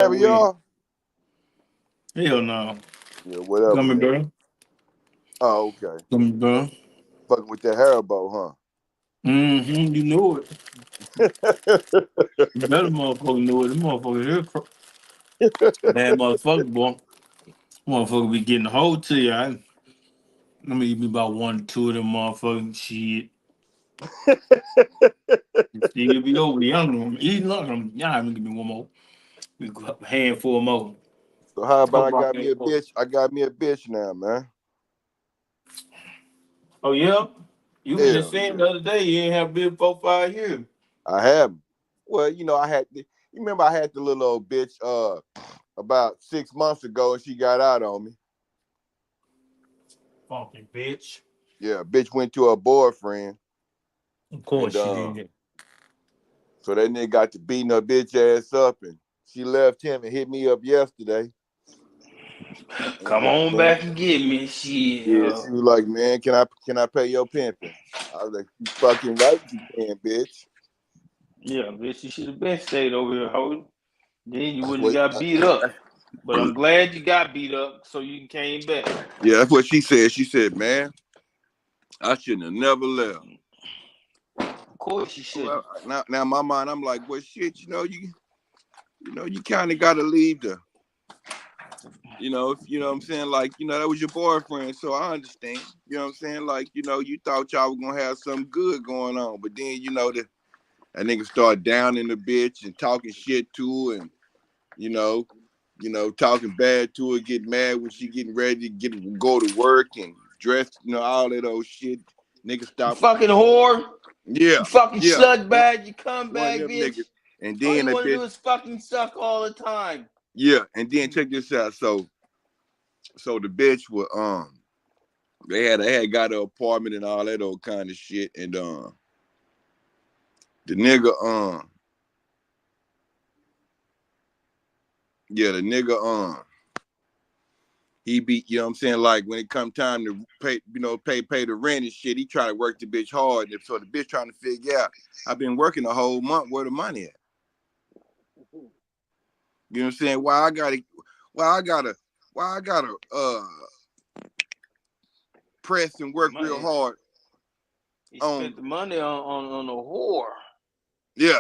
Have y'all? Hell no. Yeah, whatever, Gummy man. bear. Oh, okay. Gummy bear. Fucking with that Haribo, Mm-hmm. You knew it. huh? That motherfucker knew it. The motherfucker here. Bad motherfucker, boy. Motherfucker be getting a hold to you. I'm gonna eat me about one, two of them motherfucking shit. Still be over the other one. Eating like them. Y'all even give me one more. We got a handful more. So how about I Couple rock got me a handful. bitch? I got me a bitch now, man. Oh yeah? You was just Hell saying yeah. the other day you ain't have been 4 5 years. I have 'em. Well, I had the, you remember I had the little old bitch about 6 months ago and she got out on me. Funky bitch. Yeah, bitch went to her boyfriend Of and course she did. so that nigga got to beating her bitch ass up and she left him and hit me up yesterday. And was Come like, on man, back and get me. Shit. yeah, she was like, man, can I pay your pimping? I was like, you fucking right you can, bitch. Yeah, bitch, you should have been stayed over here, ho. Then you That's wouldn't what have got beat up. But I'm glad you got beat up so you came back. yeah, that's what she said. She said, man, I shouldn't have never left. Of course you Well, shouldn't. now my mind, I'm like, well, shit, you kind of got to leave the, if, what I'm saying, like, that was your boyfriend, so I understand. You know what I'm saying, like, you thought y'all were gonna have something good going on, but then that nigga start downing the bitch and talking shit to her, and you know, talking bad to her, get mad when she getting ready to go to work and dress, all that old shit. Nigga You stop. fucking whore. Yeah, You fucking yeah. slut bag. You come One of back, them bitch. niggas. And All then you that want to bitch, do is fucking suck all the time. yeah, and then check this out. So the bitch was they had got an apartment and all that old kind of shit. And the nigga the nigga he be, you know what I'm saying, like when it come time to pay, pay the rent and shit, he try to work the bitch hard. And so the bitch trying to figure out, I've been working a whole month, where the money at? You know what I'm saying? Why I gotta press and work real Money. hard He on spent the money on a whore. yeah.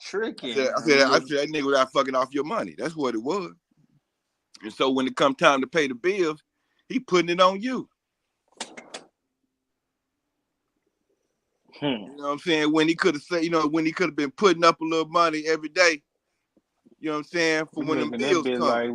Tricking. I said that nigga without fucking off your money. That's what it was. And so when it come time to pay the bills, he putting it on you. You know what I'm saying? When he could have said, when he could have been putting up a little money every day, you know what I'm saying, for You when them making that bills bit come. like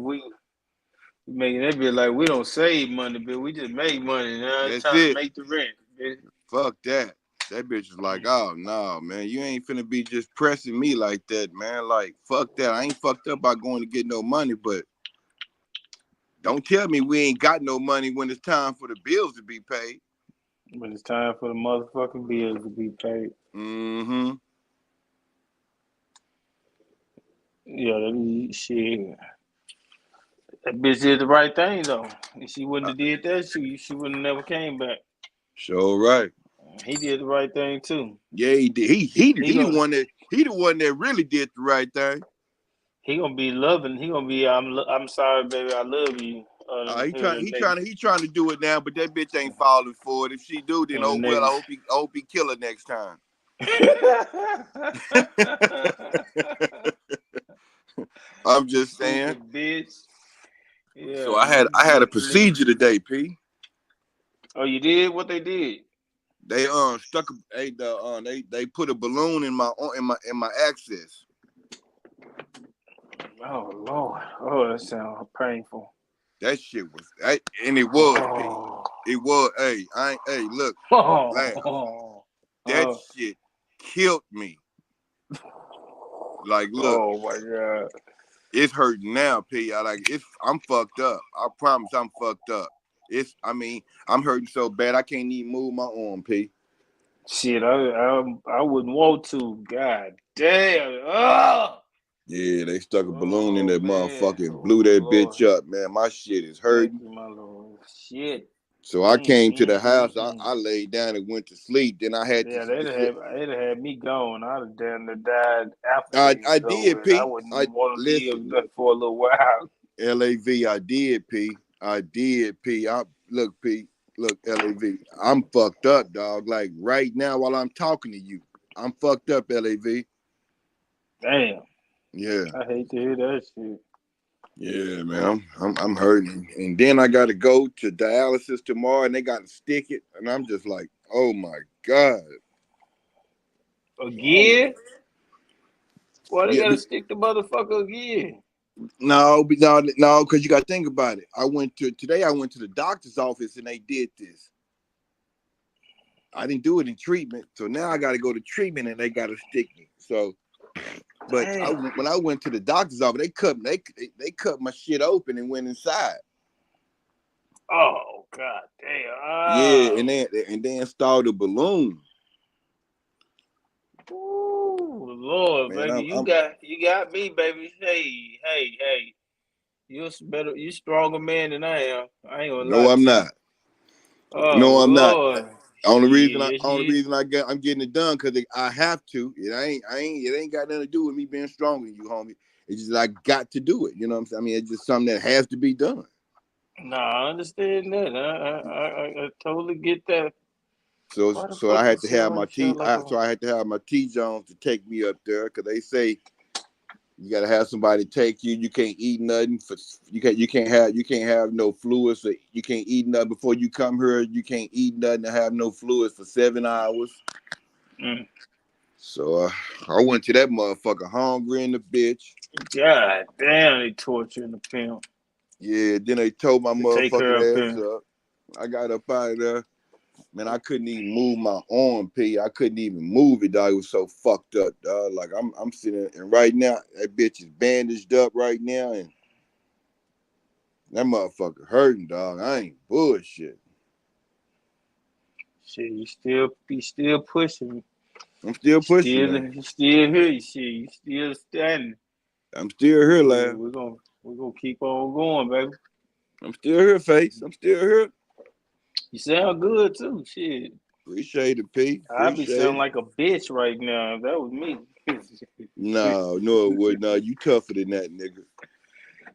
we don't save money, but we just make money. Now it's That's time to it. make the rent. Bitch. Fuck that. That bitch is like, oh no, man, you ain't finna be just pressing me like that, man. Like, fuck that. I ain't fucked up by going to get no money, but don't tell me we ain't got no money when it's time for the bills to be paid. When it's time for the motherfucking bills to be paid. Mm-hmm. Yeah, shit. That bitch did the right thing though. If she wouldn't have did that, she wouldn't have never came back. Sure right. He did the right thing too. Yeah, he did. He He gonna the one that really did the right thing. he gonna be loving. He gonna be. I'm sorry, baby. I love you. He Here trying the he next trying to he trying to do it now, but that bitch ain't falling for it. If she do, then on the oh well. I next. hope he kill her next time. I'm just saying. Stupid bitch. So Yeah, I had a bitch. procedure today, P. Oh, you did what they did. They stuck they put a balloon in my access. Oh Lord. Oh, that sounds painful. That shit was and it was P. Oh. It was look, man, Oh. that Oh. shit killed me. Like look, Oh my God. it's hurting now, P. I'm fucked up. I promise I'm fucked up. I'm hurting so bad I can't even move my arm, P. Shit, I wouldn't want to. God damn. Oh. Yeah, they stuck a balloon in Oh that man. motherfucker and Oh blew that Lord. bitch up, man. My shit is Thank hurting. you, my Lord. Shit. So I came to the house. I laid down and went to sleep. Then I had to. Yeah, they'd have had me gone. I'd have damn near died after days I over. did, I P. wouldn't I want to listen. live for a little while. LAV, I did, P. I did, P. Look, P. Look, LAV. I'm fucked up, dog. Like right now, while I'm talking to you, I'm fucked up, LAV. Damn. Yeah. I hate to hear that shit. Yeah, man. I'm hurting. And then I gotta go to dialysis tomorrow and they gotta stick it. And I'm just like, oh my God. Again? Why they Yeah, gotta stick the motherfucker again? no, because you gotta think about it. I went to the doctor's office and they did this. I didn't do it in treatment, so now I gotta go to treatment and they gotta stick me. So but when I went to the doctor's office, they cut my shit open and went inside. Oh God damn! Yeah, Oh. and they installed a balloon. Ooh, Lord, Man, baby, you got me, baby. Hey, you stronger man than I am. I ain't gonna lie no, I'm to you. not. Oh No, I'm not. Lord, Only shit, reason yes you. I'm getting it done because I have to. It ain't got nothing to do with me being stronger than you, homie. It's just I got to do it. You know what I'm saying? I mean, it's just something that has to be done. Nah, I understand that. I totally get that. Why the So fuck I you had to have sound my like you T. sound like a? So I had to have my T Jones to take me up there because they say you got to have somebody take you. You can't eat nothing for you can't have no fluids. You can't eat nothing before you come here. You can't eat nothing and have no fluids for 7 hours. Mm. So I went to that motherfucker hungry in the bitch. God damn, they torturing the pimp Yeah, then they tore my to take her up motherfucking ass here. up. I got up out of there. Man, I couldn't even move my arm, P. I couldn't even move it, dog. It was so fucked up, dog. Like I'm sitting, and right now that bitch is bandaged up right now, and that motherfucker hurting, dog. I ain't bullshit. Shit, you still pushing. I'm still pushing though. You still here. You shit, you still standing. I'm still here, Shit, lad. we're gonna keep on going, baby. I'm still here, face. I'm still here. You sound good too. Shit, Appreciate it, P. I be Appreciate sounding it. like a bitch right now. If that was me. No, it would not. You tougher than that, nigga.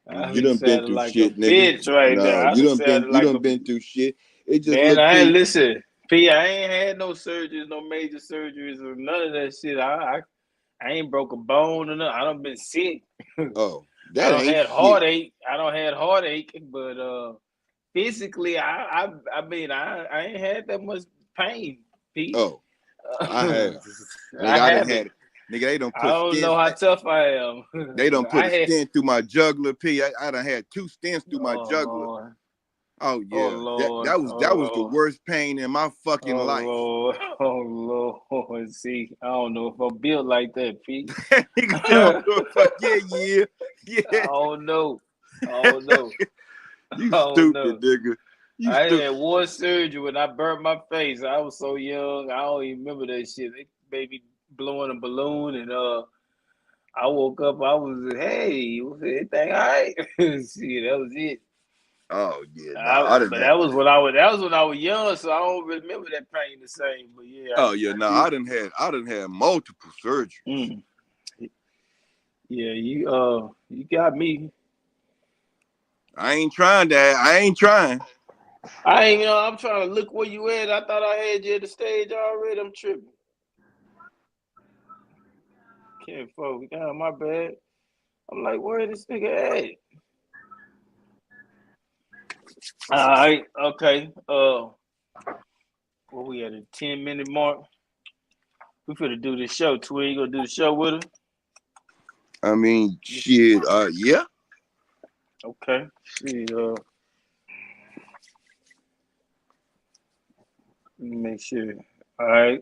I You be done been sounding through like a shit, nigga. bitch right No, now. I be sounding you like a done been through shit. It just man. look I ain't P. listen. P, I ain't had no surgeries, no major surgeries, or none of that shit. I ain't broke a bone or nothing. I done been sick. Oh, I that don't ain't had shit. heartache. I don't had heartache, but physically, I mean, I ain't had that much pain, Pete. Oh, I have. I Nigga, I done haven't. had it. Nigga, they don't I put don't know stents. how tough I am. They don't put I a had. stent through my jugular, P. I done had 2 stents through my Oh jugular. Lord. Oh Oh yeah. Lord. Oh That was the Lord. worst pain in my fucking Oh life. Lord. Oh Lord. See, I don't know if I'm built like that, Pete. Nigga said, I don't know if I, yeah. I don't know. I don't know. You Oh stupid, no. nigga. You I stupid. had one surgery when I burnt my face. I was so young. I don't even remember that shit. They made me blowing a balloon and I woke up, I was hey, was everything all right? See, that was it. Oh yeah, no, I didn't But have. that was when I was young, so I don't remember that pain the same. But yeah, Oh yeah, I no, did. I didn't have multiple surgeries. Mm. Yeah, you got me. I ain't trying that. I ain't trying. I ain't I'm trying to look where you at. I thought I had you at the stage already. I'm tripping. Can't focus. Damn, my bad. I'm like, where this nigga at? All right, okay. What we at a 10-minute mark? We finna do this show. Twin, you gonna do the show with her? I mean, shit. Yeah. Okay. See, let me make sure. All right.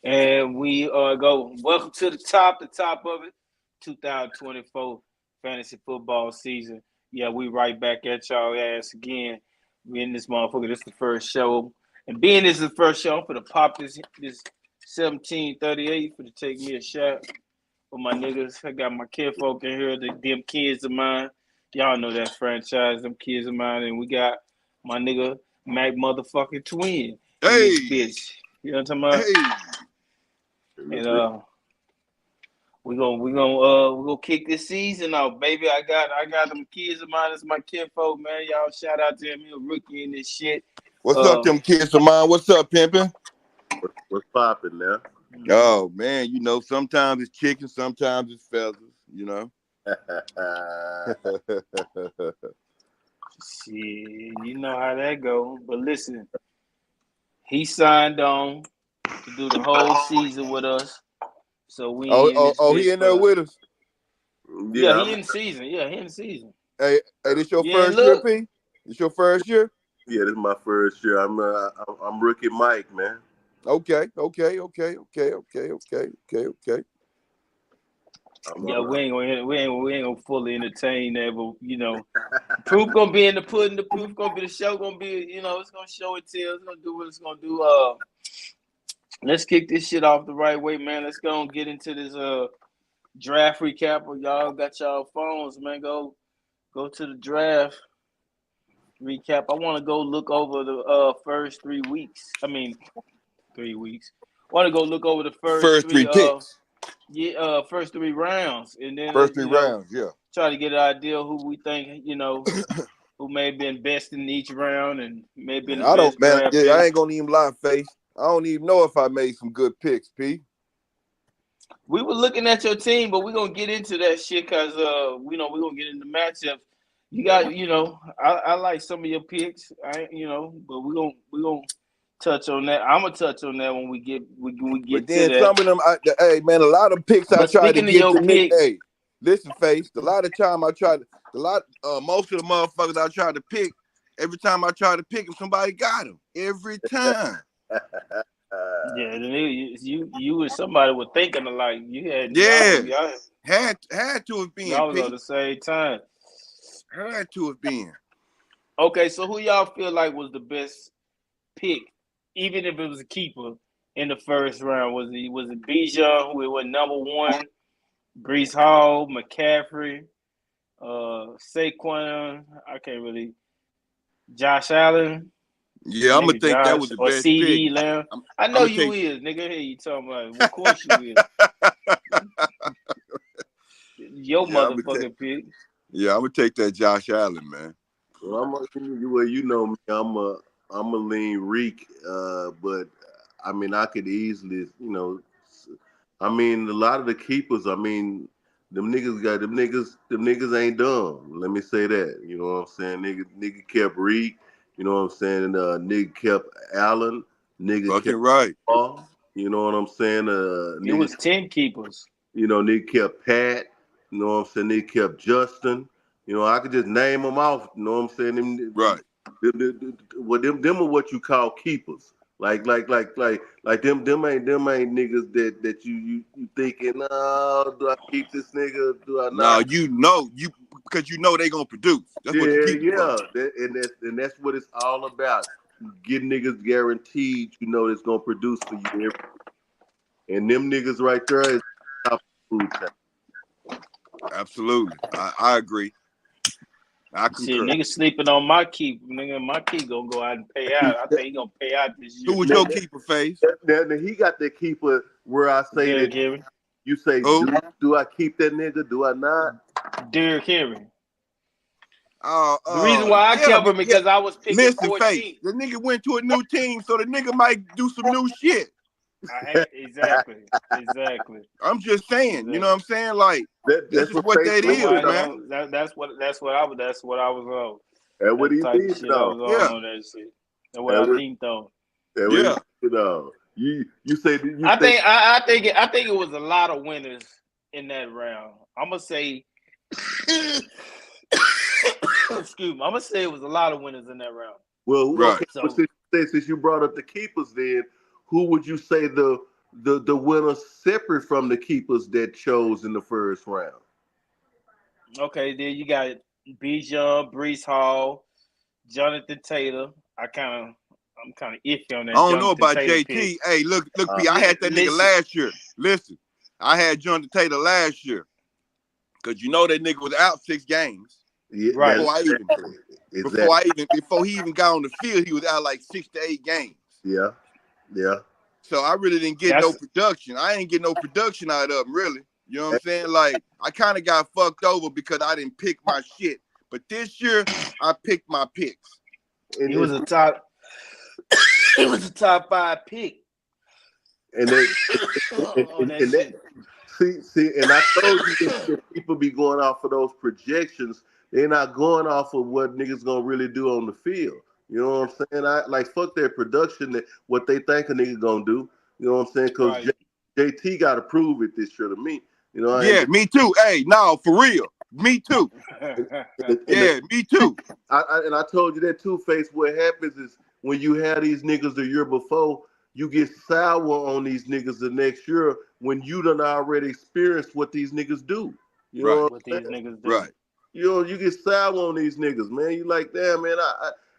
And we go. Welcome to the top of it. 2024 fantasy football season. Yeah, we right back at y'all ass again. We in this motherfucker. This is the first show. And being this is the first show, I'm finna pop this 1738 for to take me a shot for my niggas. I got my kinfolk in here, them kids of mine. Y'all know that franchise, them kids of mine. And we got my nigga Mac motherfucking twin in Hey, this bitch. You know what I'm talking about? hey. And we gonna kick this season off, baby. I got them kids of mine as my kinfolk, man. Y'all shout out to him. He a rookie in this shit. What's up, them kids of mine? What's up, pimpin'? What's popping now? Oh man, you know, sometimes it's chicken, sometimes it's feathers, you know. Shit, you know how that go. But listen, he signed on to do the whole season with us. So we in this bitch he in there with us. Yeah, Yeah, he in the season. Yeah, he in the season. Hey, this your You ain't first year, look? P? This your first year? yeah. This is my first year. I'm rookie Mike, man. Okay. Yeah, we ain't gonna fully entertain that, but you know, proof gonna be in the pudding. The proof gonna be the show. Gonna be, you know, it's gonna show it till it's gonna do what it's gonna do. Let's kick this shit off the right way, man. Let's go and get into this draft recap. Y'all got y'all phones, man. Go to the draft recap. I want to go look over the first 3 weeks. I mean, 3 weeks. Want to go look over the First three picks. First 3 rounds, and then First 3 rounds, yeah. Try to get an idea who we think, you know, who may have been best in each round and may have been the best draft pick. I ain't gonna even lie, face. I don't even know if I made some good picks, P. We were looking at your team, but we're gonna get into that shit because we're gonna get into matchups. You got, you know, I like some of your picks. But we're gonna touch on that. I'm gonna touch on that when we get But to then that. some of them, hey man, a lot of picks I But tried to speaking of get your to Nick. picks, Hey, listen, face. A lot of time I tried, most of the motherfuckers I tried to pick. Every time I tried to pick them, somebody got them. Every time. yeah, you and somebody were thinking alike. You had Yeah, had to have been. Y'all was P. on the same time. Had to have been. Okay, so who y'all feel like was the best pick, even if it was a keeper in the first round? Was it Bijan, who went number 1, Brees Hall, McCaffrey, Saquon? I can't really. Josh Allen. Yeah, I'm gonna think that was the or best CD pick. Lamb. I know you is, nigga. Hey, you talking about? Of course you is. Your motherfucking pick. Yeah, I'm gonna take that Josh Allen, man. Well, you know me. I'm a lean reek, but I mean, I could easily, you know, I mean, a lot of the keepers. I mean, them niggas ain't dumb. Let me say that. You know what I'm saying? Nigga kept Reek. You know what I'm saying? Nigga kept Allen. Nigga Fucking kept right. Paul. You know what I'm saying? It was 10 keepers. You know, nigga kept Pat. You know what I'm saying? Nigga kept Justin. You know, I could just name them off. You know what I'm saying? Right. Them are what you call keepers. Like them ain't niggas that you thinking, oh, do I keep this nigga? Do I not? No, because you know they gonna produce. That's what you keep for. And that's what it's all about. Getting niggas guaranteed, you know, it's gonna produce for you. And them niggas right there is top food chain. Absolutely, I agree. I concur. Shit, nigga sleeping on my keep. Nigga, my keep gonna go out and pay out. I think he gonna pay out this year. Who was your keeper, face? Now, he got that keeper where I say Derrick that Henry. you say, do I keep that nigga? Do I not? Derrick Henry. The reason why I kept him because I was picking 14. Face. The nigga went to a new team, so the nigga might do some new shit. Exactly. I'm just saying, you know what I'm saying? Like that's just what that is, man. That's what I was on. That's what he thinks shit I was on that shit. That's what I think though. Yeah. You say I think it was a lot of winners in that round. I'm gonna say excuse me. I'm gonna say it was a lot of winners in that round. Well, right. Okay, since you brought up the keepers, then who would you say the winners separate from the keepers that chose in the first round? Okay, then you got Bijan, Brees Hall, Jonathan Taylor. I'm kind of iffy on that. I don't Jonathan know about Taylor JT. pick. Hey, look, P. I had that nigga last year. Listen, I had Jonathan Taylor last year because you know that nigga was out 6 games. Yeah, Right. Before he even got on the field, he was out like 6 to 8 games. Yeah, yeah. So I really didn't get no production. I ain't get no production out of him, really. You know what I'm saying? Like, I kind of got fucked over because I didn't pick my shit. But this year, I picked my picks. He was a top 5 pick. And they, see, and I told you that people be going off of those projections. They're not going off of what niggas gonna really do on the field. You know what I'm saying? I like fuck their production, that what they think a nigga gonna do. You know what I'm saying? Because JT got to prove it this year to me. You know? Yeah, me too. Hey, no, for real. Me too. Me too. And I told you that too, Face. What happens is when you have these niggas the year before, you get sour on these niggas the next year when you done already experienced what these niggas do. You know what these niggas do. Right. You know, you get sour on these niggas, man. You like, damn, man.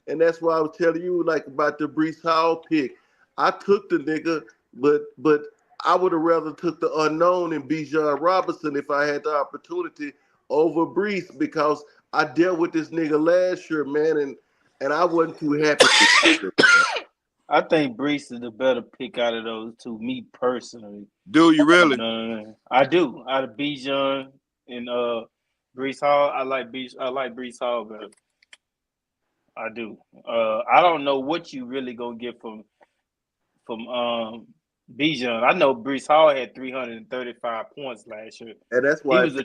And that's why I was telling you, like, about the Breece Hall pick. I took the nigga, but I would have rather took the unknown and Bijan Robinson if I had the opportunity over Breece, because I dealt with this nigga last year, man, and I wasn't too happy with it. I think Breece is the better pick out of those two, me personally. Do you really? No. I do. Out of Bijan and Breece Hall, I like Breece Hall better. I do. I don't know what you really gonna get from Bijan. I know Breece Hall had 335 points last year. And that's why he was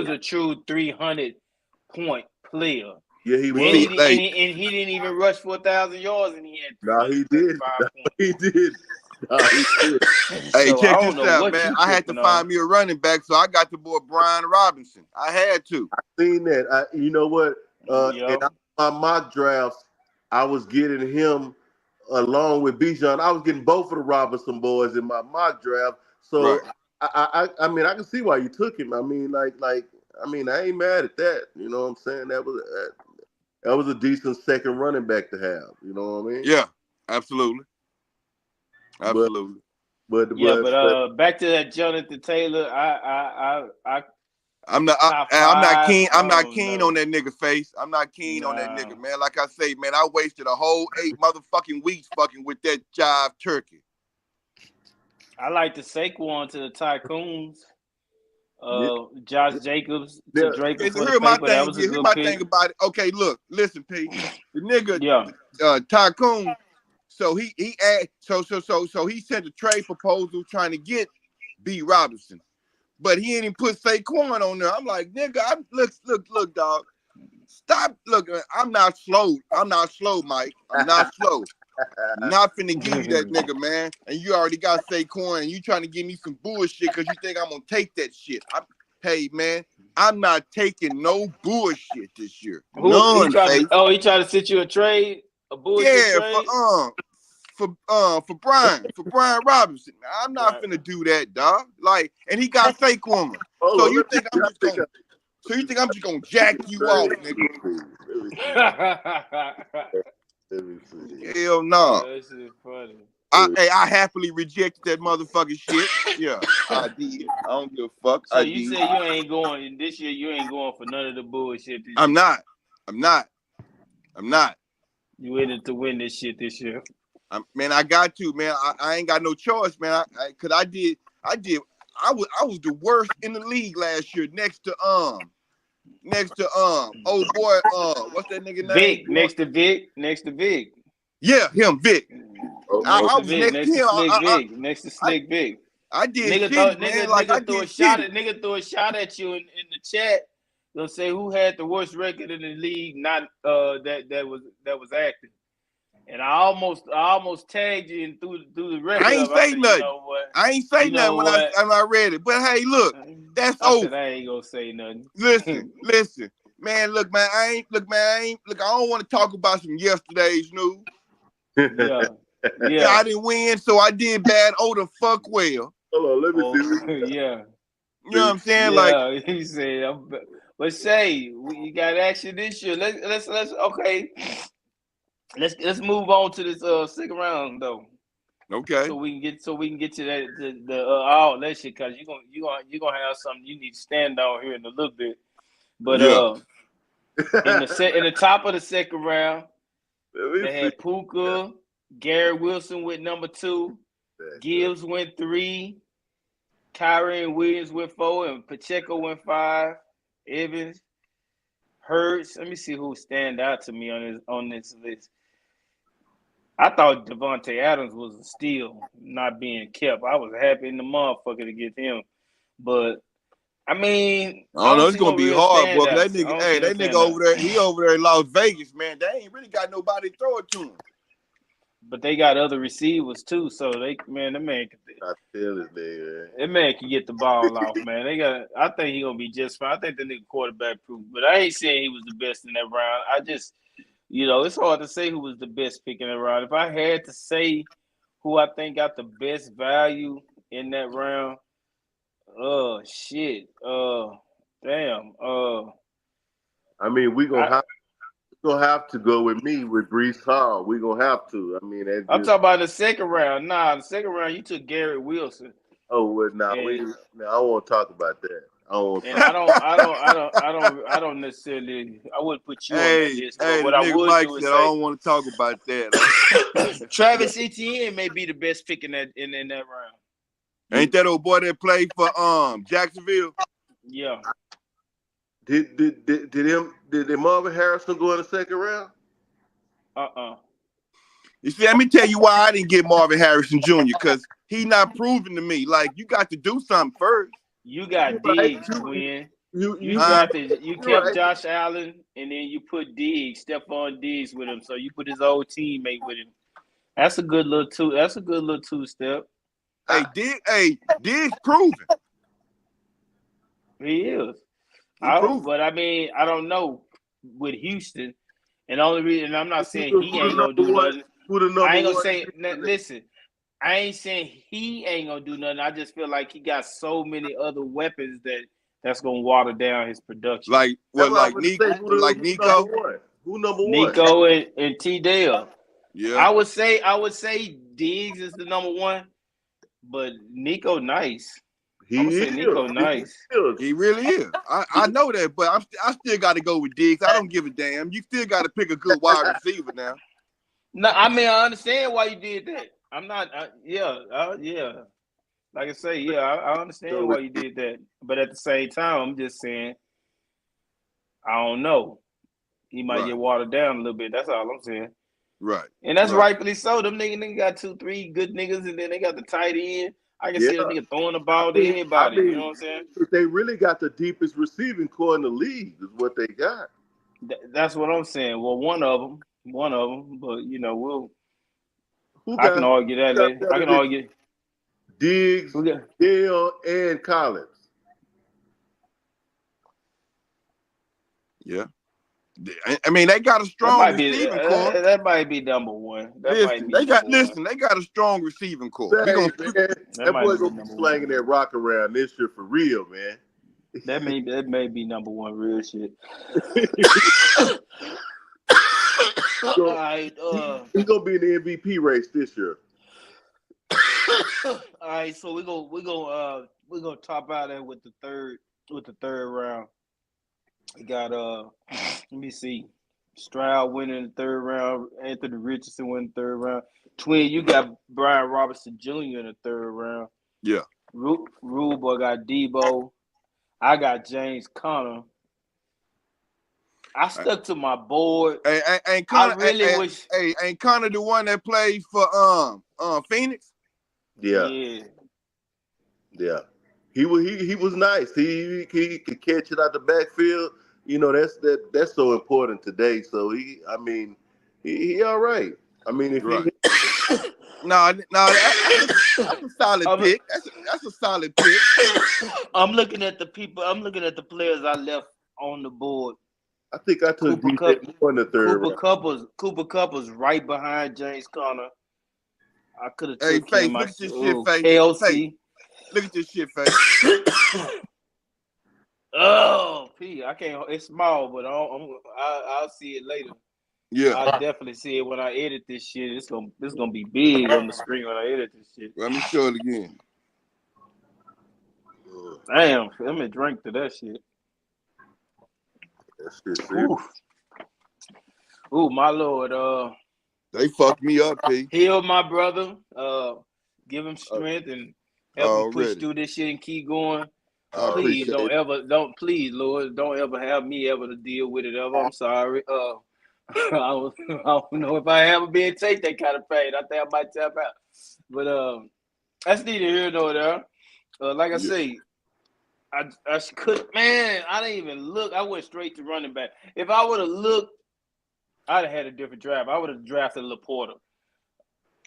a true 300-point player. Yeah, he was. And he didn't even rush for 1,000 yards, and he had. He did. He did. Hey, check this out, man. I had to find me a running back, so I got the boy Brian Robinson. I had to. I seen that. You know what? And my mock drafts, I was getting him along with Bijan. I was getting both of the Robinson boys in my mock draft. So I mean, I can see why you took him. I mean, I ain't mad at that. You know what I'm saying? That was a decent second running back to have. You know what I mean? Yeah, absolutely. Absolutely. But back to that Jonathan Taylor. I'm not keen on that nigga Face. I'm not keen on that nigga, man. Like I say, man, I wasted a whole 8 motherfucking weeks fucking with that jive turkey. I like the Saquon to the Tycoons. Josh Jacobs to Draper for the paper. That was a good pick. Thing about it. Okay, look, listen, Pete. The nigga, Tycoon. So he sent a trade proposal trying to get B. Robinson, but he ain't even put Saquon on there. I'm like, nigga, look, dog. Stop looking. I'm not slow, Mike. I'm not slow. I'm not finna give you that nigga, man. And you already got Saquon, and you trying to give me some bullshit because you think I'm gonna take that shit. Hey, man, I'm not taking no bullshit this year. He tried to sit you a trade, a bullshit trade. For Brian Robinson. I'm not finna do that, dog. Like, and he got Saquon. So you think I'm just gonna jack you off, nigga? Hell no. That shit funny. I happily rejected that motherfucking shit. Yeah, I did. I don't give a fuck. So you said you ain't going this year. You ain't going for none of the bullshit. I'm not. You in it to win this shit this year. Man, I got to, man. I ain't got no choice, man. Cause I was the worst in the league last year. Next to old boy, what's that nigga name? Vic. Next to Vic. Yeah, him, Vic. I was next to Slick Vic. I did nigga shit, man. Nigga threw a shot at you in the chat. They'll say who had the worst record in the league, not that was active. And I almost tagged you and threw the record. I ain't say nothing. I ain't say nothing when I read it. But hey, look, that's over. I ain't gonna say nothing. Listen, man. Look, man. I don't want to talk about some yesterday's news. Yeah. I didn't win, so I did bad. Oh, the fuck well. Hold on, let me see. Yeah. You know what I'm saying? Yeah, like he said. But say you got action this year. Let's okay. Let's move on to this second round though. Okay. So we can get to that all that shit, because you're gonna have something you need to stand on here in a little bit. But In the top of the second round, Let me they see. had Puka, Gary Wilson with number 2, Gibbs went 3, Kyrie and Williams went 4, and Pacheco went 5. Evans, Hurts. Let me see who stand out to me on this list. I thought Devontae Adams was a steal, not being kept. I was happy in the motherfucker to get him, but I mean, I don't know. It's see gonna no be real hard, boy. 'Cause that standouts. I nigga, don't hey, see no that nigga standouts. over there, he over there in Las Vegas, man. They ain't really got nobody to throw it to him. But they got other receivers too, so the man I feel this nigga, man. that man can get the ball off, man. I think he gonna be just fine. I think the nigga quarterback proof, but I ain't saying he was the best in that round. I just, it's hard to say who was the best pick in that round. If I had to say who I think got the best value in that round, shit, damn, I mean, we're gonna have to go with me with Brees Hall. We're gonna have to. I mean, I'm talking about the second round. Nah, the second round you took Garrett Wilson. Oh well, I don't want to talk about that. I don't necessarily. I wouldn't put you on that list. But Hey, what the I nigga would Mike do said is I say don't want to talk about that. Travis Etienne may be the best pick in that round. Ain't that old boy that played for Jacksonville? Yeah. Did Marvin Harrison go in the second round? You see, let me tell you why I didn't get Marvin Harrison Jr. because he not proving to me. Like, you got to do something first. You got Diggs, twin. You kept right. Josh Allen, and then you put Stephon Diggs with him. So you put his old teammate with him. That's a good little two-step. Hey, Diggs proving. He is. Proving. But I mean, I don't know with Houston. And the only reason I'm not saying he ain't gonna do nothing. I ain't gonna say listen. I ain't saying he ain't gonna do nothing. I just feel like he got so many other weapons that's gonna water down his production. Like Nico? Who number one? Nico and T Dale. Yeah. I would say Diggs is the number one, but Nico nice. Nico nice. He really is. I know that, but I still got to go with Diggs. I don't give a damn. You still got to pick a good wide receiver now. No, I mean I understand why you did that. I'm not. Yeah. Like I say, yeah, I understand why you did that. But at the same time, I'm just saying, I don't know. He might get watered down a little bit. That's all I'm saying. Right. And that's rightfully so. Them niggas got 2-3 good niggas, and then they got the tight end. I can see a nigga throwing the ball to anybody. You know what I'm saying? They really got the deepest receiving core in the league is what they got. That's what I'm saying. Well, one of them. But, I can argue that later. I can argue. Diggs, Dale, and Collins. Yeah. I mean, they got a strong receiving core. That might be number one. They got a strong receiving core. That boy gonna be slanging that rock around this year for real, man. That may be number one real shit. All right, he's gonna be in the MVP race this year. All right, so we're gonna top out there with the third round. We got let me see. Stroud winning the third round, Anthony Richardson winning the third round. Twin, you got Brian Robinson Jr. in the third round. Yeah. Rule Boy got Debo. I got James Conner. I stuck to my board. Ain't Conner, ain't Conner the one that played for Phoenix? Yeah. He was nice. He could catch it out the backfield. That's so important today. So he all right. I mean, if no, that's a solid pick. That's a solid pick. I'm looking at the people. I'm looking at the players I left on the board. I think I took DJ Moore in the third round. Cooper Kupp was right behind James Conner. I could have took him. Look at this shit, Face. KLC. Look at this shit, Face. Oh, P, I can't. It's small, but I'll see it later. Yeah, I'll definitely see it when I edit this shit. It's gonna be big on the screen when I edit this shit. Let me show it again. Damn, let me drink to that shit. That shit's serious. Ooh, my Lord. They fucked me up, P. Heal my brother. Give him strength and help him push Already. through this shit and keep going. I Please appreciate it. please, Lord, don't ever have me ever to deal with it ever. I'm sorry. I don't know if I ever been take that kind of pain. I think I might tap out. But that's neither here nor there. Like I say, I could, man. I didn't even look. I went straight to running back. If I would have looked, I'd have had a different draft. I would have drafted Laporta.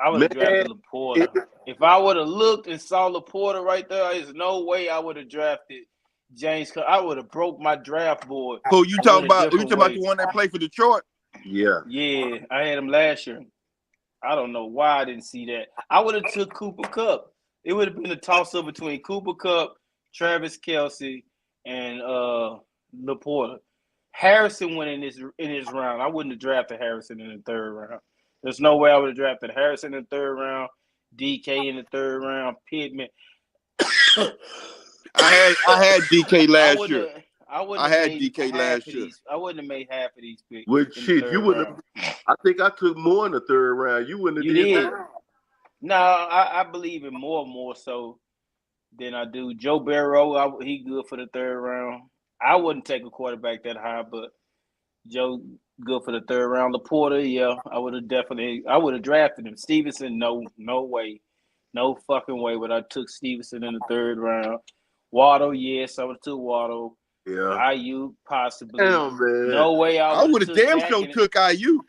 I would have drafted Laporta. If I would have looked and saw Laporta right there, there's no way I would have drafted James. I would have broke my draft board. Who you talking about? You talking about the one that played for Detroit? Yeah. Yeah, I had him last year. I don't know why I didn't see that. I would have took Cooper Kupp. It would have been a toss-up between Cooper Kupp, Travis Kelce, and Laporta. Harrison went in this round. I wouldn't have drafted Harrison in the third round. There's no way I would have drafted Harrison in the third round, DK in the third round, Pittman. I had DK last year. I had DK last year. I wouldn't have made half of these picks. Well, shit, you wouldn't have. I think I took more in the third round. You wouldn't have did that. No, I believe in more so than I do. Joe Burrow, he good for the third round. I wouldn't take a quarterback that high, but Joe good for the third round. Laporta, yeah, I would have drafted him. Stevenson, no way. No fucking way would I took Stevenson in the third round. Waddle, yes, I would have took Waddle. Yeah. IU, possibly. Damn, man. No way I would have damn sure took IU.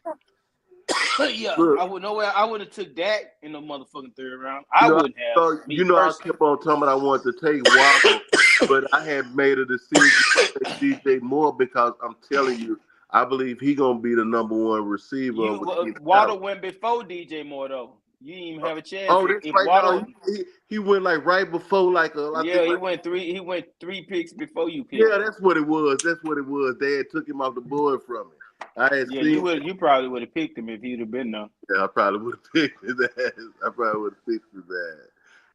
Yeah, I would have took Dak in the motherfucking third round. I wouldn't have. So, I kept on telling me I wanted to take Waddle, but I had made a decision to take DJ Moore because I'm telling you, I believe he's gonna be the number one receiver. Waddle went before DJ Moore though. You didn't even have a chance. Oh, that's right. Waddle, he went like right before he went three picks before you picked. Yeah, that's what it was. Dad took him off the board from me. You probably would have picked him if he'd have been there. Yeah, I probably would have picked his ass.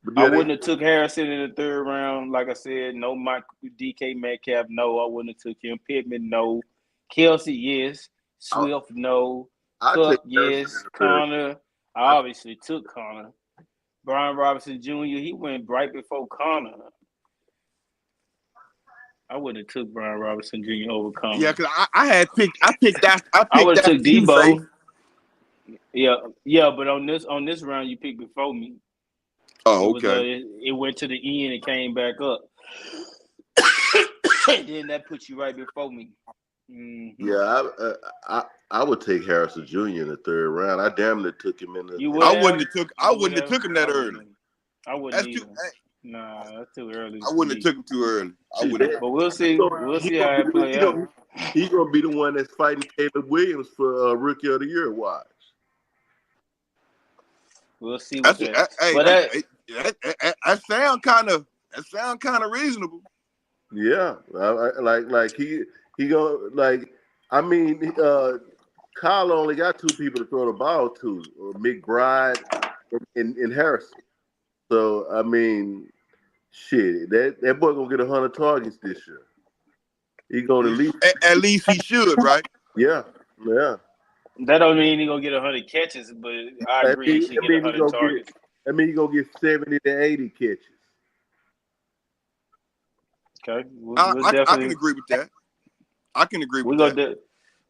But yeah, I wouldn't have took Harrison in the third round. Like I said, no DK Metcalf, no. I wouldn't have took him. Pittman, no. Kelce, yes. Swift, no. Cook, yes. Connor, I obviously took Connor. Brian Robinson Jr., he went right before Connor. I would have took Brian Robinson Jr. over Connor. Yeah, because I picked that. I would have took Debo. Yeah, but on this round you picked before me. Oh, okay. It went to the end and came back up. And then that puts you right before me. Mm-hmm. Yeah, I would take Harrison Jr. in the third round. I damn near took him in the. I wouldn't have took him that early. I wouldn't. Nah, that's too early. I wouldn't have took him too early. But we'll see. We'll see how it plays out. He's gonna be the one that's fighting Caleb Williams for Rookie of the Year. Watch. We'll see. That sound kind of reasonable. Yeah, like he go like. I mean, Kyle only got two people to throw the ball to: McBride and Harrison. So I mean, shit, that boy gonna get 100 targets this year. He gonna at least he should, right? Yeah. That don't mean he gonna get 100 catches, but I agree he should get 100 targets. I mean, he gonna get 70 to 80 catches. Okay, I can agree with that. I can agree with that.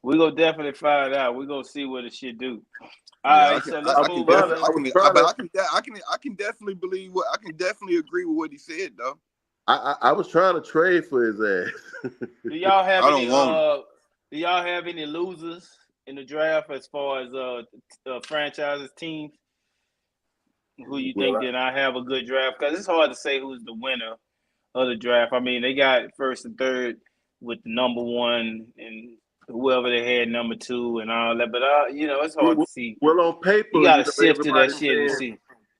We're gonna definitely find out. We're gonna see what the shit do. All right, so let's move on. I can definitely believe what I can definitely agree with what he said though. I was trying to trade for his ass. Do y'all have any losers in the draft as far as franchises, teams? Who you think did not have a good draft? Because it's hard to say who's the winner of the draft. I mean, they got first and third with the number one and whoever they had number two and all that. But it's hard to see. Well, on paper, you gotta sift through that shit and see.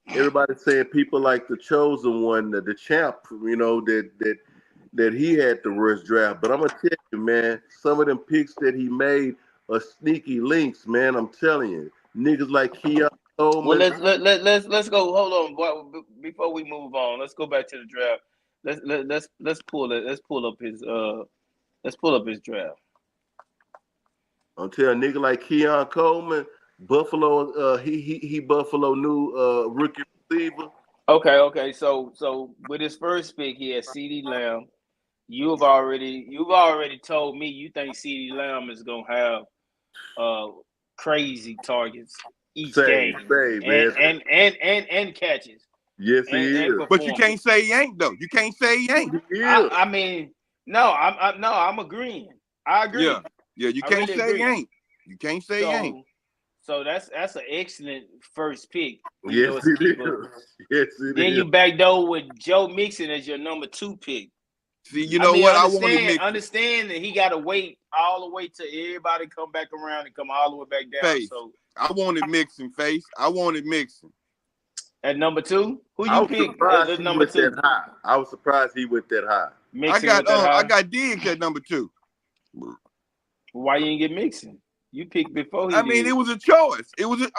Everybody's saying people like the chosen one, the champ, that he had the worst draft. But I'm gonna tell you, man, some of them picks that he made are sneaky links, man. I'm telling you, niggas like Keon Coleman. Well, let's go. Hold on, boy. Before we move on, let's go back to the draft. Let's pull up his draft. Until a nigga like Keon Coleman, Buffalo, he Buffalo new rookie receiver. Okay. So with his first pick, he had CeeDee Lamb. You've already told me you think CeeDee Lamb is gonna have crazy targets each game Man. and catches. Yes, he is. But you can't say he ain't though. You can't say he ain't. I mean, no, I'm agreeing. I agree. Yeah. You can't say he ain't. You can't say he ain't. So that's an excellent first pick. Yes, it is. Yes, it then is. you backdoor with Joe Mixon as your number 2 pick. See, you know what? I wanted Mixon. Understand that he got to wait all the way till everybody come back around and come all the way back down. Face. So I wanted Mixon, Face. I wanted Mixon. At number 2, who you picked at number 2? I was surprised he went that high. Mixon I got Diggs at number 2. Why you didn't get Mixon? You picked before he I mean, did. it was a choice. It was a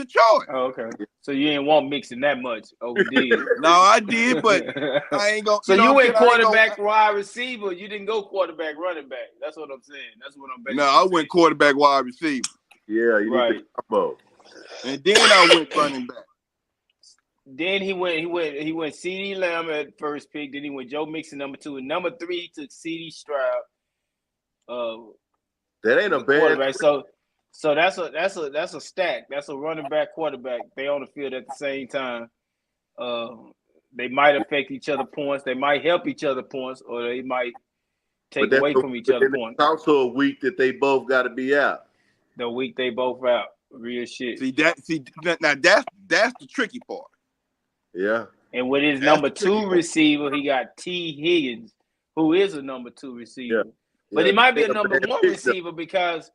choice. Oh, okay. So you didn't want Mixon that much over Diggs. No, I did, but I ain't gonna. So you went quarterback, wide receiver. You didn't go quarterback, running back. That's what I'm saying. That's what I'm basically saying. I went quarterback, wide receiver. Yeah, you need to combo. And then I went running back. Then he went CeeDee Lamb at first pick. Then he went Joe Mixon number 2. And number 3 he took C.D. Stroud. That ain't a bad. So that's a stack. That's a running back quarterback. They on the field at the same time. They might affect each other points. They might help each other points, or they might take away from each other points. It's also a week that they both got to be out. The week they both out. Real shit. Now that's the tricky part. Yeah. And with his number 2 receiver, he got T. Higgins, who is a number 2 receiver. Yeah. But he might be a number 1 receiver because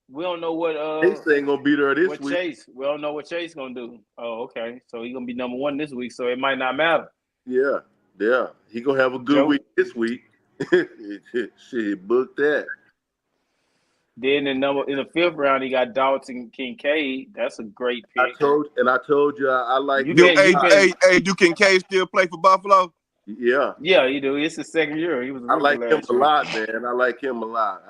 we don't know what Chase ain't gonna be there this week. We don't know what Chase gonna do. Oh, okay. So he's gonna be number 1 this week, so it might not matter. Yeah. He gonna have a good week this week. Shit, book that. Then in the 5th round, he got Dalton Kincaid. That's a great pick. I told you I like. Do Kincaid still play for Buffalo? Yeah, you do. It's his 2nd year. He was. I like him a lot, man. I like him a lot.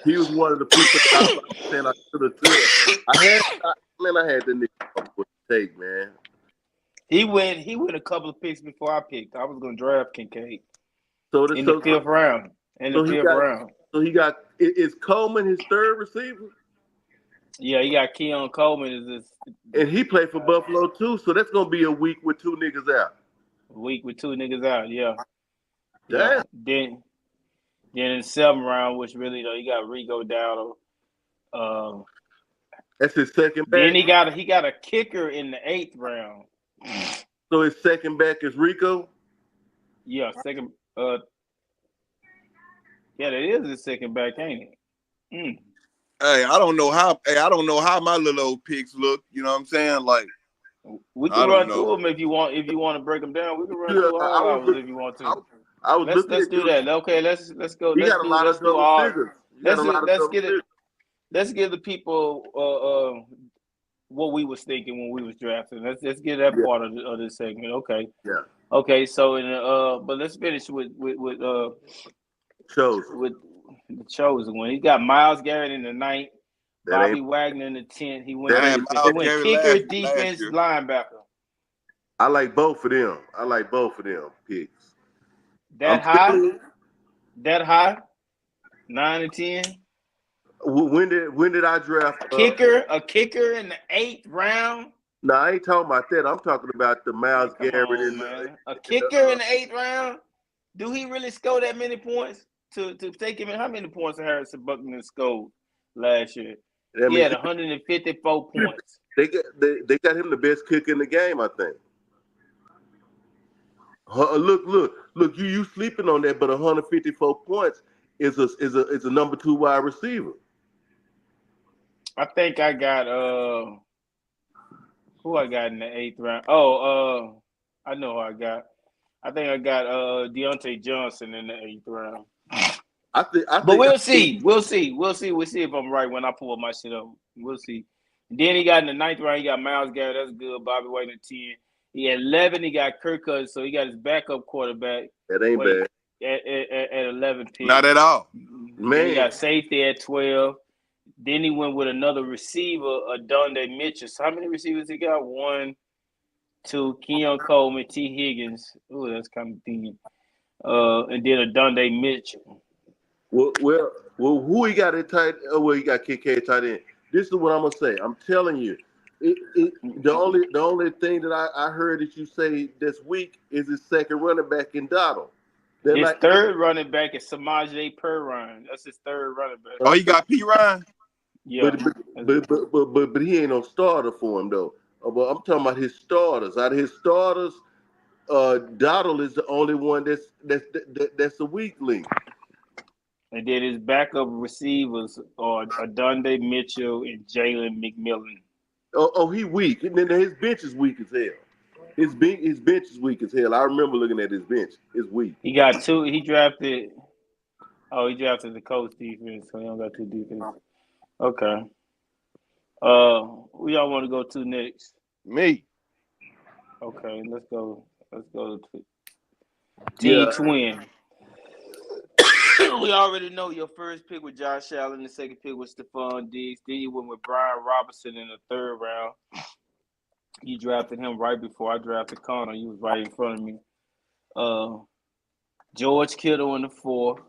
He was one of the people that I said I should have took. I had the nigga take, man. He went a couple of picks before I picked. I was gonna draft Kincaid. In the 5th round. So he got is Coleman his 3rd receiver? Yeah, he got Keon Coleman and he played for Buffalo too. So that's gonna be a week with 2 niggas out. A week with 2 niggas out, yeah. Damn. Yeah. Then in the 7th round, which really though, he got Rico Dowdle. That's his second back. Then he got a kicker in the 8th round. So his second back is Rico? Yeah, second. Yeah, that is his second back, ain't it? Hey, I don't know how my little old picks look. You know what I'm saying? Like, we can run through them if you want. If you want to break them down, we can run through all of them if you want to. Let's do that. Okay, let's go. You got a lot of double figures. Let's give the people what we was thinking when we was drafting. Let's get that part of this segment. Okay. Yeah. Okay. So but let's finish with Chosen. With the chosen one. He got Myles Garrett in the 9th, Bobby Wagner in the 10th. He went kicker, defense, linebacker. I like both of them. Picks. That high? 9 and 10? When did I draft a kicker in the 8th round? No, I ain't talking about that. I'm talking about the Myles Garrett a kicker in the 8th round. Do he really score that many points to take him in? How many points did Harrison Buckner scored last year? He had 154 points. They got him the best kicker in the game, I think. Look! You sleeping on that? But 154 points is a number 2 wide receiver. I think I got who I got in the 8th round. I know who I got. I think I got Deontay Johnson in the 8th round. But we'll see. We'll see if I'm right when I pull my shit up. We'll see. And then he got in the 9th round. He got Myles Garrett. That's good. Bobby Wagner 10. He had 11. He got Kirk Cousins, so he got his backup quarterback. That ain't bad. At 11 pick. Not at all. Then he Man, got safety at 12. Then he went with another receiver, Adonde Mitchell. So how many receivers he got? 1, 2, Keon Coleman, T. Higgins. Ooh, that's kind of thin. And then Adonde Mitchell. well, who he got at tight? Well, he got KK tight end. This is what I'm gonna say. I'm telling you, the only thing that I heard that you say this week is his second running back in Donald. They're His like, third running back is Samaje Perine. That's his third running back. Oh, you got P. Ryan? Yeah. but he ain't no starter for him though. But I'm talking about his starters. Out of his starters, Donald is the only one that's a weak link. And then his backup receivers are Adonde Mitchell and Jalen McMillan. Oh, he weak. And then his bench is weak as hell. His bench is weak as hell. I remember looking at his bench. It's weak. He got two. He drafted the coach defense, so he don't got two defense. Okay. Who y'all want to go to next? Me. Okay, let's go. Let's go to Yeah. Team Twin. We already know your first pick was Josh Allen. The second pick was Stephon Diggs. Then you went with Brian Robinson in the third round. You drafted him right before I drafted Connor. You was right in front of me. George Kittle in the fourth.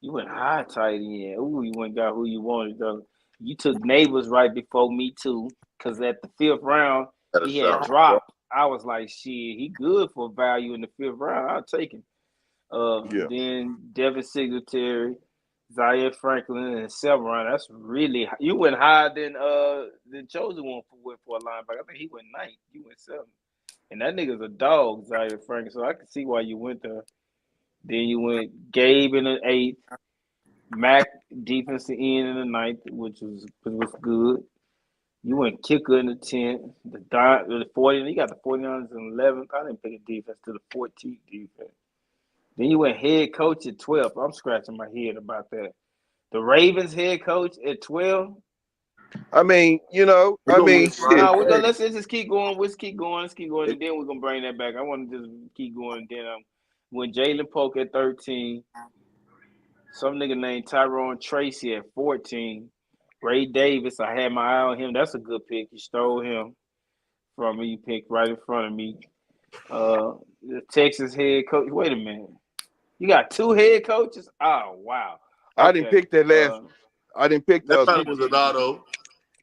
You went high tight end. Ooh, you went got who you wanted though. You took Neighbors right before me too, because at the fifth round he had dropped. I was like, shit, he good for value in the fifth round. I'll take him. Yeah. Then Devin Singletary, Zaire Franklin in the seventh round. That's really high. You went higher than the chosen one for a linebacker. I think he went ninth. You went seventh. And that nigga's a dog, Zaire Franklin. So I can see why you went there. Then you went Gabe in the eighth, Mac defensive end in the ninth, which was good. You went kicker in the 10th, the 40. You got the 49ers in the 11th. I didn't pick a defense to the 14th defense. Then you went head coach at 12th. I'm scratching my head about that. The Ravens head coach at 12. I mean, shit. No, let's just keep going. Let's keep going, and then we're gonna bring that back. I want to just keep going. Then when Jalen Polk at 13, some nigga named Tyrone Tracy at 14, Ray Davis. I had my eye on him. That's a good pick. You stole him from me. You picked right in front of me. The Texas head coach. Wait a minute. You got two head coaches? Oh wow. Okay. I didn't pick that last. I didn't pick the That was an auto.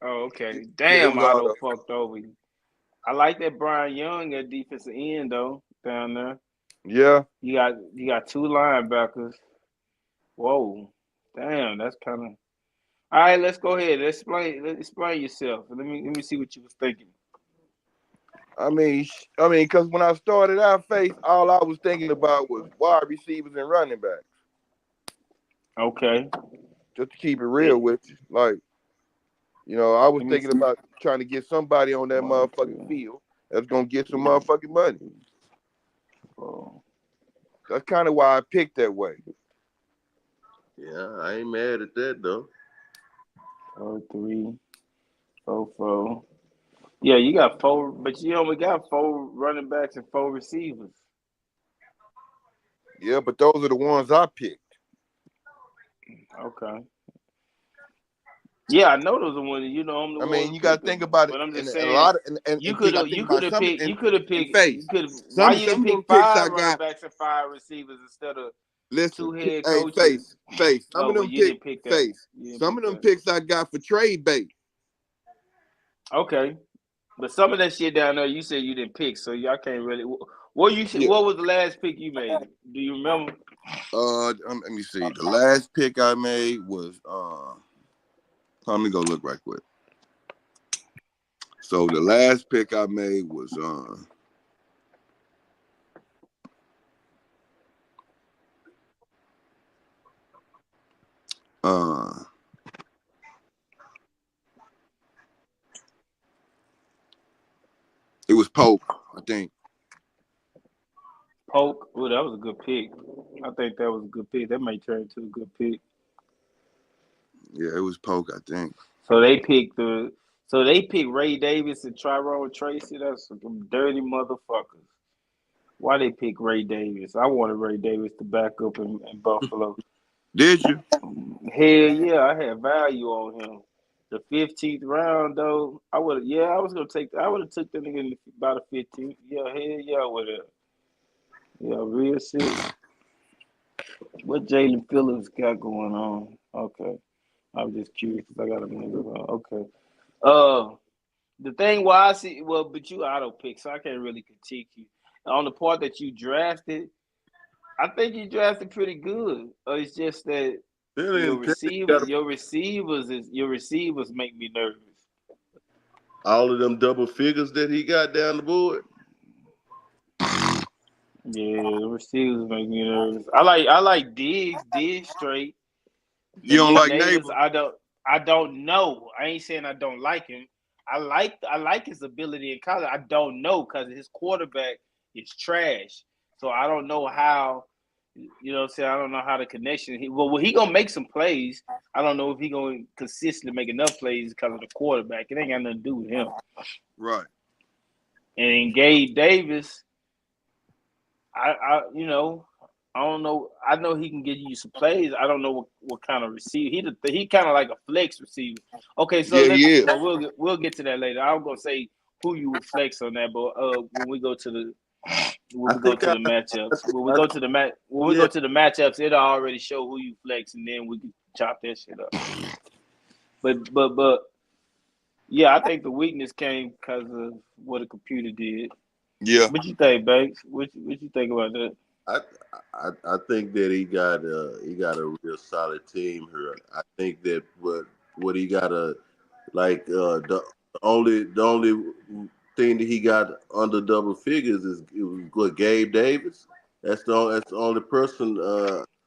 Oh, okay. Damn, yeah, Otto fucked over you. I like that Brian Young at defensive end though, down there. Yeah. You got two linebackers. Whoa. Damn, that's kind of. All right, let's go ahead. Explain yourself. Let me see what you was thinking. I mean, because when I started out, all I was thinking about was wide receivers and running backs. Okay. Just to keep it real with you, like, I was thinking about trying to get somebody on that motherfucking field that's gonna get some motherfucking money. Oh. That's kind of why I picked that way. Yeah, I ain't mad at that though. 4, 3, 4, 4. Yeah, you got 4, but you only got 4 running backs and 4 receivers. Yeah, but those are the ones I picked. Okay. Yeah, I know those are ones. I'm the one. I mean, you got to think about it. But I'm just saying, saying, a lot of, and you could have picked. You could have picked. Why you didn't pick 5 running backs and 5 receivers instead of 2 head coaches? Face. Some of them didn't pick that. Face. Some of them picks I got for trade bait. Okay, but some of that shit down there, you said you didn't pick, so y'all can't really. What was the last pick you made? Do you remember? Let me see. The last pick I made was let me go look right quick. So the last pick I made was it was Polk, I think. Polk. Oh, that was a good pick. I think that was a good pick. That may turn into a good pick. Yeah, it was Polk, I think. So they picked Ray Davis and Tyrone Tracy. That's some dirty motherfuckers. Why they pick Ray Davis? I wanted Ray Davis to back up in Buffalo. Did you? Hell yeah, I had value on him. The 15th round though, I would I was gonna take I would have took that nigga in by the 15th. Yeah, hell yeah, I would have. Yeah, real shit. What Jalen Phillips got going on? Okay. I'm just curious because I got a nigga. Okay. The thing why I see but you auto pick, so I can't really critique you. On the part that you drafted, I think you drafted pretty good. It's just that Then you gotta your receivers make me nervous. all of them double figures that he got down the board. Yeah, the receivers make me nervous. I like Diggs straight. You And don't then like Neighbors, Neighbor? I don't know. I ain't saying I don't like him. I like his ability in college. I don't know because his quarterback is trash. So I don't know how you know what I'm saying, I don't know how the connection he gonna make some plays. I don't know if he gonna consistently make enough plays because of the quarterback. It ain't got nothing to do with him. Right. And Gabe Davis, I you know, I don't know. I know he can get you some plays. I don't know what kind of receiver. He kind of like a flex receiver. Okay, so Yeah, he is. we'll get to that later. I'm gonna say who you would flex on that, but when we go to the I think I, matchups, I when we yeah. go to the matchups, it'll already show who you flex, and then we can chop that shit up. But yeah, I think the weakness came because of what the computer did. Yeah. What you think, Banks? What you think about that? I, I think that he got a real solid team here. I think that what he got the only thing that he got under double figures is it was what Gabe Davis. That's the only person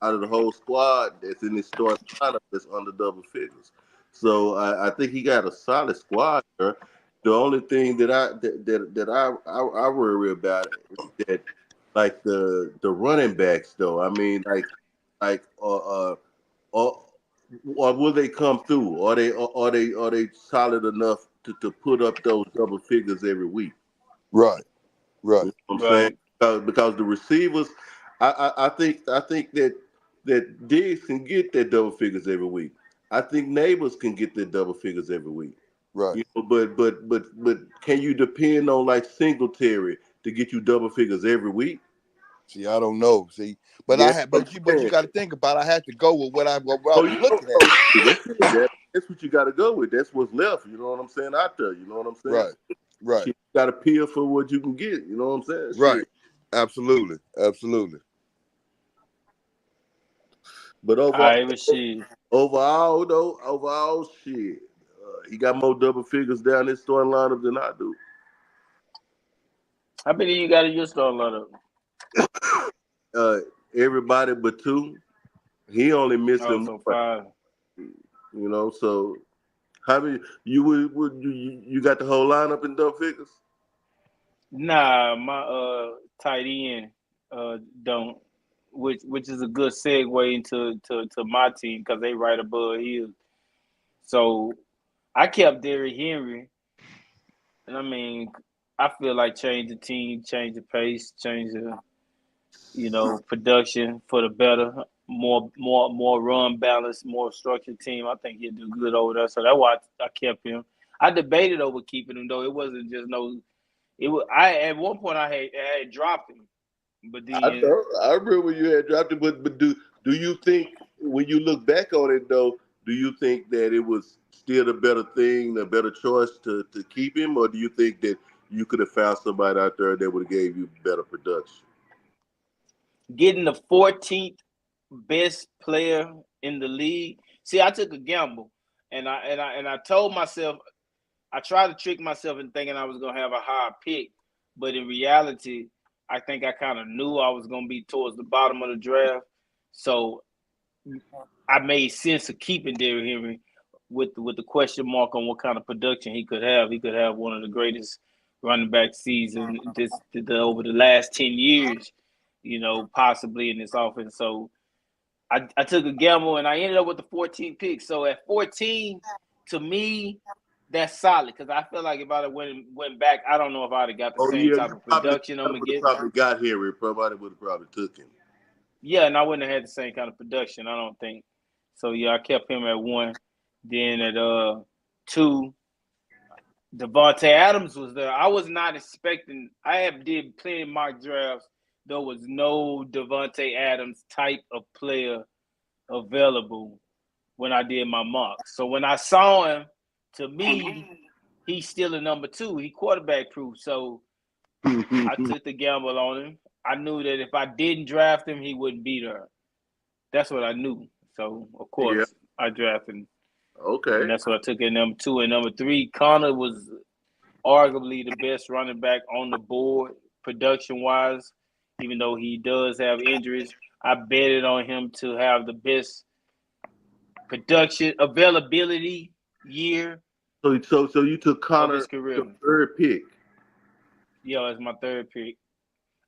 out of the whole squad that's in his starting lineup that's under double figures. So I think he got a solid squad there. The only thing that I worry about is that like the running backs though. I mean like or will they come through? Are they solid enough to put up those double figures every week? Right. You Right. know what I'm saying? Right. Because the receivers, I think that Diggs can get their double figures every week. I think Neighbors can get their double figures every week. Right. You know, but can you depend on like Singletary to get you double figures every week? See, I don't know. See, but Yeah, but you got to think about. I had to go with what I oh, was you know, looking at. oh, that's what you got to go with. That's what's left. You know what I'm saying out there. You know what I'm saying? Right. Right. Shit, you got to peel for what you can get. You know what I'm saying? Right. Shit. Absolutely. Absolutely. But I was shit. overall, shit, he got more double figures down his starting lineup than I do. How many you got in your start lineup? Uh, everybody but two. He only Oh, missing so one. 5. You know, so how many you would you got the whole lineup in double figures? Nah, my tight end don't, which is a good segue into to my team because they right above his. So I kept Derrick Henry, and I mean, I feel like change the team, change the pace, change the production for the better, more run balance, more structured team. I think he'll do good over there. So that's why I kept him. I debated over keeping him though. It wasn't just no. It was I at one point I had dropped him, but I then know. I remember when you had dropped it, but do you think when you look back on it though, do you think that it was still a better thing, a better choice to keep him, or do you think that you could have found somebody out there that would have gave you better production? getting the 14th best player in the league. See, I took a gamble, and I told myself I tried to trick myself in thinking I was gonna have a high pick, but in reality, I think I kind of knew I was gonna be towards the bottom of the draft, so I made sense of keeping Derrick Henry with the question mark on what kind of production he could have. He could have one of the greatest running back season over the last 10 years, possibly in this offense. So I took a gamble and I ended up with the 14th pick. So at 14, to me, that's solid because I feel like if I'd have went back, I don't know if I'd have got the Oh same yeah, type you of probably production I'm gonna would have get. probably got Henry. Probably would have probably took him. Yeah, and I wouldn't have had the same kind of production, I don't think. So yeah, I kept him at 1. Then at 2, Devontae Adams was there. I was not expecting. I have did plenty of mock drafts. There was no Devontae Adams type of player available when I did my mocks. So when I saw him, to me, he's still a number 2. He quarterback proof. So I took the gamble on him. I knew that if I didn't draft him, he wouldn't be there. That's what I knew. So of course I drafted him. Okay. And that's what I took at number 2. And number 3, Connor was arguably the best running back on the board, production-wise, even though he does have injuries. I betted on him to have the best production availability year. So you took Connor his career. your 3rd pick. Yeah, it's my 3rd pick.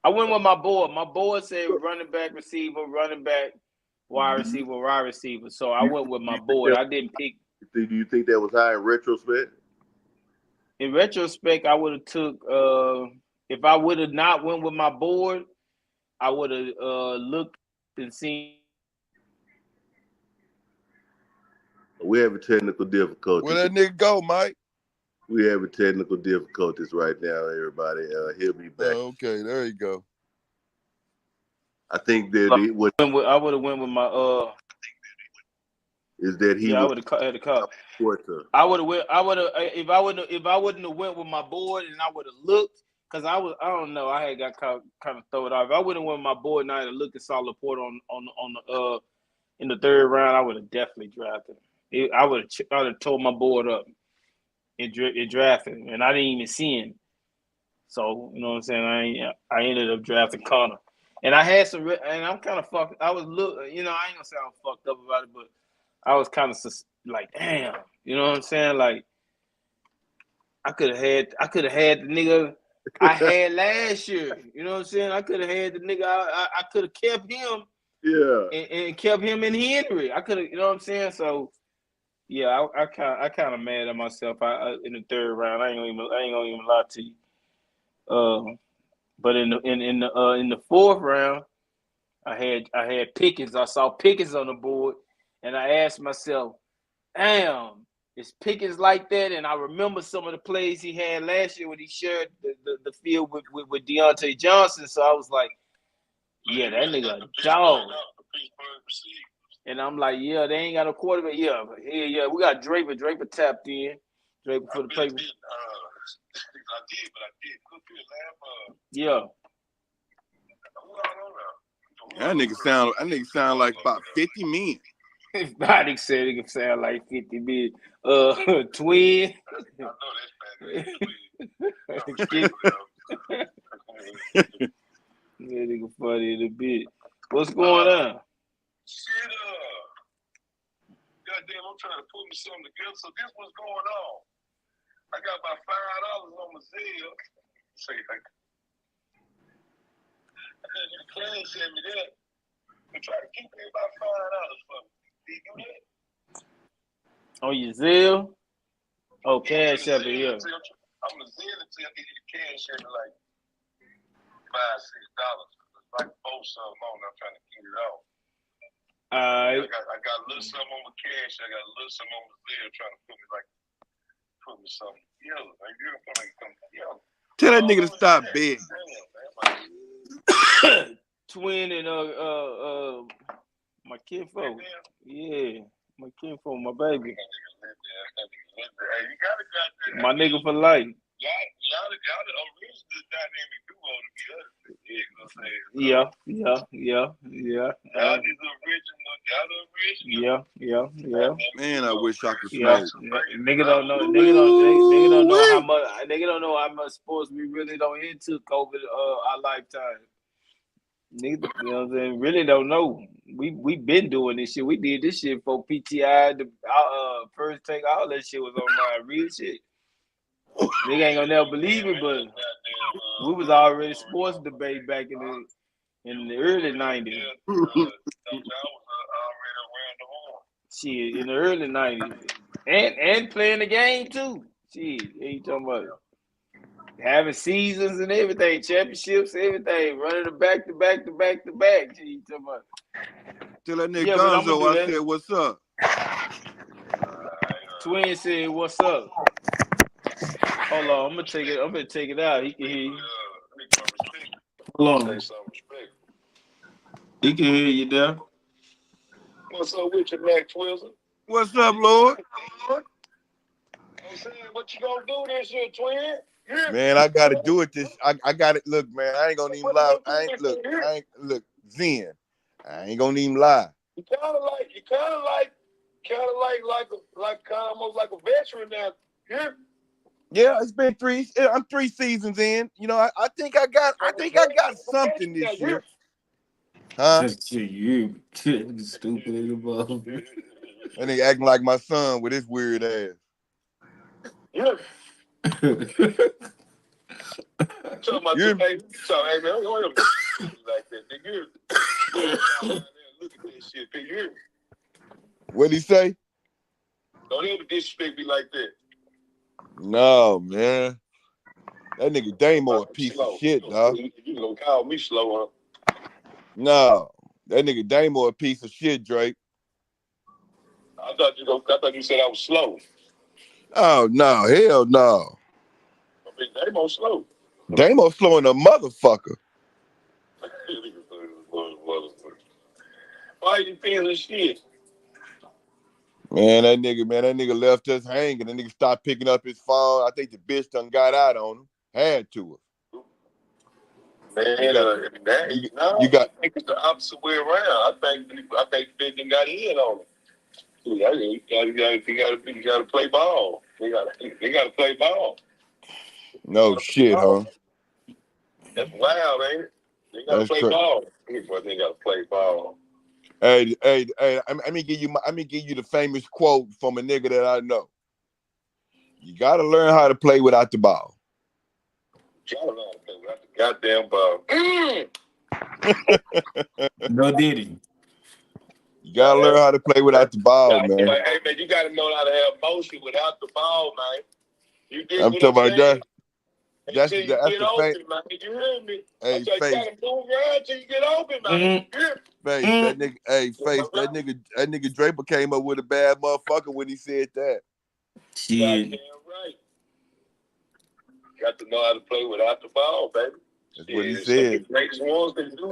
I went with my board. My board said running back, receiver, running back, wide receiver, wide receiver. So I went with my board. I didn't pick. Do you think that was high in retrospect? In retrospect, I would have took. If I would have not went with my board, I would have looked and seen. We have a technical difficulty. Where that nigga go, Mike? We have a technical difficulties right now, everybody. He'll be back. Oh, okay, there you go. I think that I would have went with my is that he I would have had a call. I would have if I wouldn't have went with my board and I would have looked, because I don't know, I had got kind of thrown off. If I wouldn't went with my board and I had looked and saw Laporte on the in the 3rd round, I would have definitely drafted him. I would have tore my board up and drafted him, and I didn't even see him. So you know what I'm saying? I ended up drafting Connor, and I had some, and I'm kind of fucked. I was I ain't gonna say I was fucked up about it, but I was kind of like, damn, you know what I'm saying? Like, I could have had the nigga I had last year. You know what I'm saying? I could have had the nigga. I could have kept him. Yeah. And kept him in Henry. I could have, you know what I'm saying? So, yeah, I kind of mad at myself. In the 3rd round, I ain't gonna even lie to you. But in the 4th round, I had Pickens. I saw Pickens on the board, and I asked myself, damn, is Pickens like that? And I remember some of the plays he had last year when he shared the field with Deontay Johnson. So I was like, yeah, that nigga a dog. And I'm like, yeah, they ain't got a quarterback. Yeah, we got Draper. Draper tapped in. Draper for the paper. I did. Yeah. That nigga sound like about 50 men. Nobody said it can sound like 50 men. Twin. Yeah, nigga funny in a bit. What's going on? Shit, goddamn, I'm trying to put me something together. So this what's going on. I got about $5 on my Zelle. Say like, the class sent me that. They try to keep me about $5 for me. Did you do that? On your Zelle? Oh, Cash App, yeah. I'm a Zelle until I get the cash in like $5-6. It's like both something on. I'm trying to get it off. I got a little something on my cash. I got a little something on my Zelle trying to put me something together. Like, you're gonna come together. Tell that nigga to stop begging. Twin and my kinfolk. Yeah, my kinfolk, my baby. My nigga for life. Y'all the original dynamic duo to be honest. Yeah. Y'all the original. Yeah. Man, I wish I could Yeah. smoke. Nigga don't know how much sports we really don't into COVID our lifetime. Nigga, you know what I'm saying? Really don't know. We been doing this shit. We did this shit for PTI, first take, all that shit was online. Real shit. Nigga ain't gonna never believe it, but we was already sports debate back in the early 90s. Shit, in the early 90s. And playing the game too. Shit, what you talking about? having seasons and everything, championships, everything, running them back to back to back to back. You talking about? Tell that nigga Yeah, but I'm gonna do Gonzo I that. said, what's up? Twin said, "What's up?" Hold on, I'm gonna take it. I'm gonna take it out. He can hear you. Hold on. He can hear you there. What's up with you, Mac Twizzle? What's up, Lord? I'm saying, what you gonna do this year, twin? Yeah. Man, I gotta do it this. I got it. Look, man, I ain't gonna even lie. I ain't look, Zen. I ain't gonna even lie. You kind of almost like a veteran now. Yeah. Yeah, it's been three. I'm 3 seasons in. You know, I think I got something this year. Huh? You stupid as a ball. And they acting like my son with his weird ass. Yeah. So my hey man, don't like that, nigga. Look at this shit, nigga. What'd he say? Don't ever disrespect me like that. No, man. That nigga Damo a piece of shit, dog. You gonna call me slow, huh? No. That nigga Damo a piece of shit, Drake. I thought you said I was slow. Oh no, hell no. I mean, Damo slow. Damo slow in a motherfucker. Why you feeling shit? Man, that nigga left us hanging. That nigga stopped picking up his phone. I think the bitch done got out on him. Had to her. Man, I think it's the opposite way around. I think the bitch got in on him. You gotta play ball. They gotta play ball. No shit, huh? That's wild, ain't it? They gotta play ball. They gotta play ball. Hey, let me give you the famous quote from a nigga that I know. You gotta learn how to play without the ball. You gotta learn how to play without the goddamn ball. No diddy. You gotta learn how to play without the ball, man. Hey man, you gotta know how to have motion without the ball, man. You get I'm talking about that. That's the the man. You hear me? Hey, Face. You gotta move around till you get open, man. Face, that nigga. Hey, Face, that nigga Draper came up with a bad motherfucker when he said that. Shit. Goddamn right. Got to know how to play without the ball, baby. That's what he said.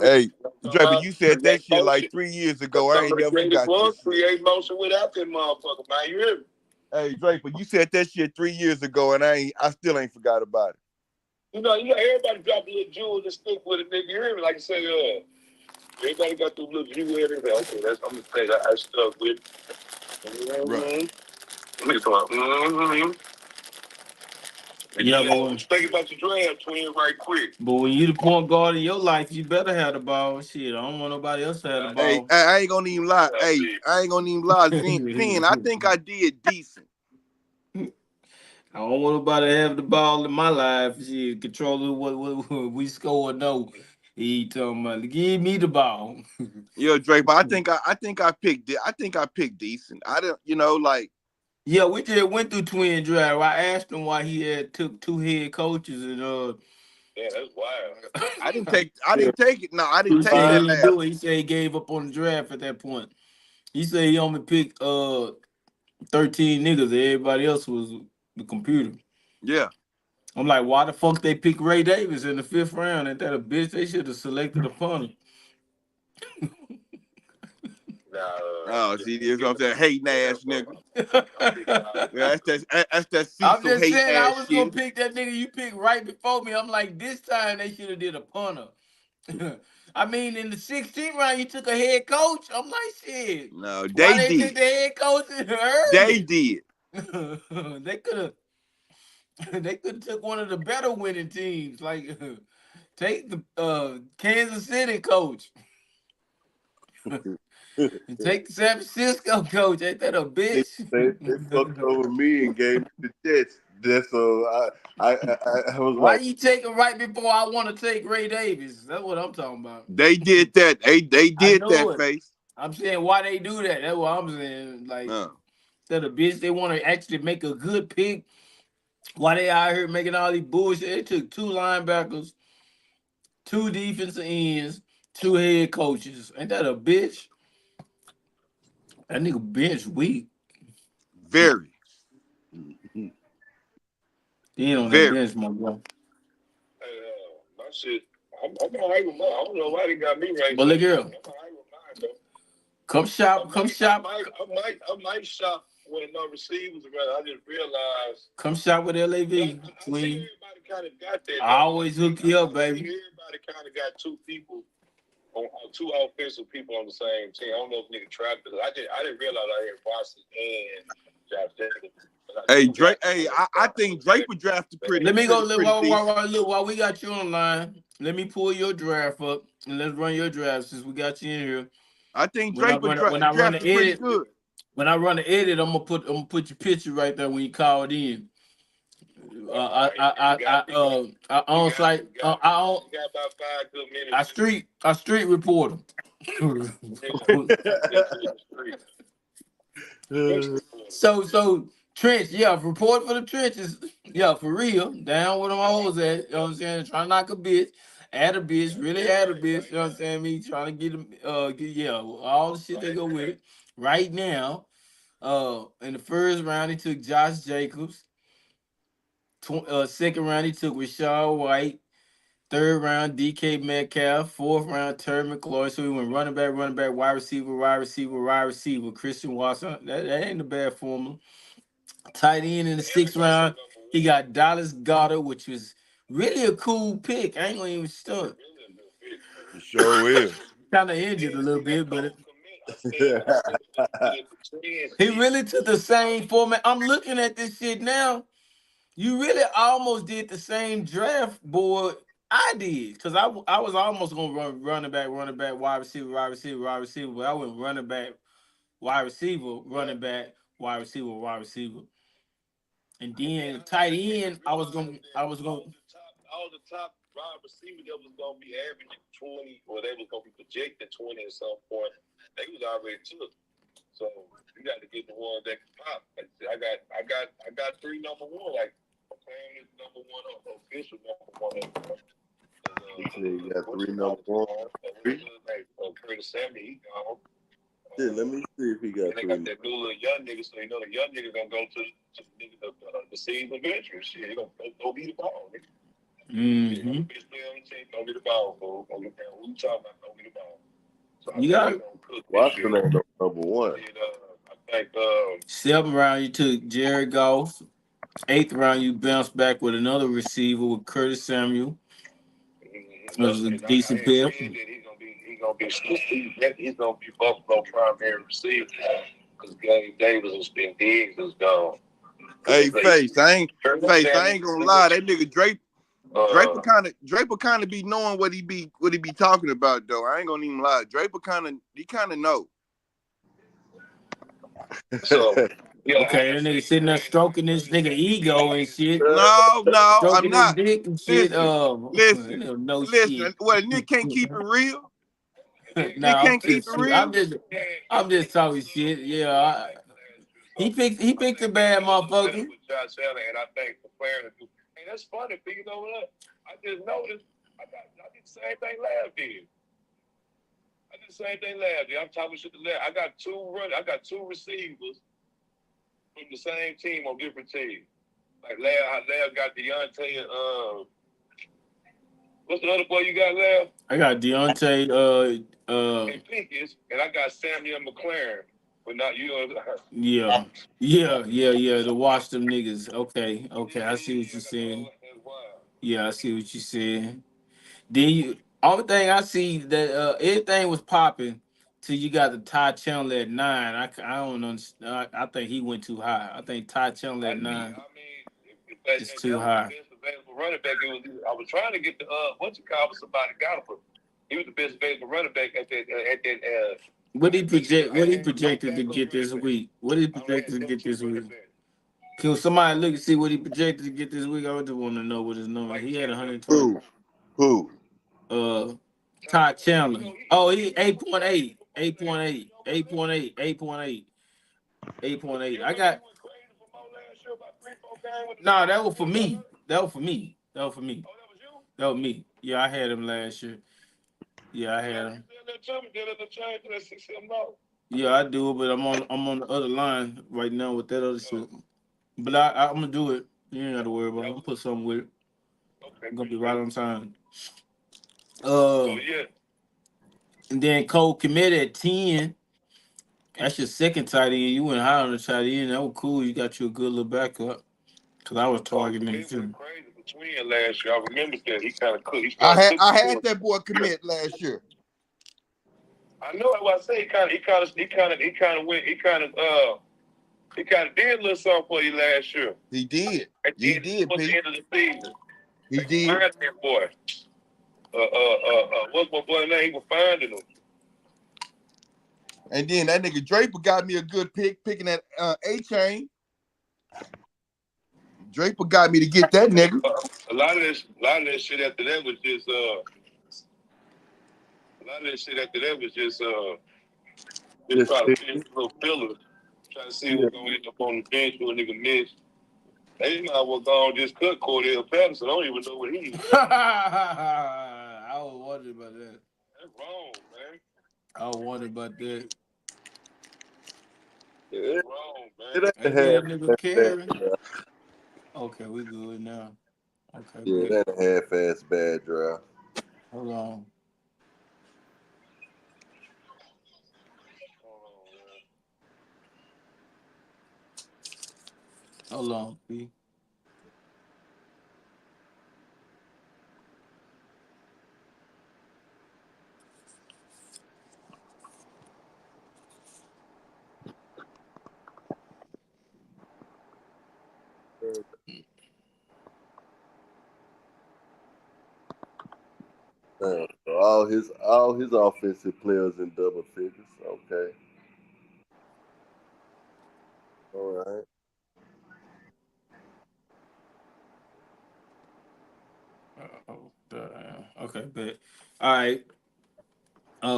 Hey, Draper, you said that shit like 3 years ago. I ain't never forgot this. Create motion without that motherfucker, man. You hear me? Hey, Draper, you said that shit 3 years ago, and I still ain't forgot about it. You know, everybody drop a little jewel and stick with a nigga. You hear me? Like I said, everybody got those little jewel in it. Okay, I'm gonna say that I stuck with. Right. Yeah, but think about the draft, twin, right quick. But when you the point guard in your life, you better have the ball. Shit, I don't want nobody else to have the ball. Hey, I ain't gonna even lie. Hey, I ain't gonna even lie. Zen, I think I did decent. I don't want nobody to have the ball in my life. Shit, controlling what we score or no. He talking about give me the ball. Yeah, Drake, but I think I picked it. I think I picked decent. I don't, like. Yeah, we just went through twin draft. I asked him why he had took 2 head coaches and yeah, that's wild. I didn't take it. No, I didn't take he that didn't last. do it. He said he gave up on the draft at that point. He said he only picked 13 niggas. Everybody else was the computer. Yeah. I'm like, why the fuck they pick Ray Davis in the 5th round? Ain't that a bitch? They should have selected a punter. Oh, see, this what I'm saying. Hating ass nigga. Yeah, that's that I'm Cecil just hate saying, ass I was shit. gonna pick that nigga you picked right before me. I'm like, this time they should have did a punter. I mean, in the 16th round, you took a head coach. I'm like, shit. No, Why they they did. take the head coach early? They did. They could have. They could have took one of the better winning teams. Like, take the Kansas City coach. Take the San Francisco coach. Ain't that a bitch? They fucked over me and gave me the Jets. That's so I was Why like, you take it right before I want to take Ray Davis? That's what I'm talking about. They did that. They did that, it. Face. I'm saying why they do that. That's what I'm saying. Like, instead of bitch, they want to actually make a good pick. Why they out here making all these bullshit? It took 2 linebackers, 2 defensive ends, 2 head coaches. Ain't that a bitch? That nigga bench weak. Very, He ain't on that very. bench, my boy. Hey, my shit. I'm alright with mine. I don't know why they got me right. But look here. I'm alright with mine though. Come shop. I might shop when no receivers around. I just realized. Come shop with LAV. I see Queen. everybody kind of got that. I always hook you up, baby. Everybody kind of got 2 people on 2 offensive people on the same team. I don't know if nigga trapped it. I didn't realize I had Boston and Josh Jacobs. Hey Drake. Hey, I think Drake was drafted pretty. Let me go. Pretty While we got you online, let me pull your draft up and let's run your draft since we got you in here. I think When I Drake was run the drafted pretty edit, good. when I run the edit, I'm gonna put your picture right there when you call it in. On site. I street reporter. So Trench, yeah, report for the trenches. Yeah, for real. Down where them hoes at. You know what I'm saying? Trying to knock a bitch, add a bitch, really add a bitch. You know what I'm saying? Me trying to get them all the shit that go with it. Right now, in the first round he took Josh Jacobs. Second round he took Rashad White. Third round, DK Metcalf. Fourth round, Terry McLaurin. So we went running back, wide receiver, Christian Watson. That ain't a bad formula. Tight end in the 6th round, he got Dallas Goedert, which was really a cool pick. I ain't gonna even stunt. It sure is. Kind of injured a little bit, but he really took the same format. I'm looking at this shit now. You really almost did the same draft board I did, because I was almost gonna run running back, wide receiver, but I went running back, wide receiver, running back, wide receiver. And then tight end, I was gonna all the top wide receivers that was gonna be averaging 20, or they was gonna be projected 20 at some point. They was already took. So you got to get the ones that can pop. I got 3 number 1. Like McLaren is number 1 official number 1. You got 3 number 1. Curtis Samuel, he gone. Yeah, let me see if he got 3. They got that new little young nigga, so you know the young nigga gonna go to the season veteran. Shit, he gonna go be the ball, nigga. Mm-hmm. Don't be the ball, fool. Who you talking about? Don't be the ball. So you got it. Washington ain't no number 1. I think 7th round you took Jared Goff. 8th round you bounced back with another receiver with Curtis Samuel. It was a decent pick. He's gonna be Buffalo primary receiver because Davis has been Diggs is gone. Hey, Face, I ain't gonna lie. That nigga Drake will kind of be knowing what he be talking about though. I ain't gonna even lie. Drake will kind of know. So okay, that nigga sitting there stroking this nigga ego and shit. No, I'm not. His dick and shit. Listen. Well, Nick can't keep it real. Nick can't keep it real. I'm just talking shit. Yeah, he picked a bad motherfucker. With Josh Allen, and I think the player to do. Hey, that's funny. You know what? I just noticed. I did the same thing last year. I'm talking shit to last. I got 2 receivers from the same team on different teams. Like Lav got Deontay. What's the other boy you got, Lav? I got Deontay. And Pickens, and I got Samuel McLaren. But not you know. Yeah. To watch them niggas. Okay. I see what you're saying. Yeah, I see what you're saying. Then only thing I see that everything was popping till you got the Ty Chandler at 9. I don't understand. I think he went too high. I think Ty Chandler at 9 is too high. Running back, I was trying to get the somebody got him, but he was the best available running back at that. What he projected to get this week? Can somebody look and see what he projected to get this week? I just want to know what his number. He had 120. Who? Todd Chandler. Oh, he 8.8. 8.8. I got Nah, that was for me. That was for me. That was for me. That was me. Yeah, I had him last year. Yeah, I had him. Yeah, I do, but I'm on the other line right now with that other shit. But I'm gonna do it. You ain't gotta worry about it. I'm gonna put something with it. I'm gonna be right on time. Yeah. And then Cole committed at 10. That's your second tight end. You went high on the tight end. That was cool. You got you a good little backup. Cause I was targeting him too. Crazy between last year. I remember that he kind of cooked. I had that boy commit last year. I know what I say. He kind of did a little something for you last year. He did. At the end of the season. He did. Find that boy. What's my boy name? He was finding him. And then that nigga Draper got me a good pick, picking that A-Chain. Draper got me to get that nigga. A lot of that shit after that was just just try to finish little fillers. Try to see what's gonna end up on the bench with a nigga miss. They might well go on just cut Cordell Patterson. I don't even know what he is. I was wondering about that. That's wrong, man. I was wondering about that. Yeah, that's wrong, man. That nigga carry. Okay, we good now. Okay. Yeah, good. that a half-ass bad draft. Hold on. Hold on, P. So all his offensive players in double figures. Okay. All right. Okay, bet. All right.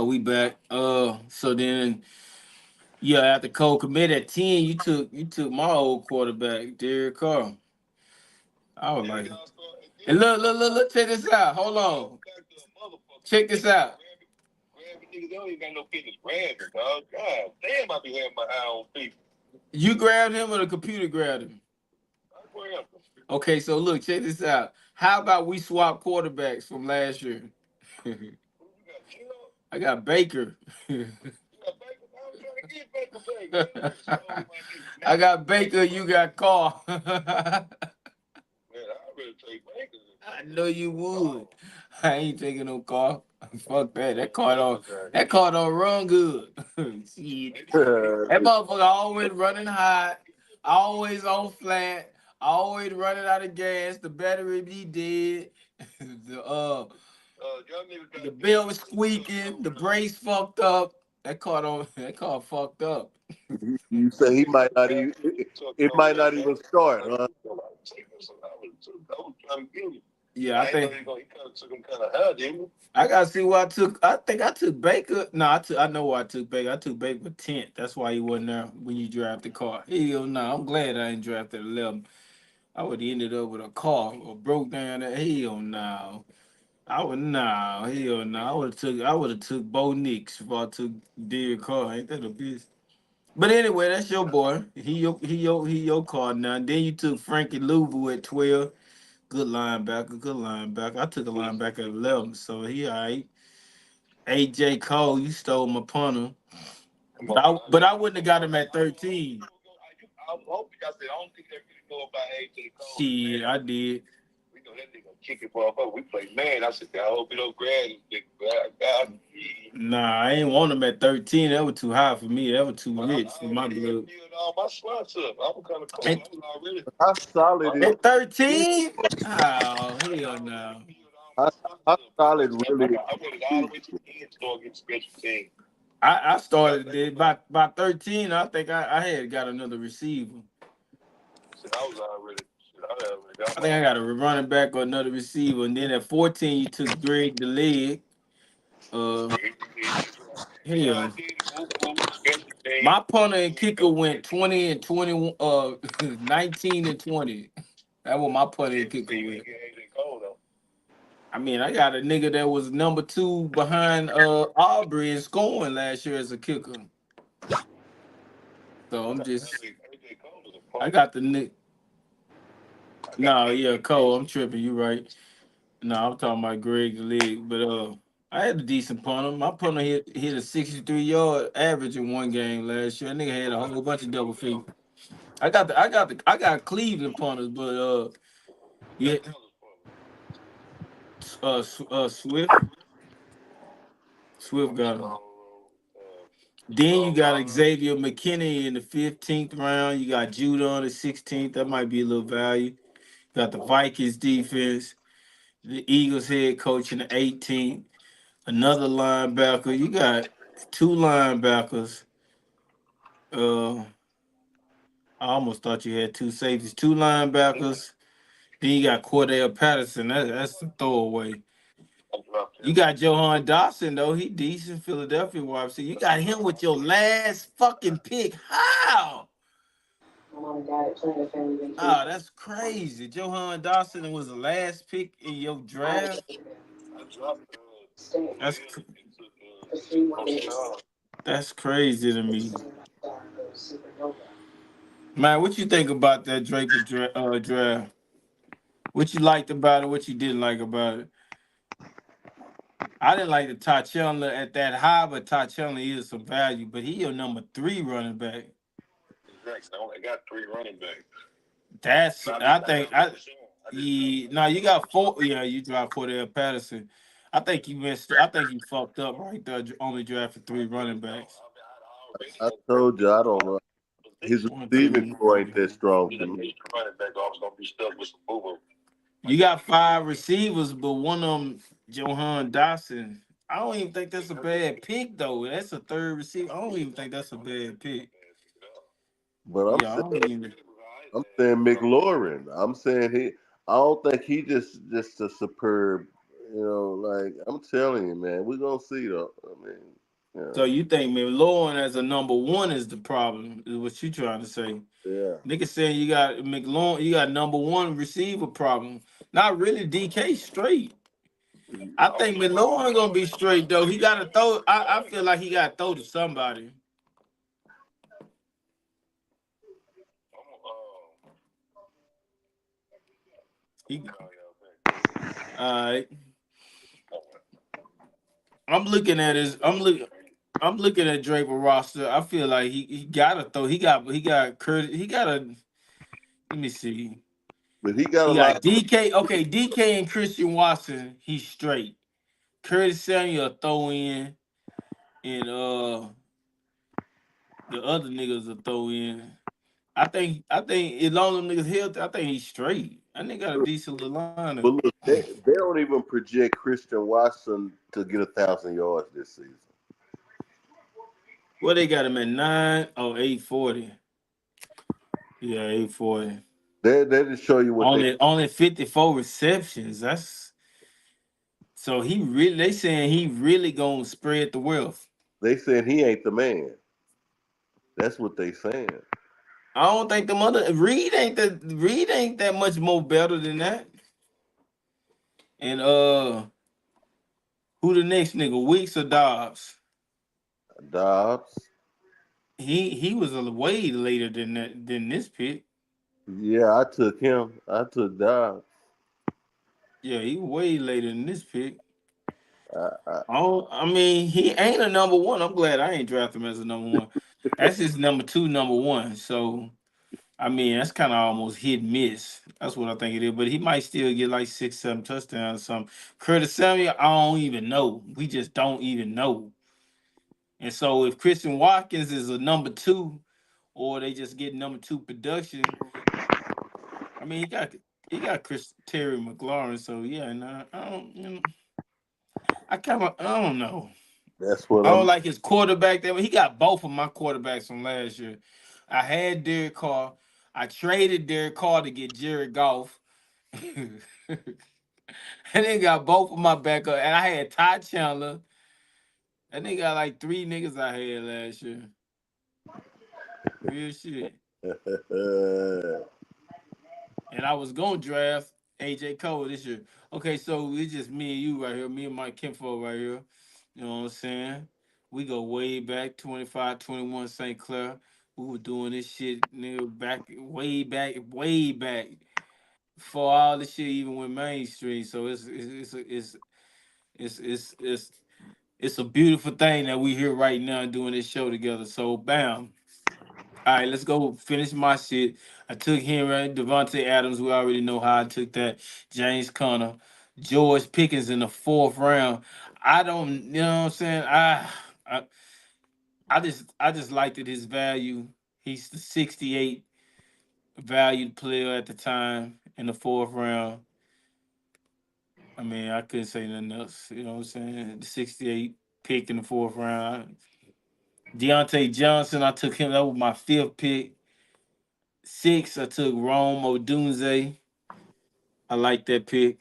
We back. So then, yeah, after Cole committed at 10, you took my old quarterback, Derek Carr. I was like, and look, check this out. Hold on. Check this out. God damn, I be having my eye on people. You grabbed him or the computer grabbed him? I grabbed him. Okay, so look, check this out. How about we swap quarterbacks from last year? I got Baker. I got Baker, you got Carr. I know you would. I ain't taking no Carr. Fuck that. That car don't run good. Shit. That motherfucker always running hot, always on flat, always running out of gas. The battery be dead. The bell was squeaking. The brakes fucked up. That car fucked up. You say he might not even. It might not even start, huh? Yeah, I think he took him kind of high, didn't he? I gotta see what I took. I think I took Baker. No, I know why I took Baker. I took Baker 10th. That's why he wasn't there when you drafted the car. Hell no, I'm glad I ain't drafted 11. I would have ended up with a car or broke down that. Hell no. Hell no. I would have took Bo Nix if I took Derek Carr. Ain't that a bitch? But anyway, that's your boy. He your car now. Then you took Frankie Louvu at 12. Good linebacker. I took a linebacker at 11, so he all right. AJ Cole, you stole my punter. But I wouldn't have got him at 13. I hope you guys said I don't think they really know about AJ Cole. Shit, I did. We know that nigga kick it for us. We play man. I said, I hope you don't grab this nigga. Nah, I ain't want him at 13. That was too high for me. That was too rich for my blood. All my slots up. I was kind of cool. I was already. How solid is At 13? Oh, hell no. How solid really? I went all the way to the end to go against special team. I started it by 13. I think I had got another receiver. I was already. I think I got a running back or another receiver, and then at 14 you took Greg the leg. Hell, My punter and kicker went 20 and 20, 19 and 20. That was my punter and kicker went. I mean, I got a nigga that was number 2 behind Aubrey in scoring last year as a kicker. So I'm just, I got the Nick. No, yeah, Cole, I'm tripping. You right. No, I'm talking about Greg the Leg, but I had a decent punter. My punter hit a 63-yard average in one game last year. That nigga had a whole bunch of double feet. I got Cleveland punters, but yeah, Swift got him. Then you got Xavier McKinney in the 15th round. You got Judah on the 16th. That might be a little value. Got the Vikings defense, the Eagles head coach in the 18th. Another linebacker. You got 2 linebackers. I almost thought you had 2 safeties. 2 linebackers. Then you got Cordell Patterson. That's the throwaway. You got Johan Dawson though. He decent Philadelphia wide receiver. You got him with your last fucking pick. How? Mom and dad planned a family vacation. Oh, that's crazy. Johan Dawson was the last pick in your draft. That's that's crazy to me. Man, what you think about that Draper draft? What you liked about it? What you didn't like about it? I didn't like the Ty Chandler at that high, but Ty Chandler is some value. But he your number 3 running back. I got 3 running backs. That's no, you got 4. Yeah, you dropped Cordell Patterson. I think you missed. I think you fucked up right there. Only drafted 3 running backs. I told you I don't know. His receiving core ain't that strong to me. You got 5 receivers, but one of them, Johan Dawson. I don't even think that's a bad pick though. That's a 3rd receiver. I don't even think that's a bad pick. But Yeah, I don't even. I'm saying McLaurin. I'm saying I don't think he just a superb. Like I'm telling you, man, we're gonna see though. I mean, yeah. So you think McLaurin as a number 1 is the problem? Is what you trying to say? Yeah. Nigga saying you got McLaurin, you got number 1 receiver problem. Not really. DK straight. I think McLaurin gonna be straight though. He gotta throw. I feel like he gotta throw to somebody. Alright. I'm looking at Draper roster. I feel like he gotta throw. He got Curtis. He gotta. Let me see. But he got He a lot. got DK. Okay, DK and Christian Watson. He's straight. Curtis Samuel throw in, and the other niggas will throw in. I think as long as them niggas healthy, I think he's straight. I think got a decent little lineup. But look, they don't even project Christian Watson to get 1,000 yards this season. Well, they got him at 840. Yeah, 840. They just show you what only 54 receptions. That's so they saying he really gonna spread the wealth. they saying he ain't the man. That's what they saying. I don't think the mother Reed ain't that much more better than that. And who the next nigga? Weeks or Dobbs? Dobbs. He was a way later than this pick. Yeah, I took him. I took Dobbs. Yeah, he way later than this pick. I mean, he ain't a number 1. I'm glad I ain't draft him as a number 1. That's his number 2, number 1. So, I mean, that's kind of almost hit and miss. That's what I think it is. But he might still get like 6, 7 touchdowns or something. Curtis Samuel, I don't even know. We just don't even know. And so, if Christian Watkins is a number 2, or they just get number 2 production, I mean, he got Terry McLaurin. So yeah, I don't. I don't know. That's what I don't like his quarterback. There, he got both of my quarterbacks from last year. I had Derek Carr. I traded Derek Carr to get Jared Goff, and then got both of my backup. And I had Ty Chandler. That nigga got like 3 niggas out here last year. Real shit. And I was gonna draft AJ Cole this year. Okay, so it's just me and you right here, me and Mike Kinfo right here. You know what I'm saying? We go way back, 25, 21 St. Clair. We were doing this shit, nigga, way back before all this shit even went mainstream. So it's it's a beautiful thing that we here right now doing this show together. So bam. All right, let's go finish my shit. I took Henry, Devontae Adams. We already know how I took that. James Conner, George Pickens in the 4th round. I don't, you know what I'm saying? I, I just liked it, his value. He's the 68 valued player at the time in the 4th round. I mean, I couldn't say nothing else. You know what I'm saying? The 68 pick in the 4th round. Deontay Johnson, I took him. That was my 5th pick. 6, I took Rome Odunze. I like that pick.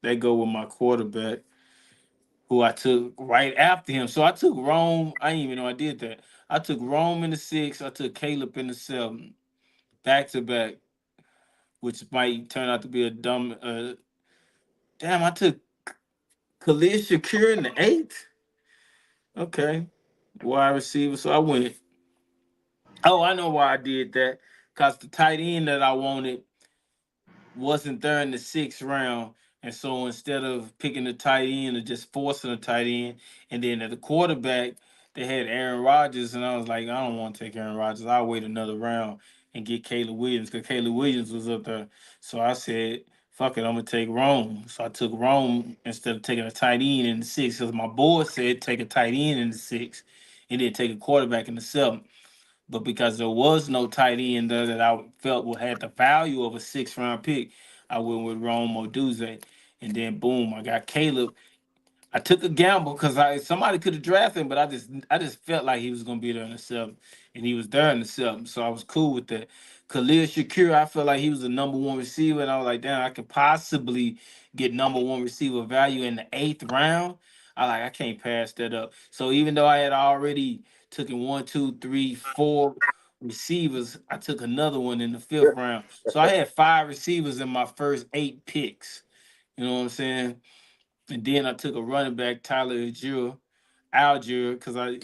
They go with my quarterback, who I took right after him. So I took Rome. I didn't even know I did that. I took Rome in the 6. I took Caleb in the 7. Back to back, which might turn out to be a dumb. Damn, I took Khalil Shakir in the 8th. Okay, wide receiver. So I went. Oh, I know why I did that. Cause the tight end that I wanted wasn't there in the 6th round. And so instead of picking the tight end or just forcing a tight end, and then at the quarterback, they had Aaron Rodgers, and I was like, I don't want to take Aaron Rodgers. I'll wait another round and get Caleb Williams because Caleb Williams was up there. So I said, fuck it, I'm gonna take Rome. So I took Rome instead of taking a tight end in the 6th because my board said take a tight end in the 6th and then take a quarterback in the 7th. But because there was no tight end there that I felt would had the value of a 6th round pick, I went with Rome Odunze. And then boom, I got Caleb. I took a gamble because I somebody could have drafted him, but I just felt like he was gonna be there in the 7th. And he was there in the 7th. So I was cool with that. Khalil Shakir, I felt like he was the number 1 receiver, and I was like, damn, I could possibly get number 1 receiver value in the 8th round. I can't pass that up. So even though I had already taken 1, 2, 3, 4 receivers, I took another one in the 5th round. So I had 5 receivers in my first 8 picks. You know what I'm saying? And then I took a running back, Tyler Algier, because I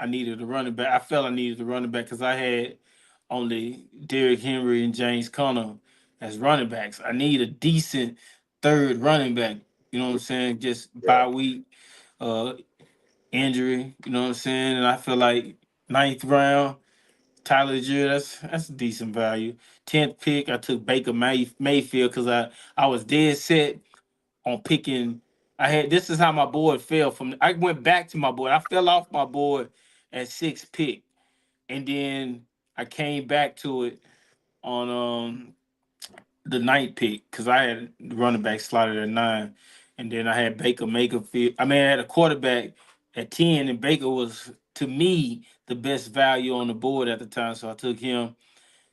needed a running back. I felt I needed a running back because I had only Derrick Henry and James Conner as running backs. I need a decent third running back. You know what I'm saying? Just Yeah. bye week, uh, injury. You know what I'm saying? And I feel like 9th round, Tyler Algier, that's a decent value. 10th pick, I took Baker Mayfield because I was dead set on picking. I had this is how my board fell from. I went back to my board. I fell off my board at 6th pick, and then I came back to it on the 9th pick because I had the running back slotted at 9, and then I had Baker Mayfield. I mean, I had a quarterback at 10, and Baker was to me the best value on the board at the time, so I took him.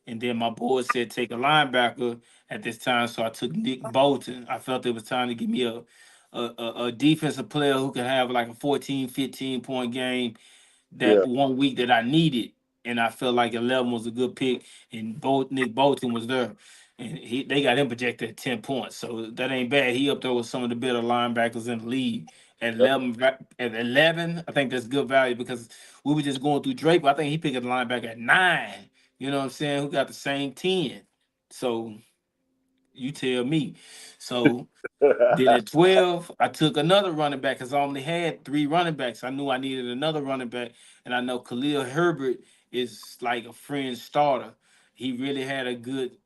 And then my board said take a linebacker at this time, so I took Nick Bolton. I felt it was time to give me a defensive player who could have like a 14, 15 point game that Yeah. one week that I needed. And I felt like 11 was a good pick, and both Nick Bolton was there. And they got him projected at 10 points. So that ain't bad. He up there with some of the better linebackers in the league. At 11, I think that's good value because we were just going through Drake, but I think he picked a linebacker at 9. You know what I'm saying? Who got the same 10. So you tell me. So then at 12, I took another running back because I only had 3 running backs. I knew I needed another running back, and I know Khalil Herbert is like a fringe starter. He really had a good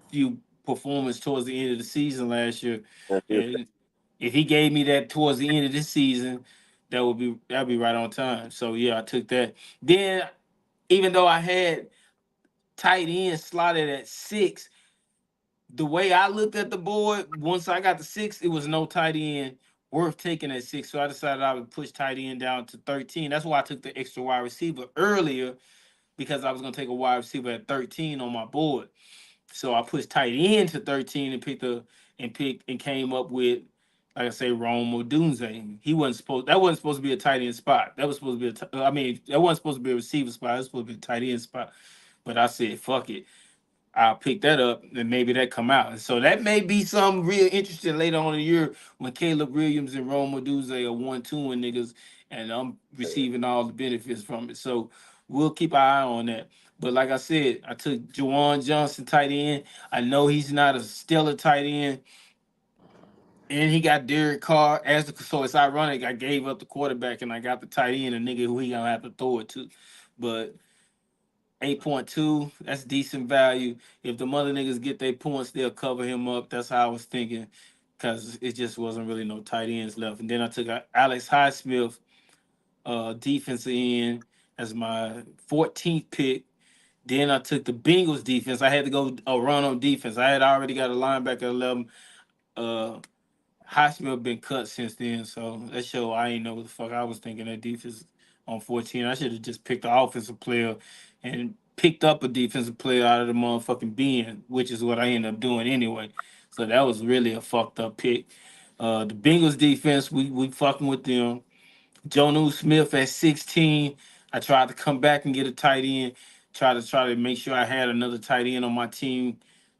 few performance towards the end of the season last year, and if he gave me that towards the end of this season, that'd be right on time. So yeah, I took that. Then even though I had tight end slotted at 6, the way I looked at the board, once I got to 6, it was no tight end worth taking at 6. So I decided I would push tight end down to 13. That's why I took the extra wide receiver earlier because I was gonna take a wide receiver at 13 on my board. So I pushed tight end to 13 and picked and came up with like I say, Rome Odunze. He wasn't supposed. That wasn't supposed to be a tight end spot. That was supposed to be I mean, that wasn't supposed to be a receiver spot. That was supposed to be a tight end spot. But I said, fuck it. I'll pick that up and maybe that come out. And so that may be something real interesting later on in the year when Caleb Williams and Rome Odunze are 1-2 and niggas, and I'm receiving all the benefits from it. So we'll keep our eye on that. But like I said, I took Juwan Johnson tight end. I know he's not a stellar tight end, and he got Derek Carr as the, so it's ironic. I gave up the quarterback and I got the tight end, a nigga who he gonna have to throw it to. But 8.2, that's decent value. If the mother niggas get their points, they'll cover him up. That's how I was thinking, because it just wasn't really no tight ends left. And then I took Alex Highsmith, defensive end, as my 14th pick. Then I took the Bengals defense. I had to go a run on defense. I had already got a linebacker at 11. Uh, Highsmith been cut since then, so that show I ain't know what the fuck I was thinking that defense on 14. I should have just picked the offensive player and picked up a defensive player out of the motherfucking bin, which is what I ended up doing anyway. So that was really a fucked up pick. The Bengals defense, we fucking with them. Jonu Smith at 16. I tried to come back and get a tight end. Try to make sure I had another tight end on my team.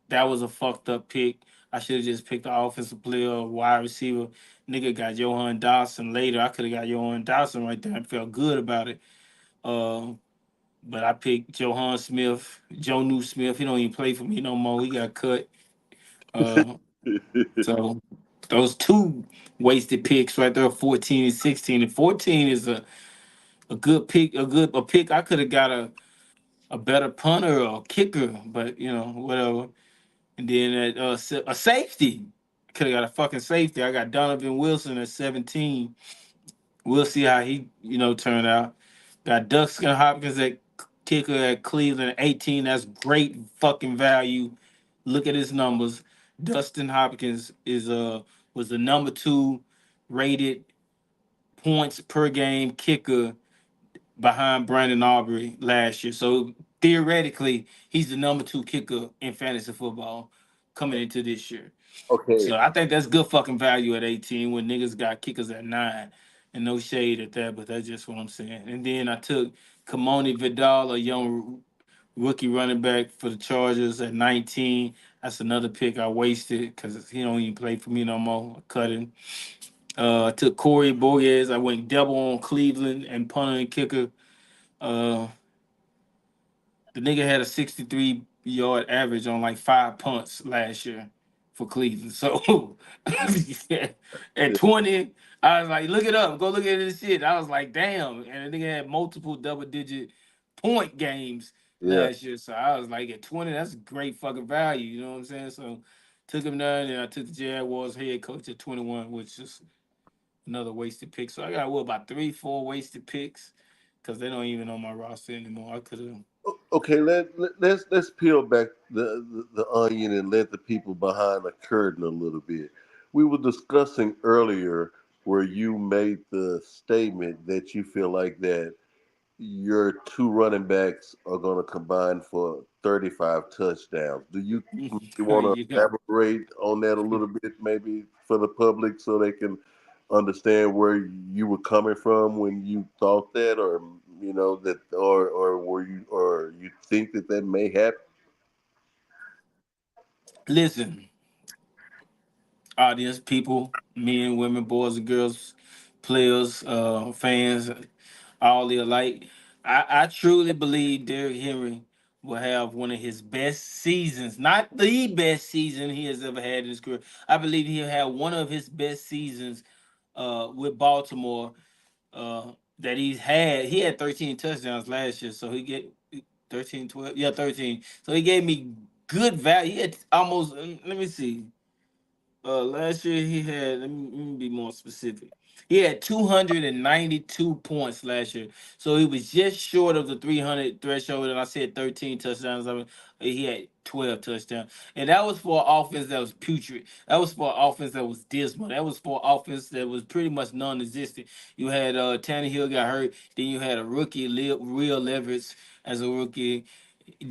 That was a fucked up pick. I should have just picked the offensive player or wide receiver. Nigga got Johan Dawson later. I could have got Johan Dawson right there and felt good about it. Uh, but I picked Johan Smith, Jonu Smith. He don't even play for me no more. He got cut. Uh, so those two wasted picks right there, 14 and 16. And 14 is a good pick, a pick. I could have got a better punter or kicker, but you know, whatever. And then at a safety. Could have got a fucking safety. I got Donovan Wilson at 17. We'll see how he, turned out. Got Dustin Hopkins at kicker at Cleveland at 18. That's great fucking value. Look at his numbers. Dustin Hopkins was the number 2 rated points per game kicker behind Brandon Aubrey last year. So theoretically, he's the number 2 kicker in fantasy football coming into this year. Okay. So I think that's good fucking value at 18 when niggas got kickers at 9. And no shade at that, but that's just what I'm saying. And then I took Kamoni Vidal, a young rookie running back for the Chargers at 19. That's another pick I wasted because he don't even play for me no more. I cut him. I took Corey Boyes. I went double on Cleveland and punter and kicker. Uh, the nigga had a 63-yard average on like 5 punts last year for Cleveland. So at 20, I was like, look it up. Go look at this shit. I was like, damn. And the nigga had multiple double-digit point games Yeah. last year. So I was like, at 20, that's great fucking value. You know what I'm saying? So took him down, and I took the Jaguars head coach at 21, which is another wasted pick. So I got, about 3-4 wasted picks because they don't even on my roster anymore. I could have. Okay, let's peel back the onion and let the people behind the curtain a little bit. We were discussing earlier where you made the statement that you feel like that your two running backs are going to combine for 35 touchdowns. Do you want to Yeah. elaborate on that a little bit, maybe for the public, so they can understand where you were coming from when you thought that, or that, or were you, or you think that may happen? Listen, audience, people, men, women, boys and girls, players, fans, all the alike. I truly believe Derrick Henry will have one of his best seasons, not the best season he has ever had in his career. I believe he'll have one of his best seasons with Baltimore that he's had. He had 13 touchdowns last year, so he get 13, 12. Yeah, 13. So he gave me good value. He had almost, let me see. Last year he had. Let me be more specific. He had 292 points last year, so he was just short of the 300 threshold. And I said 13 touchdowns. I mean, he had 12 touchdowns, and that was for an offense that was putrid. That was for an offense that was dismal. That was for an offense that was pretty much non-existent. You had Tannehill got hurt, then you had a rookie, Real Leverage, as a rookie.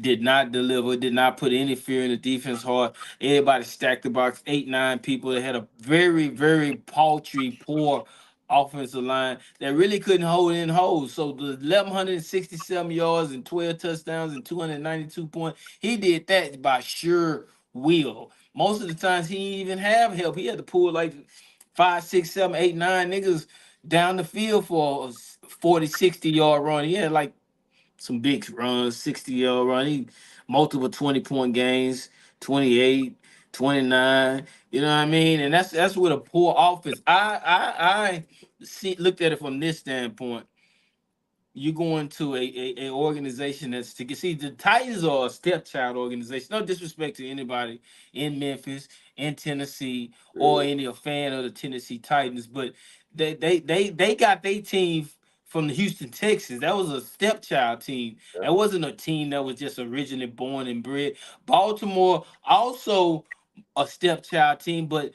Did not deliver, did not put any fear in the defense hard. Everybody stacked the box, 8, 9 people. They had a very, very paltry, poor offensive line that really couldn't hold in holes. So the 1,167 yards and 12 touchdowns and 292 points, he did that by sure will. Most of the times he didn't even have help. He had to pull like 5, 6, 7, 8, 9 niggas down the field for a 40, 60 yard run. He had like some big runs, 60 yard run. He multiple 20-point games, 28, 29. You know what I mean? And that's with a poor offense. I see looked at it from this standpoint. You go into a organization that's to see the Titans are a stepchild organization. No disrespect to anybody in Memphis, in Tennessee, or Yeah. any a fan of the Tennessee Titans, but they got their team from the Houston Texans. That was a stepchild team. Yeah. That wasn't a team that was just originally born and bred. Baltimore also a stepchild team, but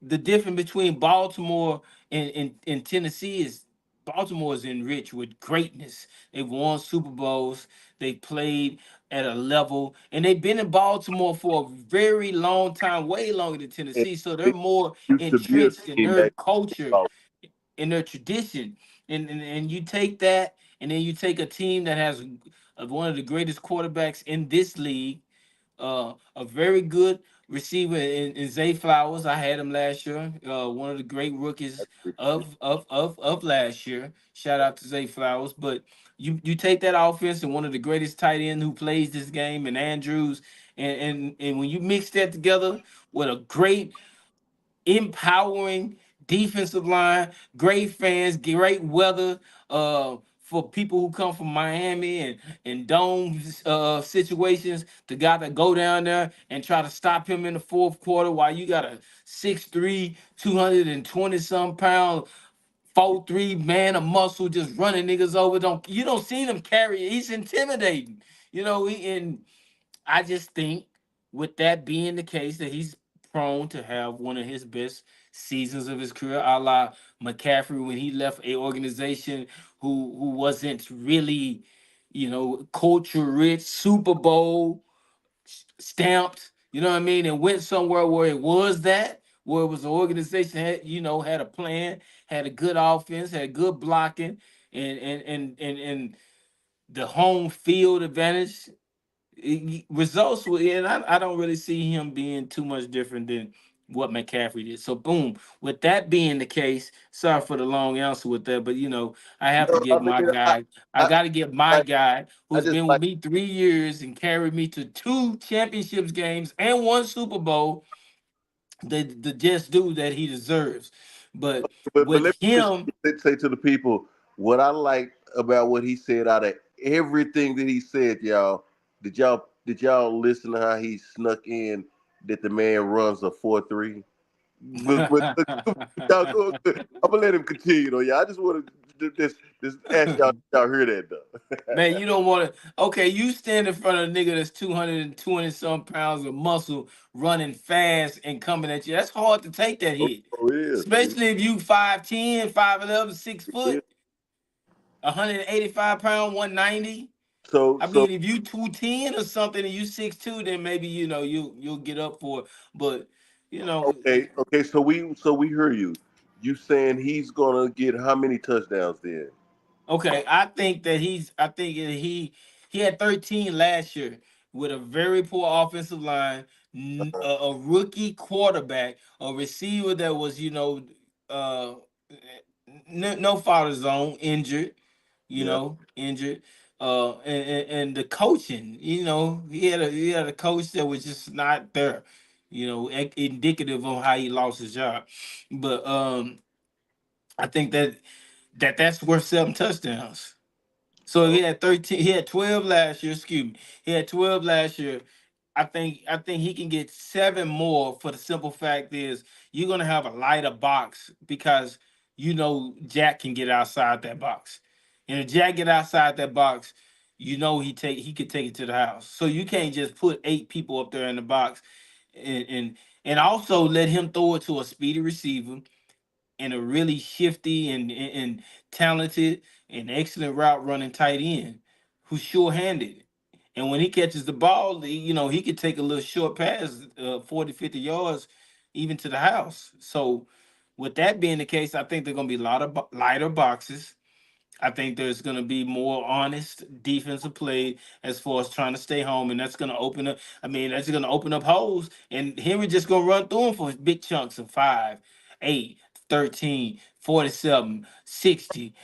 the difference between Baltimore and Tennessee is Baltimore is enriched with greatness. They've won Super Bowls. They played at a level, and they've been in Baltimore for a very long time, way longer than And Tennessee. So they're it more used to be a entrenched in team their back culture, then. in their tradition. And you take that, and then you take a team that has one of the greatest quarterbacks in this league, a very good receiver in Zay Flowers. I had him last year. One of the great rookies of last year. Shout out to Zay Flowers. But you take that offense and one of the greatest tight end who plays this game, and Andrews, and when you mix that together with a great empowering defensive line, great fans, great weather. For people who come from Miami and dome situations, the guy that go down there and try to stop him in the fourth quarter while you got a 6'3", 220 some pound 4'3" man of muscle just running niggas over. You don't see him carry it. He's intimidating. And I just think, with that being the case, that he's prone to have one of his best seasons of his career, a la McCaffrey when he left a organization who wasn't really, culture rich, Super Bowl stamped. You know what I mean? And went somewhere where it was that, where it was an organization had a plan, had a good offense, had good blocking, and the home field advantage results and I don't really see him being too much different than what McCaffrey did. So boom, with that being the case, sorry for the long answer with that, but I have to No, give I my mean, guy. I I, got to give my I, guy I who's just been with like, me 3 years and carried me to two championships games and one Super Bowl, the just due that he deserves. But but with let me just him, say to the people what I like about what he said out of everything that he said, y'all. Did y'all listen to how he snuck in that the man runs a 4-3? Y'all go, I'm gonna let him continue though. Yeah, I just want to just ask y'all hear that though. man, you don't want to. Okay, you stand in front of a nigga that's 220 some pounds of muscle running fast and coming at you. That's hard to take that Oh, hit. it is. Especially if you 5'10, 5'11, six It is. foot, 185 pound, 190. So I so mean, if you 210 or something and you 6'2, then maybe you'll get up for it. But you know, okay. So we hear you. You saying he's gonna get how many touchdowns then? okay, I think that he had 13 last year with a very poor offensive line, a rookie quarterback, a receiver that was uh no fault of his own, injured, Yeah. injured. And the coaching, he had a coach that was just not there, indicative of how he lost his job. But I think that's worth 7 touchdowns. So he Oh, had 13. He had 12 last year. Excuse me. He had 12 last year. I think he can get seven more for the simple fact is you're gonna have a lighter box because Jack can get outside that box. And if Jack get outside that box, he could take it to the house. So you can't just put 8 people up there in the box and also let him throw it to a speedy receiver and a really shifty and talented and excellent route running tight end who's sure handed. And when he catches the ball, he could take a little short pass, 40, 50 yards, even to the house. So, with that being the case, I think they're going to be a lot of lighter boxes. I think there's going to be more honest defensive play as far as trying to stay home, and that's going to open up. I mean, that's going to open up holes, and Henry just going to run through them for big chunks of 5, 8, 13, 47, 60,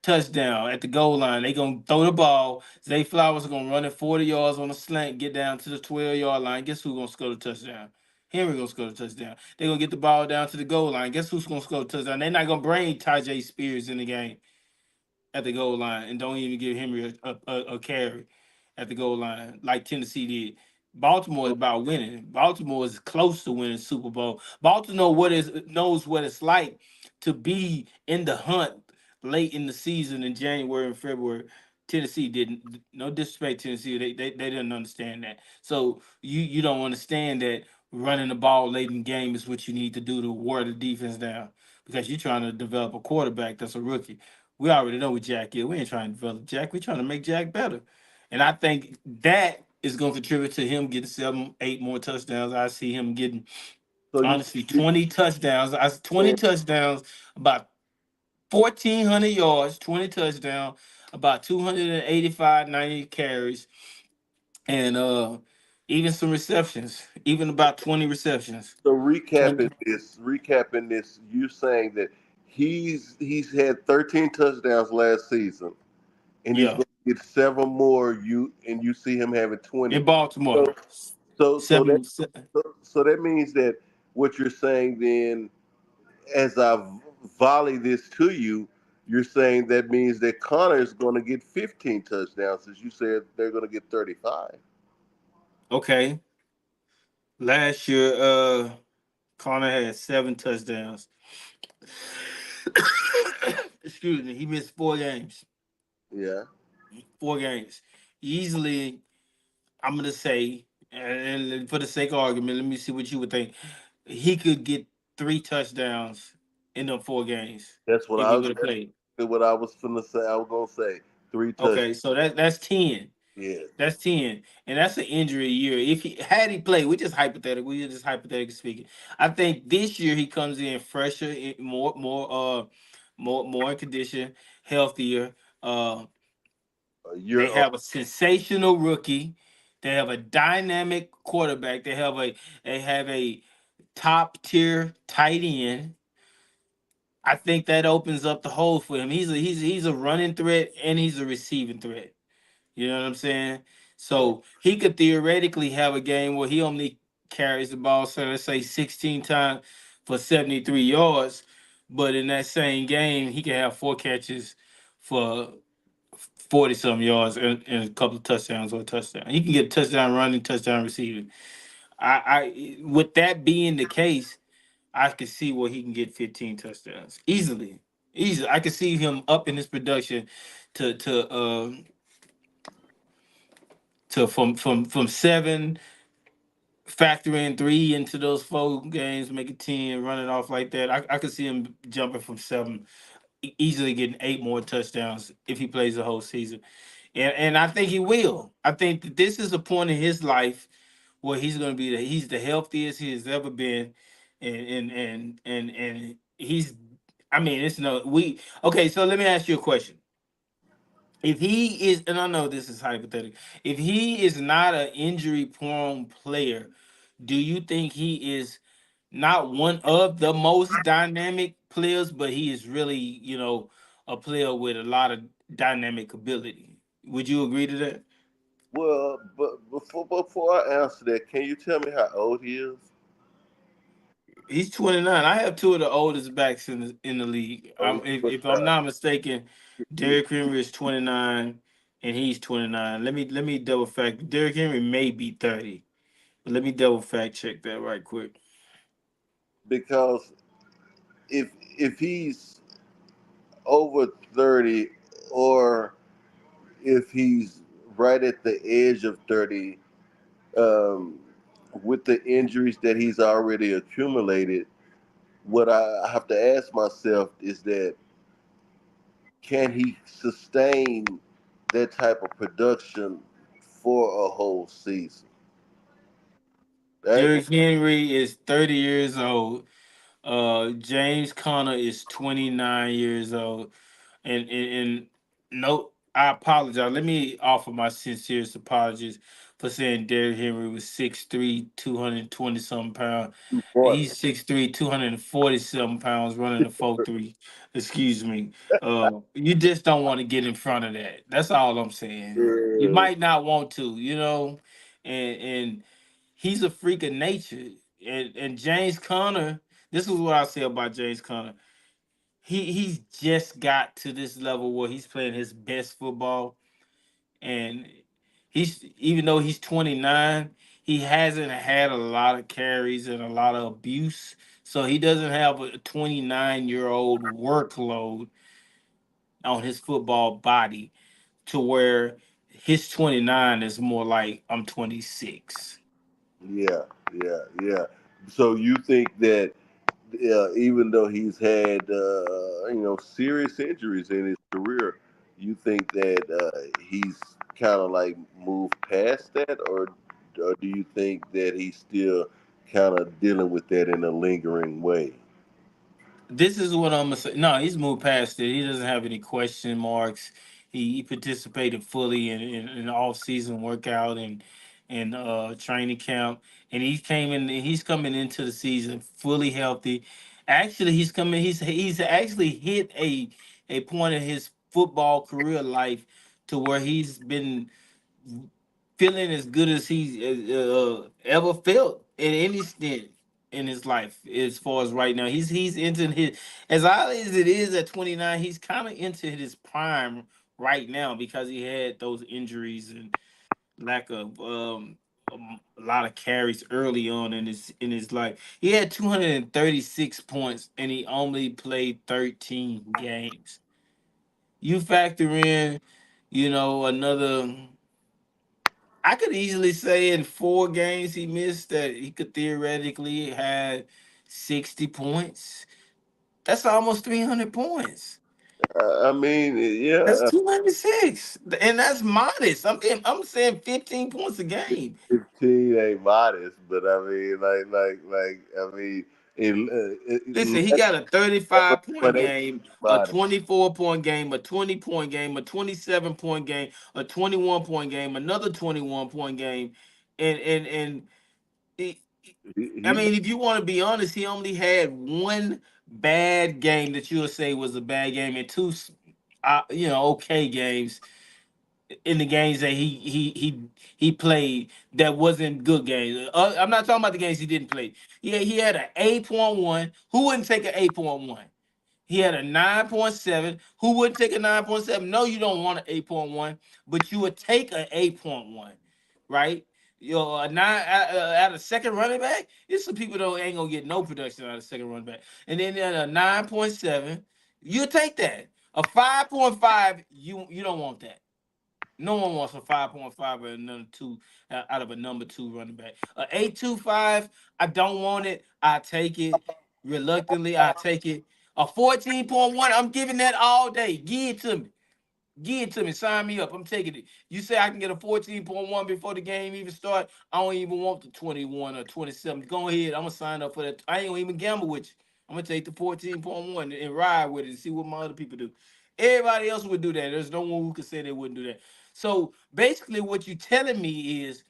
touchdown at the goal line. They going to throw the ball. Zay Flowers are going to run it 40 yards on a slant, get down to the 12-yard line. Guess who's going to score the touchdown? Henry gonna score the touchdown. They're gonna get the ball down to the goal line. Guess who's gonna score the touchdown? They're not gonna bring Tajay Spears in the game at the goal line and don't even give Henry a carry at the goal line like Tennessee did. Baltimore is about winning. Baltimore is close to winning Super Bowl. Baltimore knows what it's like to be in the hunt late in the season in January and February. Tennessee didn't. No disrespect, Tennessee. They didn't understand that. So you don't understand that running the ball late in the game is what you need to do to wear the defense down because you're trying to develop a quarterback that's a rookie. We already know what Jack is. We ain't trying to develop Jack. We're trying to make Jack better. And I think that is going to contribute to him getting 7, 8 more touchdowns. I see him getting, So honestly, 20 touchdowns. 20 saying, touchdowns, about 1,400 yards, 20 touchdowns, about 285, 90 carries, and even some receptions, even about 20 receptions. so 20, recapping this, you saying that he's had 13 touchdowns last season, and he's yeah, going to get several more. You see him having 20. in Baltimore. So so so that Seven, so that means that what you're saying then, as I volley this to you, you're saying that means that Connor is going to get 15 touchdowns, as you said they're going to get 35. okay. Last year, Connor had 7 touchdowns. Excuse me. He missed 4 games. Yeah, 4 games. Easily, I'm gonna say, and for the sake of argument, let me see what you would think. He could get 3 touchdowns in them 4 games that's what if he would have played. what I was gonna say. I was gonna say 3 touchdowns. Okay, so that's 10. Yeah, That's 10, and that's an injury year. If he had he played, we just hypothetical. We just hypothetically speaking. I think this year he comes in fresher, more in condition, healthier. They you're have a sensational rookie. They have a dynamic quarterback. They have a top tier tight end. I think that opens up the hole for him. He's a running threat and he's a receiving threat. You know what I'm saying? So he could theoretically have a game where he only carries the ball, so let's say 16 times for 73 yards. But in that same game, he can have 4 catches for 40 some yards and a couple of touchdowns or a touchdown. He can get a touchdown running, touchdown receiving. With that being the case, I could see where he can get 15 touchdowns easily. Easily. I could see him up in his production to from 7, factor in 3 into those 4 games, make it 10, running off like that. I could see him jumping from 7, easily getting 8 more touchdowns if he plays the whole season. And I think he will. I think that this is a point in his life where he's going to be he's the healthiest he has ever been, and he's. I mean, it's no we. Okay, so let me ask you a question. If he is, and I know this is hypothetical, if he is not an injury prone player, do you think he is not one of the most dynamic players, but he is really, a player with a lot of dynamic ability? Would you agree to that? well, but before I answer that, can you tell me how old he is? He's 29. I have two of the oldest backs in the league. Oh, If I'm not mistaken, Derrick Henry is 29 and he's 29. Let me double fact. Derrick Henry may be 30. But let me double fact check that right quick. because if he's over 30, or if he's right at the edge of 30, um, with the injuries that he's already accumulated, what I have to ask myself is that, can he sustain that type of production for a whole season. That Derrick Henry is 30 years old. James Conner is 29 years old. And no, I apologize. Let me offer my sincerest apologies for saying Derrick Henry was 6'3", 220 something pounds. part. He's 6'3", 240 something pounds running a 4'3". Excuse me. You just don't want to get in front of that. That's all I'm saying. You Yeah, might not want to, and he's a freak of nature. And James Conner, this is what I say about James Conner. He's just got to this level where he's playing his best football, and he's even though he's 29, he hasn't had a lot of carries and a lot of abuse, so he doesn't have a 29-year-old workload on his football body to where his 29 is more like I'm 26. yeah, yeah. So you think that even though he's had serious injuries in his career, you think that he's kind of like moved past that, or do you think that he's still kind of dealing with that in a lingering way? This is what I'm gonna say. No, he's moved past it. He doesn't have any question marks. He participated fully in off season workout and training camp, and he came in. He's coming into the season fully healthy. Actually, he's coming. He's actually hit a point in his football career life to where he's been feeling as good as he's ever felt at any stint in his life. As far as right now, he's into his, as early as it is at 29. He's kind of into his prime right now because he had those injuries and lack of a lot of carries early on in his life. He had 236 points and he only played 13 games. You factor in, another. I could easily say in 4 games he missed that he could theoretically had 60 points. That's almost 300 points. I mean, That's yeah, 206. And that's modest. I'm saying 15 points a game. 15 ain't modest, but I mean, I mean, Listen, he less got a than 35 point 1 game, a modest. 24-point game, a 20-point game, a 27-point game, a 21-point game, another 21-point game. And it, I He mean, if you want to be honest, he only had one bad game that you would say was a bad game, and two, okay games in the games that he played that wasn't good games. I'm not talking about the games he didn't play. Yeah, he had an 8.1. Who wouldn't take an 8.1? He had a 9.7. Who wouldn't take a 9.7? No, you don't want an 8.1, but you would take an 8.1, right? A nine out of second running back. There's some people that ain't gonna get no production out of second running back. And then at a 9.7, you take that. A 5.5, you don't want that. No one wants a 5.5 or another two out of a number two running back. A 8.25, I don't want it. I take it reluctantly. I take it. A 14.1, I'm giving that all day. Give it to me. Give it to me. Sign me up. I'm taking it. You say I can get a 14.1 before the game even start. I don't even want the 21 or 27. Go ahead. I'm gonna sign up for that. I ain't gonna even gamble with you. I'm gonna take the 14.1 and ride with it and see what my other people do. Everybody else would do that. There's no one who could say they wouldn't do that. So basically, what you're telling me is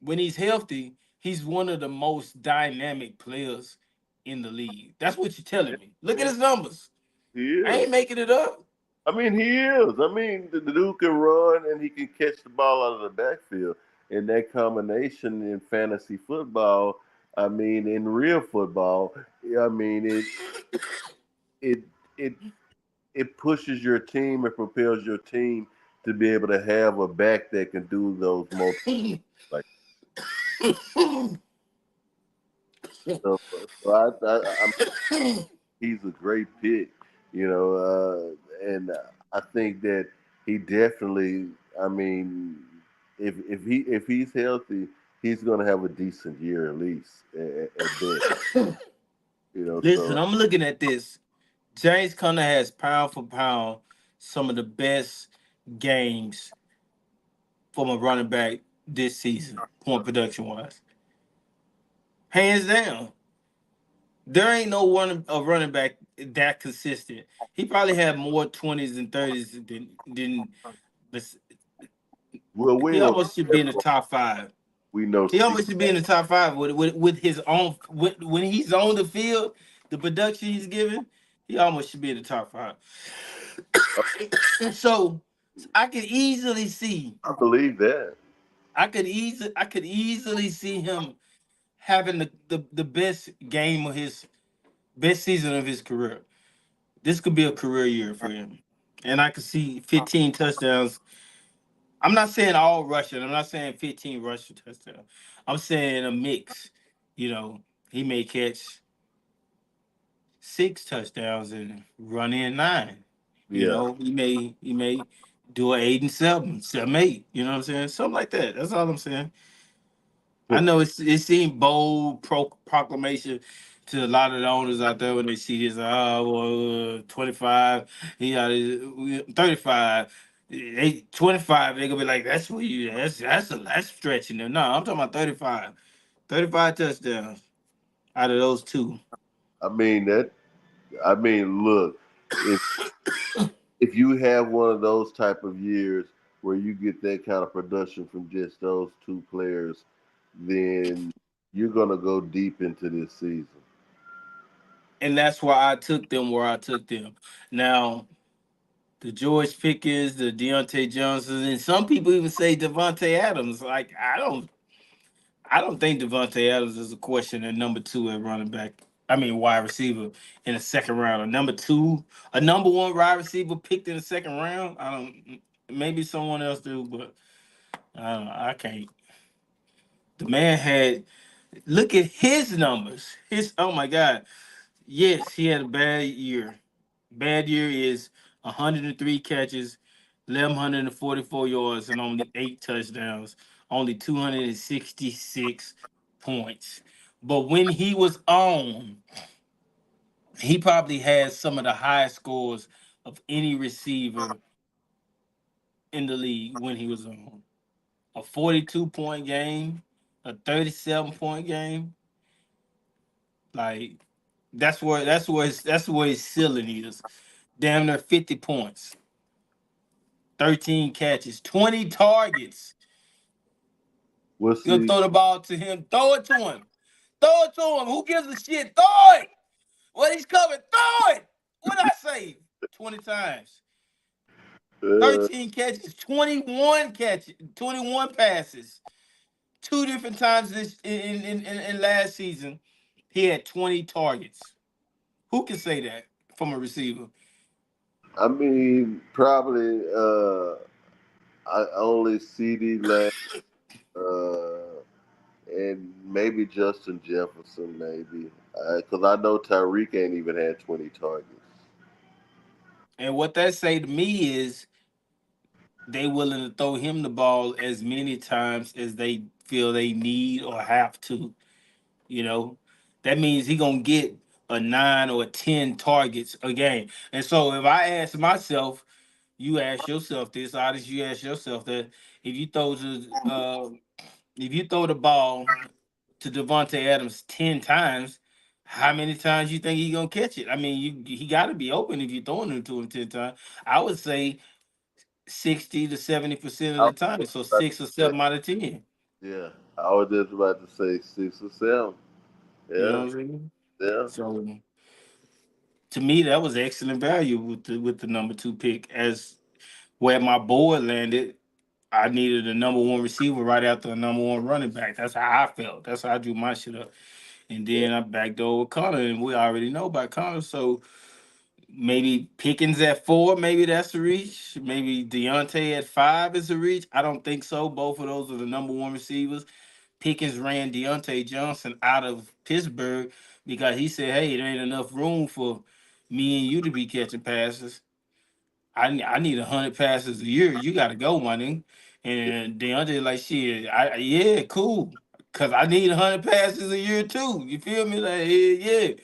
when he's healthy, he's one of the most dynamic players in the league. That's what you're telling me. Look at his numbers. I is. ain't making it up. I mean, he is. I mean, the dude can run and he can catch the ball out of the backfield. And that combination in fantasy football, I mean, in real football, I mean, it it it pushes your team and propels your team to be able to have a back that can do those multiple. Like so I he's a great pick, and I think that he definitely. I mean, if he's healthy, he's going to have a decent year at least at best. Listen, So I'm looking at this. James Conner has pound for pound some of the best. games from a running back this season, point production wise. Hands down. There ain't no one a running back that consistent. He probably had more 20s and 30s than but Well, we he know almost should be in the top five. we know He Steve. almost should be in the top five with his own when he's on the field, the production he's giving, he almost should be in the top five. So I could easily see, I believe that. I could easily see him having the best game of his best season of his career. This could be a career year for him. And I could see 15 touchdowns. I'm not saying all rushing. I'm not saying 15 rushing touchdowns. I'm saying a mix. You know, he may catch 6 touchdowns and run in 9. You Yeah. know, he may do an 8 and 7, 7-8. You know what I'm saying? Something like that. That's all I'm saying. I know it seemed bold proclamation to a lot of the owners out there when they see this. Oh, well, 25, he got 35. 25, they're gonna be like, that's what you that's stretching them. No, I'm talking about 35. 35 touchdowns out of those two. I mean that. I mean, look, if if you have one of those type of years where you get that kind of production from just those two players, then you're gonna go deep into this season. And that's why I took them where I took them. Now, the George Pickens, the Deontay Johnson, and some people even say Devontae Adams. Like I don't think Devontae Adams is a question at number 2 at running back. I mean wide receiver in the second round. A number 2, a number 1 wide receiver picked in the second round. I don't. Maybe someone else do, but I don't know. I can't. The man had look at his numbers. His oh my god. Yes, he had a bad year. Bad year is 103 catches, 1,144 yards, and only 8 touchdowns, only 266 points. But when he was on, he probably had some of the highest scores of any receiver in the league when he was on. A 42-point game, a 37-point game. Like that's where his ceiling is. Damn near 50 points. 13 catches, 20 targets. We'll You'll see. throw the ball to him. Throw it to him. Throw it to him. Who gives a shit? Throw it. Well, he's coming. Throw it. What I say? 20 times. Uh, 13 catches, 21 catches, 21 passes. 2 different times this in last season, he had 20 targets. Who can say that from a receiver? I mean, probably I only CD Lamb and maybe Justin Jefferson, maybe because I know Tyreek ain't even had 20 targets. And what that say to me is they willing to throw him the ball as many times as they feel they need or have to. You know, that means he gonna get a 9 or 10 targets a game. And so if I ask myself, you ask yourself this, honest, you ask yourself that if you throw to if you throw the ball to Devontae Adams 10 times, how many times you think he gonna catch it? I mean, he got to be open if you're throwing it to him 10 times. I would say 60 to 70% of I the was time. just So about six or to say, seven out of 10. yeah, I was just about to say 6 or 7. You know Yeah, what I'm saying? yeah. So to me, that was excellent value with the number 2 pick. As where my board landed, I needed a number 1 receiver right after a number 1 running back. That's how I felt. That's how I drew my shit up. And then I backed over Connor, and we already know about Connor. So maybe Pickens at 4, maybe that's a reach. Maybe Deontay at 5 is a reach. I don't think so. Both of those are the number 1 receivers. Pickens ran Deontay Johnson out of Pittsburgh because he said, "Hey, there ain't enough room for me and you to be catching passes. I need 100 passes a year. You got to go, my nigga." And Deontay like, "Shit, yeah, cool, cause I need 100 passes a year too. You feel me? Like, yeah."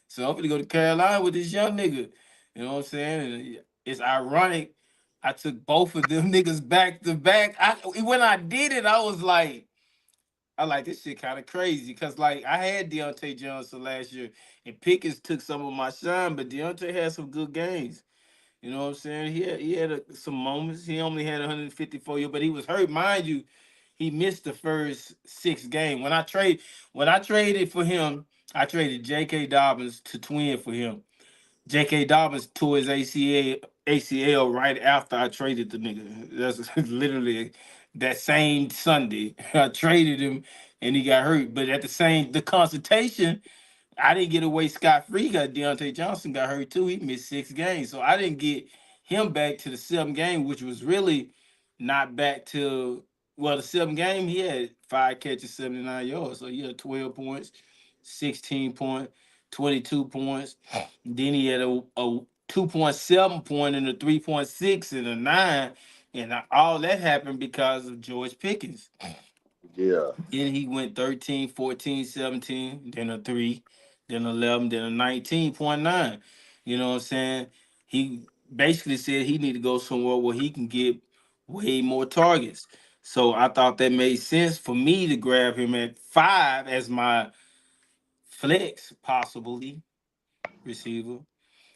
So I'm gonna go to Carolina with this young nigga. You know what I'm saying? And it's ironic I took both of them niggas back to back. When I did it, I was like, I like this shit kind of crazy because like I had Deontay Johnson last year, and Pickens took some of my shine, but Deontay had some good games. You know what I'm saying? He had some moments. He only had 154 yards, but he was hurt, mind you. He missed the first 6 games. When I traded for him, I traded J.K. Dobbins to Twin for him. J.K. Dobbins tore his ACL right after I traded the nigga. That's literally that same Sunday. I traded him and he got hurt. But at the consultation, I didn't get away scot free because Deontay Johnson got hurt too. He missed 6 games. So I didn't get him back to the 7th game, which was really not back to, well, the 7th game, he had 5 catches, 79 yards. So he had 12 points, 16 points, 22 points. Then he had a 2.7 point and a 3.6 and a 9. And all that happened because of George Pickens. Yeah. Then he went 13, 14, 17, then a 3, then 11, then a 19.9. You know what I'm saying? He basically said he need to go somewhere where he can get way more targets. So I thought that made sense for me to grab him at 5 as my flex, possibly receiver.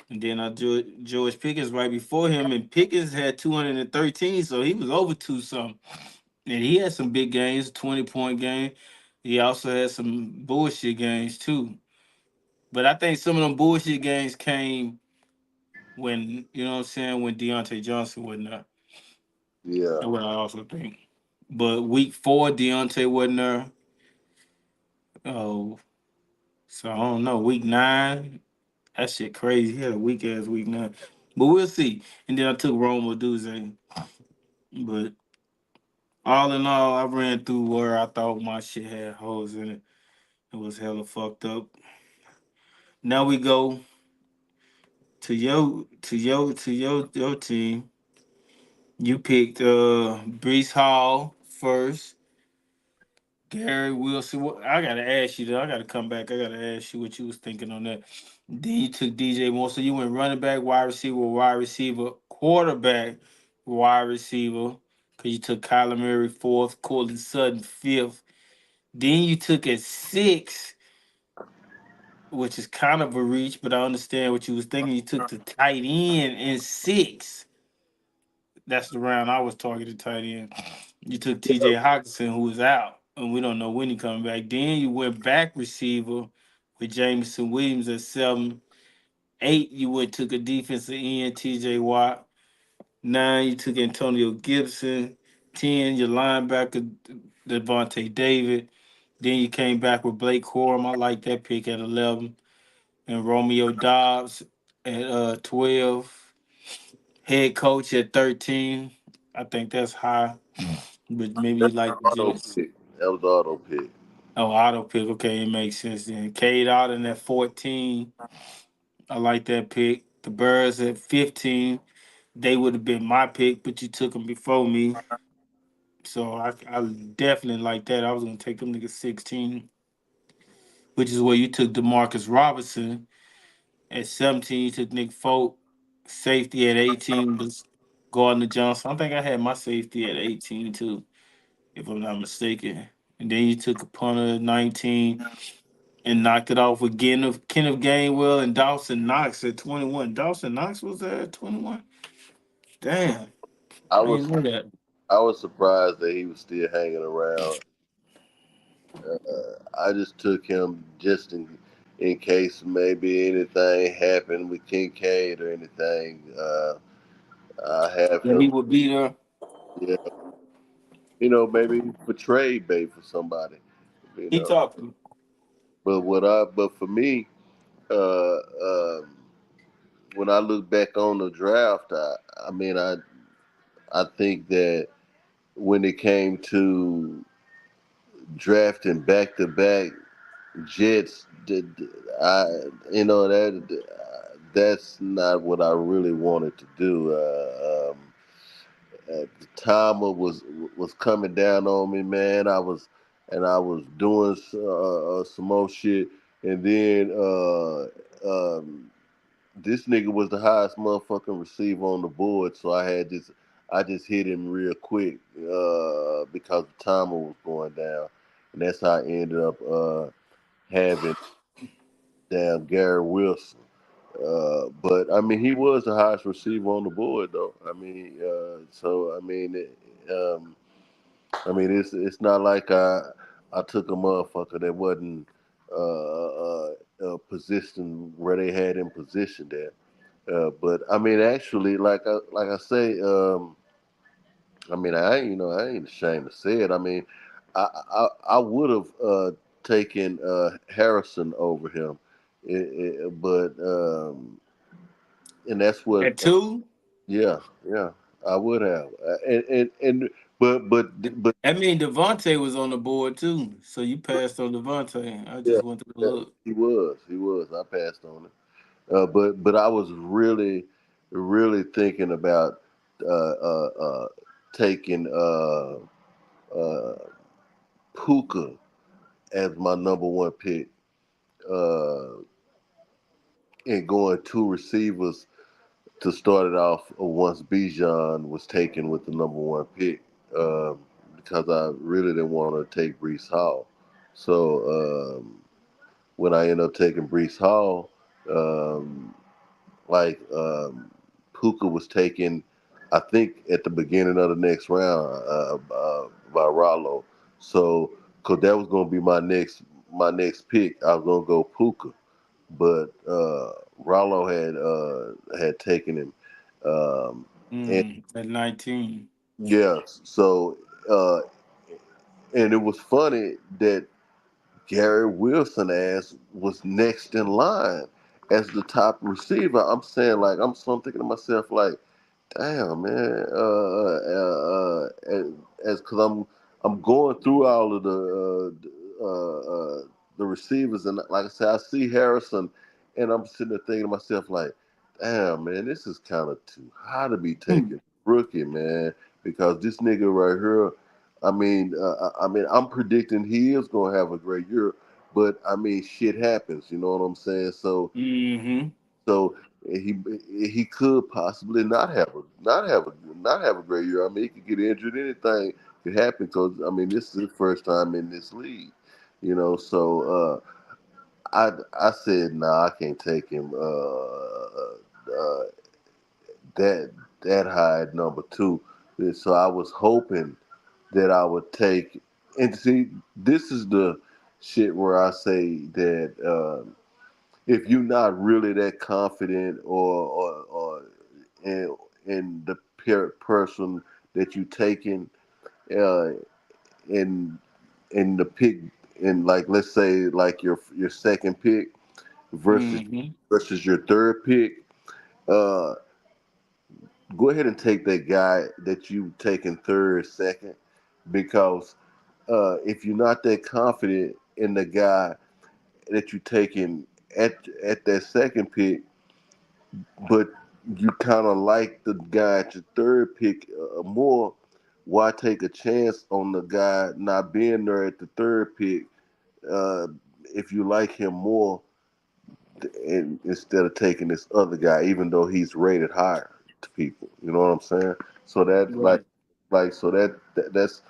And then George Pickens right before him, and Pickens had 213, so he was over 2 something. And he had some big games, 20-point game. He also had some bullshit games too. But I think some of them bullshit games came when, you know what I'm saying, when Deontay Johnson wasn't there. Yeah. That's what I also think. But week 4, Deontay wasn't there. Oh, so I don't know. Week 9, that shit crazy. He had a weak ass week 9. But we'll see. And then I took Rome Oduzze. But all in all, I ran through where I thought my shit had holes in it. It was hella fucked up. Now we go to your team. You picked Brees Hall first. Gary Wilson. I gotta ask you though. I gotta come back. I gotta ask you what you was thinking on that. Then you took DJ Moore. So you went running back, wide receiver, quarterback, wide receiver. Cause you took Kyler Murray fourth, Cortland Sutton fifth. Then you took at 6, which is kind of a reach, but I understand what you was thinking. You took the tight end in 6. That's the round I was targeted tight end. You took TJ Hawkinson, who was out, and we don't know when he coming back. Then you went back receiver with Jameson Williams at 7. 8, you went took a defensive end, TJ Watt. 9, you took Antonio Gibson. 10, your linebacker, Devontae David. Then you came back with Blake Corum. I like that pick at 11. And Romeo Dobbs at 12. Head coach at 13. I think that's high, but maybe you That's like the auto Jets. pick. That was auto pick. Oh, auto pick. Okay, it makes sense then. Cade Otton at 14. I like that pick. The Birds at 15. They would have been my pick, but you took them before me. So I definitely like that. I was going to take them niggas 16, which is where you took Demarcus Robinson. At 17, you took Nick Folk. Safety at 18 was Gardner Johnson. I think I had my safety at 18 too, if I'm not mistaken. And then you took a punter at 19 and knocked it off with Kenneth Gainwell and Dawson Knox at 21. Dawson Knox was there at 21? Damn. I I was didn't know that. I was surprised that he was still hanging around. I just took him just in case maybe anything happened with Kincaid or anything. I have Yeah, he him, would be there. yeah, maybe for trade bait for somebody, you He know. talked to me. But for me, uh, um, when I look back on the draft, I mean, I think that when it came to drafting back to back Jets, I that's not what I really wanted to do. The timer was coming down on me, man. I was doing some more shit, and then this nigga was the highest motherfucking receiver on the board, so I just hit him real quick because the timer was going down, and that's how I ended up having damn Gary Wilson. But I mean, he was the highest receiver on the board, though. I mean, so I mean, it's not like I took a motherfucker that wasn't positioned where they had him positioned at. But I mean, actually, like I say, I mean, I ain't ashamed to say it. I mean, I would have taken Harrison over him, but and that's what. At two, Yeah, yeah, I would have. And but I mean Devontae was on the board too, so you passed on Devontae. I yeah, just went to yeah, look. he was. I passed on it. But I was really thinking about taking uh, Puka as my number one pick uh, and going two receivers to start it off once Bijan was taken with the number one pick because I really didn't want to take Brees Hall. So when I ended up taking Brees Hall, um, like Puka was taken, I think at the beginning of the next round by Rollo. So, cause that was gonna be my next pick, I was gonna go Puka, but Rollo had taken him, and At 19. yeah, so uh, and it was funny that Gary Wilson ass was next in line as the top receiver. I'm saying like so I'm thinking to myself like, damn man, as because I'm going through all of the receivers and like I said, I see Harrison, and I'm sitting there thinking to myself like, damn man, this is kind of too high to be taking rookie man because this nigga right here. I mean, I'm predicting he is gonna have a great year, but I mean, shit happens. You know what I'm saying? Mm-hmm. So he could possibly not have a great year. I mean, he could get injured. Anything could happen because I mean, this is his first time in this league. You know, so I said, nah, I can't take him that that high at number two. And so I was hoping that I would take. And see, this is the shit where I say that. If you're not really that confident or in the person that you taking uh, in in the pick in like let's say like your second pick versus Mm-hmm. your third pick, uh, go ahead and take that guy that you taking third, second, because if you're not that confident in the guy that you taking at that second pick, but you kind of like the guy at your third pick more, why take a chance on the guy not being there at the third pick uh, if you like him more and instead of taking this other guy, even though he's rated higher to people. You know what I'm saying? So that Right. so that's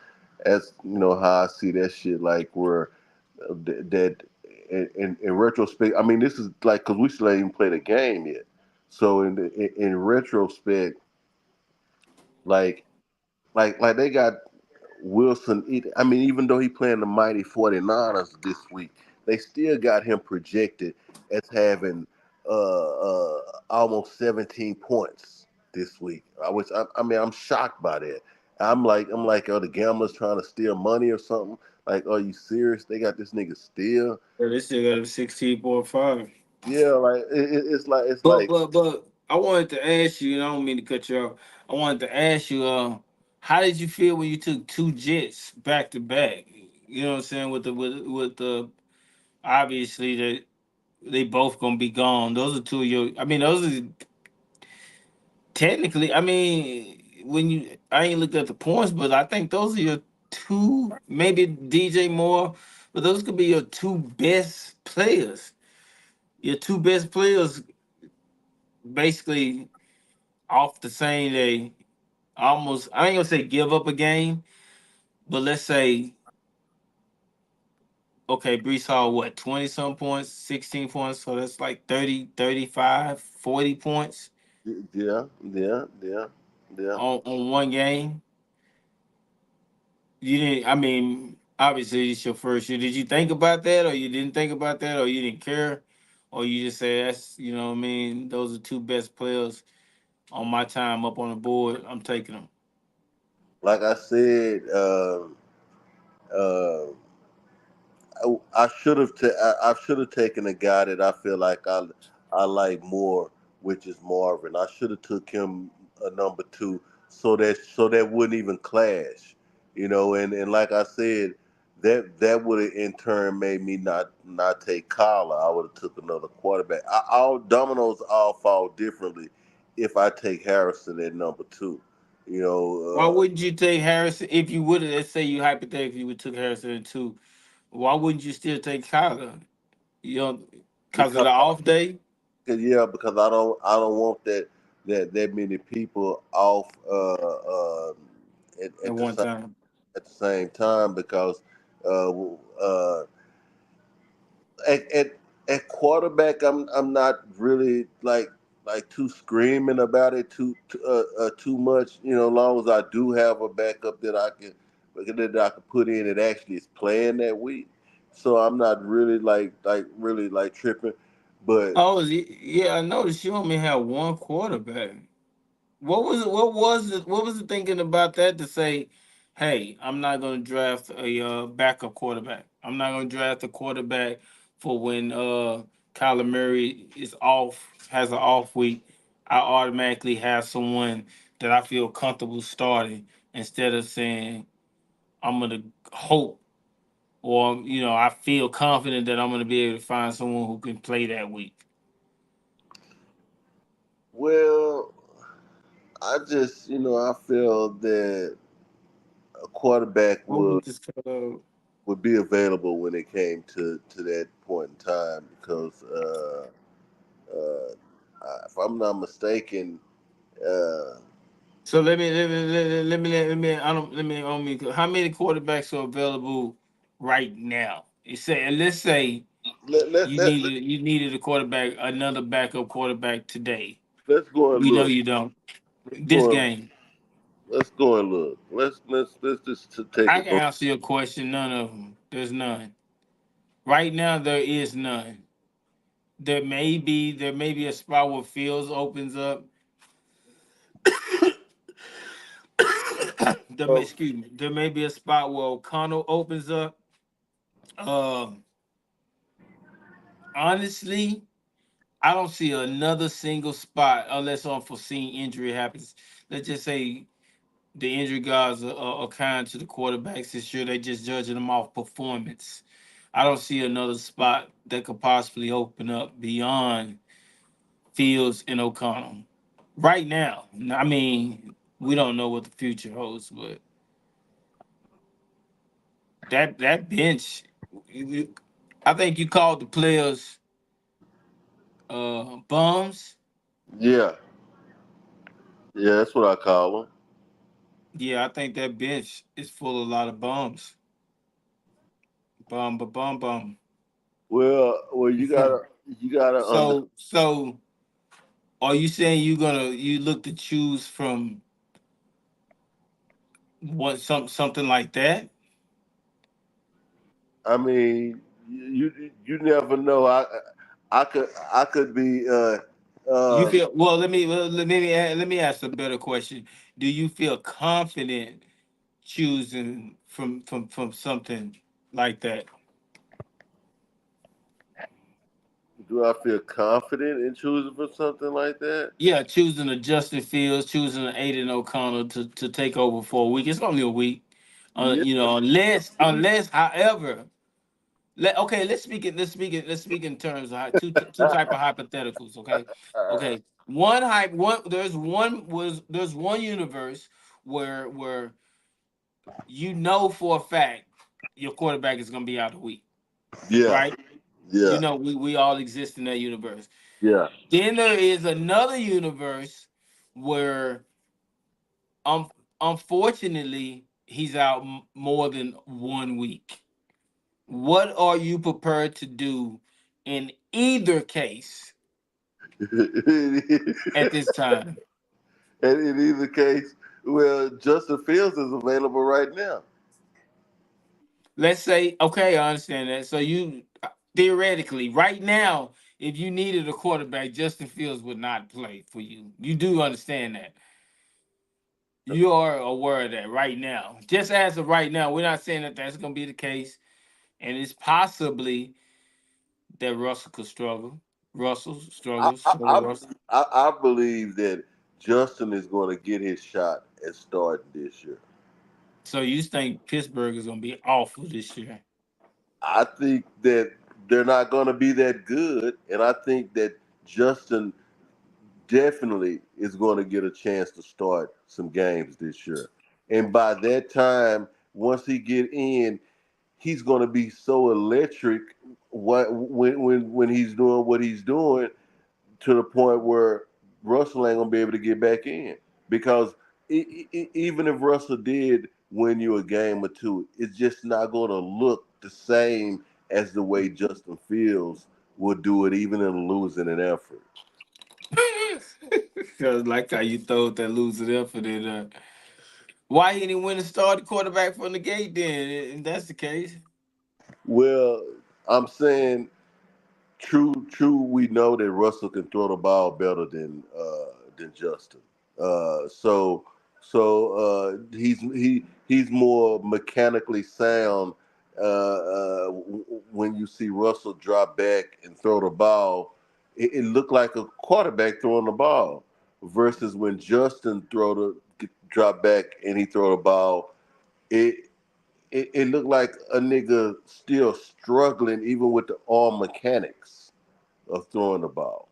how I see that shit. Like where that in retrospect, I mean, this is like because we still ain't even played a game yet. So in retrospect, like like they got Wilson. I mean, even though he playing the mighty 49ers this week, they still got him projected as having almost 17 points this week. I mean, I'm shocked by that. I'm like, are the gamblers trying to steal money or something? Like, are you serious? They got this nigga still. So they still got a 16.5. Yeah, like it's like But I wanted to ask you, and I don't mean to cut you off. I wanted to ask you, how did you feel when you took two Jets back to back? You know what I'm saying? With the obviously they both gonna be gone. Those are two of your. I mean, those are technically. I mean, when you I ain't looked at the points, but I think those are your two. Maybe DJ Moore, but those could be your two best players. Your two best players basically off the same day, almost I ain't gonna say give up a game, but let's say okay, Brees Hall, what, 20 some points, 16 points, so that's like 30, 35, 40 points Yeah, yeah, yeah, yeah. on one game. You didn't, I mean, obviously it's your first year. Did you think about that, or you didn't think about that, or you didn't care? Or you just say that's, you know what I mean, those are two best players on my time up on the board. I'm taking them. Like I said, uh, I should have I should have taken a guy that I feel like I like more, which is Marvin. I should have took him a number two, so that wouldn't even clash, you know. And like I said, that would have in turn made me not take Kyler. I would have took another quarterback. All dominoes all fall differently if I take Harrison at number two, you Why know. wouldn't you take Harrison if you would have, let's say you hypothetically would took Harrison in two? Why wouldn't you still take Kyler? You know, because of Because the off day yeah, because I don't want that many people off at one time? at the same time because uh, uh, at, at at quarterback I'm not really like too screaming about it too much. You know, as long as I do have a backup that I can put in that actually is playing that week. So I'm not really really like tripping, but Oh, yeah, I noticed you only have one quarterback. What was it? What was it? What was the thinking about that to say, "Hey, I'm not going to draft a backup quarterback. I'm not going to draft a quarterback for when Kyler Murray is off, has an off week. I automatically have someone that I feel comfortable starting instead of saying I'm going to hope or I feel confident that I'm going to be able to find someone who can play that week." well, I just I feel that a quarterback What was this? would be available when it came to that point in time because if I'm not mistaken, uh, So let me I don't let me on me. How many quarterbacks are available right now? You say, and let's say let you needed a quarterback, another backup quarterback today. let's go and We know look. you don't. Let's This go and game, let's go and look. Let's just take I a can go. answer your question. None of them. There's none. Right now, there is none. There may be a spot where Fields opens up. Oh, Excuse me. There may be a spot where O'Connell opens up. Um, Honestly, I don't see another single spot unless unforeseen injury happens. Let's just say the injury guys are kind to the quarterbacks this year. They just judging them off performance. I don't see another spot that could possibly open up beyond Fields and O'Connell. Right now, I mean, we don't know what the future holds, but that bench, I think you called the players bums. yeah, yeah, that's what I call them. Yeah, I think that bench is full of a lot of bums. Bum. Well, you gotta under. So are you saying you look to choose from something like that? I mean, you never know. I could be You uh feel well. Let me ask a better question. Do you feel confident choosing from something like that? do I feel confident in choosing for something like that? Yeah, choosing a Justin Fields, choosing an Aiden O'Connell to take over for a week. It's only a week. Yeah. Unless, however, okay, let's speak in terms of two type of hypotheticals. Okay. There's one universe where you know for a fact your quarterback is gonna be out a week, Yeah. right? Yeah, We all exist in that universe. yeah. Then there is another universe where, um, unfortunately, he's out more than 1 week. What are you prepared to do in either case and at this time? in either case, well, Justin Fields is available right now. Let's say, okay, I understand that. So you theoretically, right now, if you needed a quarterback, Justin Fields would not play for you. You do understand that. You are aware of that right now. Just as of right now, we're not saying that that's going to be the case, and it's possibly that Russell could struggle. Russell I, struggles. I, Struggle I, Russell. I believe that Justin is going to get his shot at starting this year. So you think Pittsburgh is going to be awful this year? I think that they're not going to be that good, and I think that Justin definitely is going to get a chance to start some games this year. And by that time, once he get in, he's going to be so electric. When he's doing what he's doing, to the point where Russell ain't gonna be able to get back in because even if Russell did win you a game or two, it's just not gonna look the same as the way Justin Fields would do it, even in a losing an effort. Because like how you throw that losing effort in there. Why he didn't win the starting quarterback from the gate then, if that's the case? Well, I'm saying true. We know that Russell can throw the ball better than Justin. So he's more mechanically sound. When you see Russell drop back and throw the ball, it looked like a quarterback throwing the ball. Versus when Justin drop back and he throw the ball, it it looked like a nigga still struggling even with the arm mechanics of throwing the ball.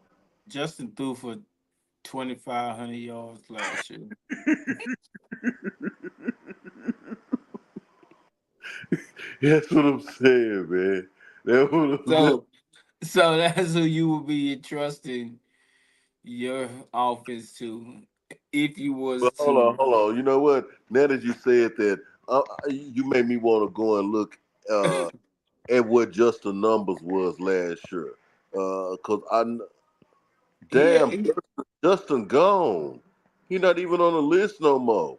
Justin threw for 2,500 yards last year. That's what I'm saying, man. That's what I'm saying. So, so that's who you will be entrusting your offense to if you was But hold on, to. hold on. You know what? Now that you said that, you made me want to go and look at what Justin numbers was last year. Cause damn, Yeah. Justin gone. He not even on the list no more.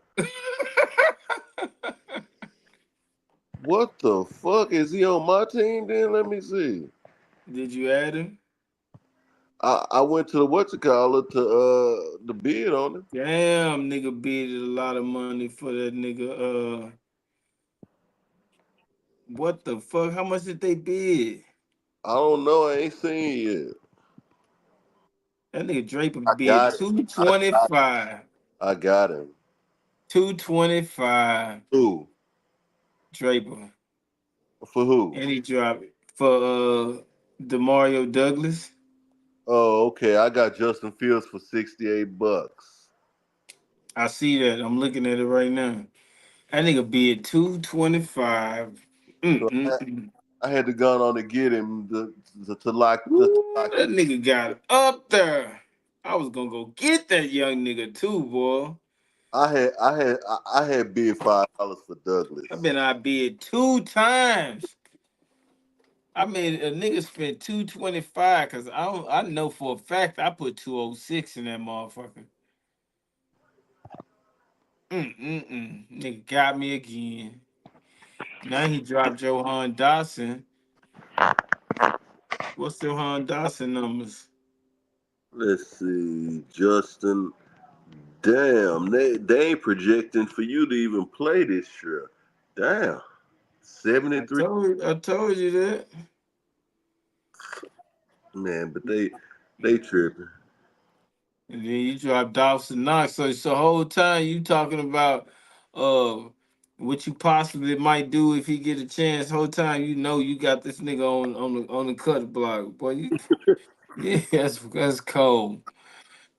What the fuck is he on my team? Then let me see. Did you add him? I went to the whatchamacallit to the bid on him. Damn, nigga bid a lot of money for that nigga. What the fuck? How much did they bid? I don't know. I ain't seen yet. That nigga Draper I bid got it. two twenty five. I got him. 225 Who? Draper. For who? And he dropped it for Demario Douglas. Oh, okay. I got Justin Fields for $68. I see that. I'm looking at it right now. That nigga bid 225. So I had to go on to get him to lock just to Ooh, lock that nigga got it up there. I was gonna go get that young nigga too, boy. I had bid $5 for I've Douglas. been outbid 2 times. I mean, a nigga spent 225 because I know for a fact I put 206 in that motherfucker. Nigga got me again. Now he dropped Johan Dawson. What's Johan Dawson numbers? Let's see, Justin. Damn, they ain't projecting for you to even play this year. Damn, I 73. told you that. Man, but they tripping. And then you drop Dawson Knox. So the whole time you talking about uh what you possibly might do if he get a chance. Whole time you know you got this nigga on the cut block. Boy, yeah, that's cold.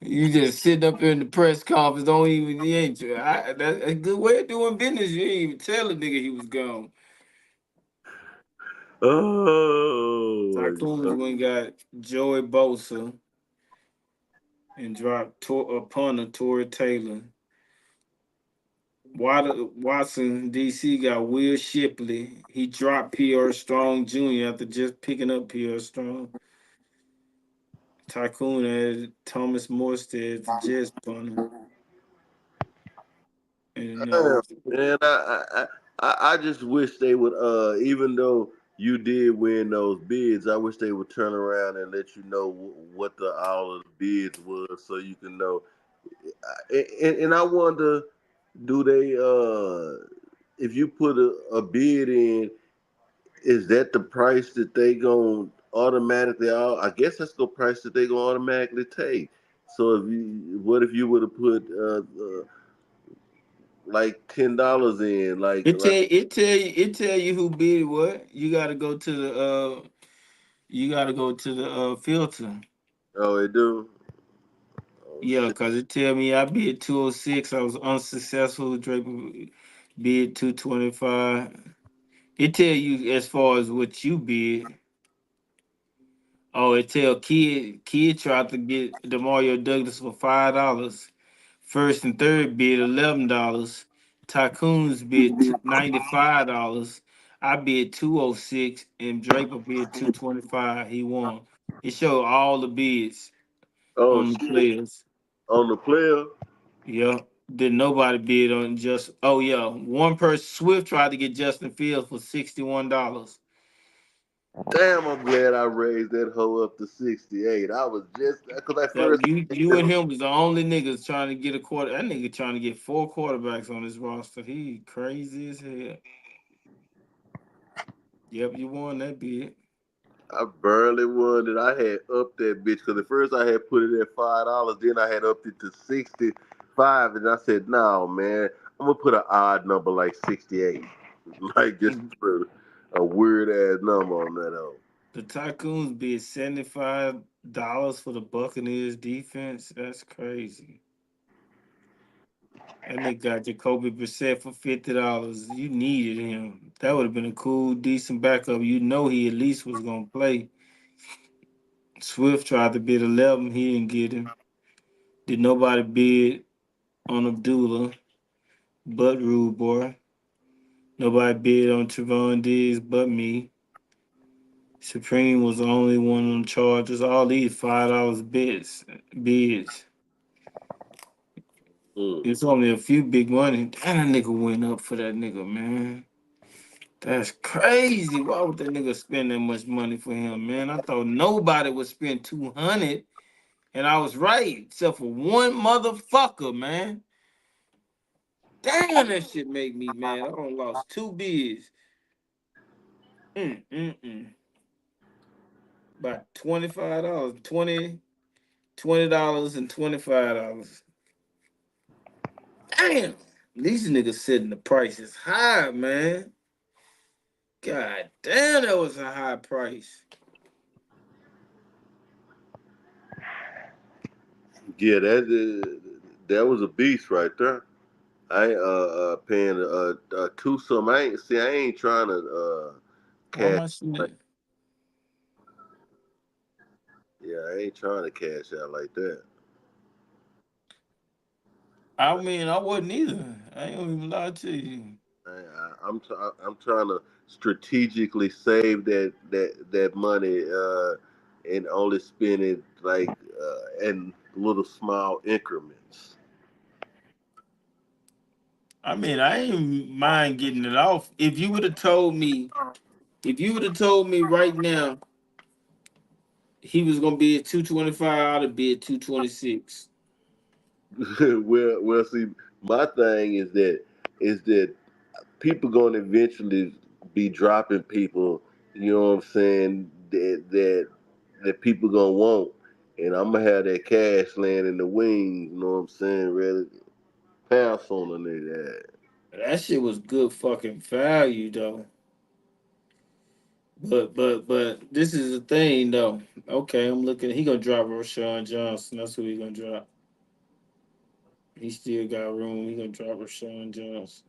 You just sitting up in the press conference, don't even you ain't that's a good way of doing business. You ain't even tell a nigga he was gone. So Tycoons went and got Joey Bosa and dropped a punter, Torrey Taylor. Watson, DC got Will Shipley. He dropped Pierre Strong Jr. after just picking up Pierre Strong. Tycoon had Thomas Morstead, the Jets punter. And Damn, man, I just wish they would. Even though you did win those bids, I wish they would turn around and let you know what the all of the bids was, so you can know. And I wonder, do they? If you put a bid in, is that the price that they gonna automatically? I guess that's the price that they gonna automatically take. So what if you would have put like $10 in, it tell you who bid what. You gotta go to the filter. oh, it do. Oh Yeah, shit. cause it tell me I bid 206. I was unsuccessful. Draper bid 225. It tell you as far as what you bid. Oh, it tell Kid tried to get Demario Douglas for $5. First and third bid $11. Tycoons bid $95. I bid 206 and Draper bid 225. He won. It showed all the bids Oh on the shit. players. On the player. Yeah. Did nobody bid on just oh yeah. One person Swift tried to get Justin Fields for $61. Damn, I'm glad I raised that hoe up to 68. I was just because at That first you and him was the only niggas trying to get a quarter. That nigga trying to get 4 quarterbacks on his roster. He crazy as hell. Yep, you won that bid. I barely won it. I had upped that bitch because at first I had put it at $5, then I had upped it to 65, and I said, "No, man, I'm gonna put an odd number like 68, like just to put a weird ass number on that hoe." The Tycoons bid $75 for the Buccaneers defense. That's crazy. That nigga got Jacoby Brissett for $50. You needed him. That would have been a cool, decent backup. You know he at least was gonna play. Swift tried to bid 11. He didn't get him. Did nobody bid on Abdullah but Rude Boy? Nobody bid on Trevon Diggs but me. Supreme was the only one on charges. All these $5 bids. Mm. It's only a few big money. Damn, that nigga went up for that nigga, man. That's crazy. Why would that nigga spend that much money for him, man? I thought nobody would spend 200, and I was right, except for one motherfucker, man. Damn, that shit make me mad. I done lost 2 bids. Mm. About $25, $20 and $25. Damn, these niggas setting the prices high, man. God damn, that was a high price. Yeah, that was a beast right there. I ain't paying two some. I ain't trying to Why cash. am I Like, seeing? yeah, I ain't trying to cash out like that. I mean, I wasn't either. I ain't gonna even lie to you. I'm trying to strategically save that money and only spend it like in little small increments. I mean, I ain't mind getting it off. If you would have told me right now he was gonna be at 225, I'd have be at 226. Well, see, my thing is that people gonna eventually be dropping people. You know what I'm saying? That people gonna want, and I'm gonna have that cash laying in the wings. You know what I'm saying? Ready to pounce on a nigga. That shit was good fucking value though. But this is the thing though. Okay, I'm looking. He gonna drop Rashawn Johnson. That's who he gonna drop. He still got room. He gonna drop Rashawn Johnson.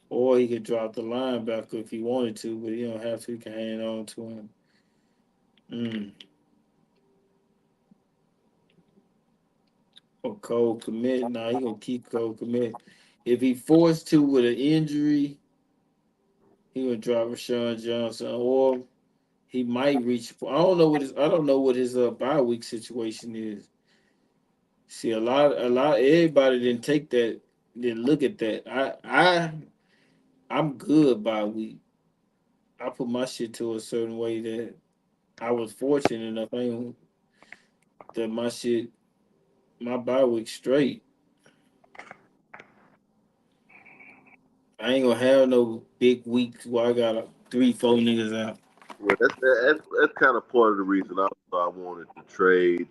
Or he could drop the linebacker if he wanted to, but he don't have to. He can hang on to him. Mm. Or Cole commit. Nah, he gonna keep Cole commit. If he forced to with an injury, he gonna drop Rashawn Johnson, or he might reach. I don't know what his bye week situation is. See, everybody didn't take that. Didn't look at that. I'm good bye week. I put my shit to a certain way that I was fortunate enough. I ain't that my bye week straight. I ain't gonna have no big weeks where I got 3, 4 niggas out. Well, that's kind of part of the reason I wanted to trade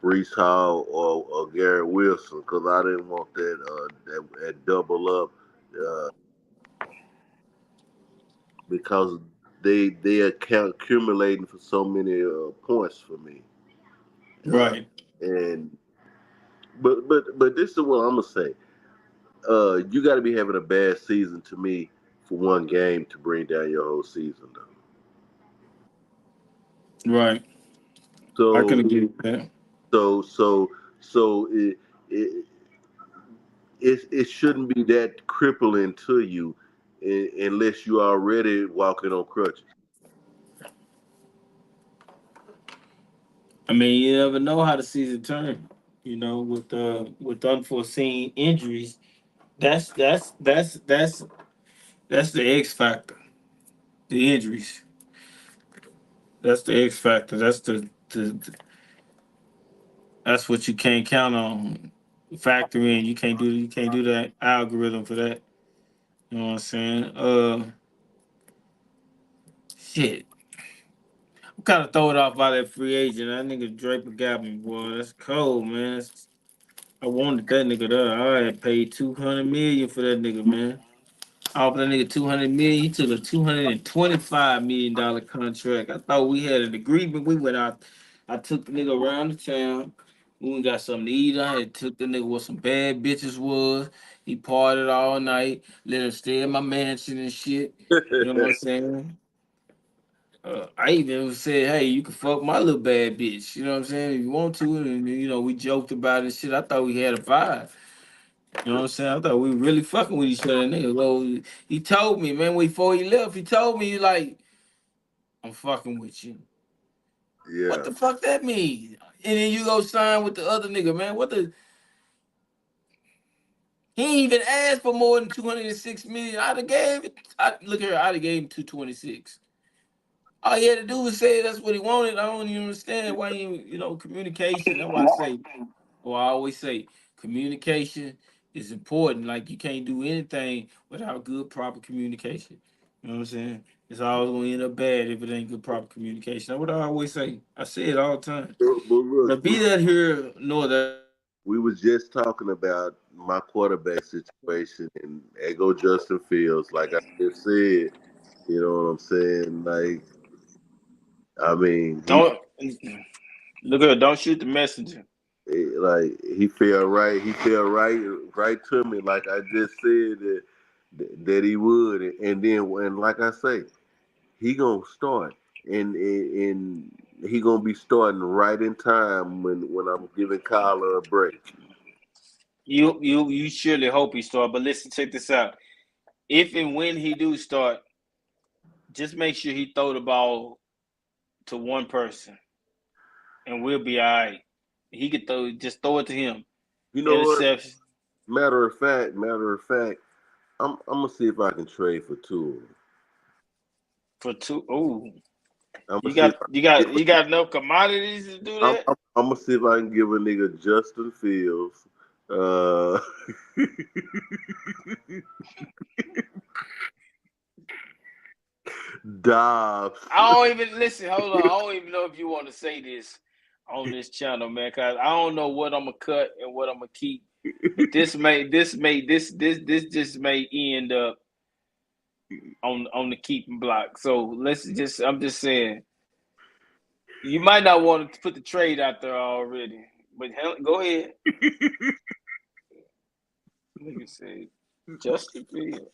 Brees Hall or Garrett Wilson because I didn't want that double up uh, because they are accumulating for so many points for me. Uh, Right. and but this is what I'm gonna say. You got to be having a bad season to me for one game to bring down your whole season, though. Right. I can So agree with that. so so so it it shouldn't be that crippling to you unless you already walking on crutches. I mean, you never know how the season turn. With unforeseen injuries, that's that's that's that's that's the X factor. The injuries. That's the X factor. That's what you can't count on. Factor in. You can't do that algorithm for that. You know what I'm saying? Shit. I'm kind of thrown off by that free agent. That nigga Draper got me, boy. That's cold, man. I wanted that nigga there. I had paid 200 million for that nigga, man. I offered that nigga 200 million. He took a $225 million contract. I thought we had an agreement. We went out. I took the nigga around the town. We went got something to eat. I had took the nigga where some bad bitches was. He partied all night. Let him stay in my mansion and shit. You know what I'm saying? I even said, hey, you can fuck my little bad bitch. You know what I'm saying? If you want to. And, we joked about it and shit. I thought we had a vibe. You know what I'm saying? I thought we were really fucking with each other. Nigga, well, he told me, man, before he left, he told me, like, I'm fucking with you. What Yeah, the fuck that mean? And then you go sign with the other nigga, man. He ain't even asked for more than 206 million. I'd have gave it. Look here, I'd have gave him 226. All he had to do was say that's what he wanted. I don't even understand why communication. That's why I always say communication is important. Like you can't do anything without good proper communication. You know what I'm saying? It's always gonna end up bad if it ain't good proper communication. That's what I always say. I say it all the time. but But look, be that here nor that. we was just talking about my quarterback situation, and there go Justin Fields. Like I just said, you know what I'm saying? Like I mean, Don't look at don't shoot the messenger. he fell right. He fell right to me. Like I just said that he would, and then when like I say, he gonna start, and he gonna be starting right in time when I'm giving Kyler a break. You surely hope he start, but listen, check this out. If and when he do start, just make sure he throw the ball to one person, and we'll be all right. He could just throw it to him. You know what? Interception Matter of fact, I'm gonna see if I can trade for two. for two. Ooh, I'm gonna you see if got I you can got you got enough commodities to do I'm, that. I'm, I'm gonna see if I can give a nigga Justin Fields, uh, Dobbs. I don't even listen. Hold on, I don't even know if you want to say this on this channel, man. Cause I don't know what I'm gonna cut and what I'm gonna keep. But this just may end up on the keeping block. So I'm just saying you might not want to put the trade out there already. But hell, go ahead. Nigga say Justin Field.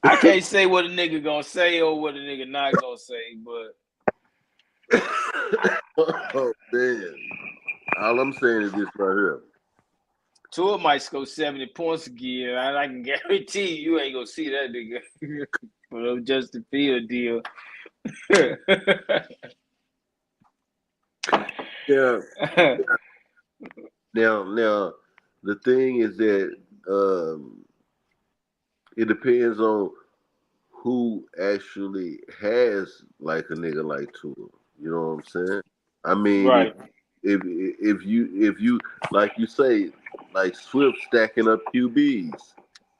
I can't say what a nigga gonna say or what a nigga not gonna say, but Oh man. All I'm saying is this right here. Tua might score 70 points again, and I can guarantee you ain't gonna see that nigga for the Justin Field deal. Yeah. Now, the thing is that it depends on who actually has like a nigga like Tua. You know what I'm saying? I mean, Right. if you like you say, like Swift stacking up QBs.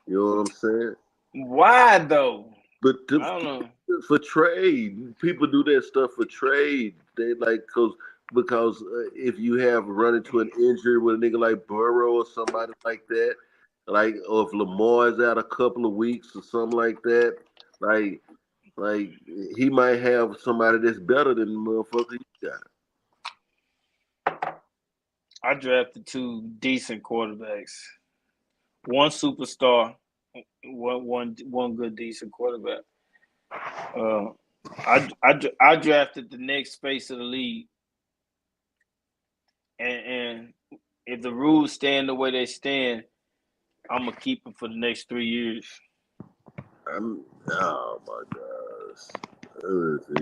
You know what I'm saying? Why though? But I don't know. for trade, people do that stuff for trade. They like because if you have run into an injury with a nigga like Burrow or somebody like that, like or if Lamar is out a couple of weeks or something like that, like like he might have somebody that's better than the motherfucker he got. I drafted 2 decent quarterbacks. One superstar, one good decent quarterback. I drafted the next face of the league, and if the rules stand the way they stand, I'm gonna keep him for the next 3 years. Oh my gosh. He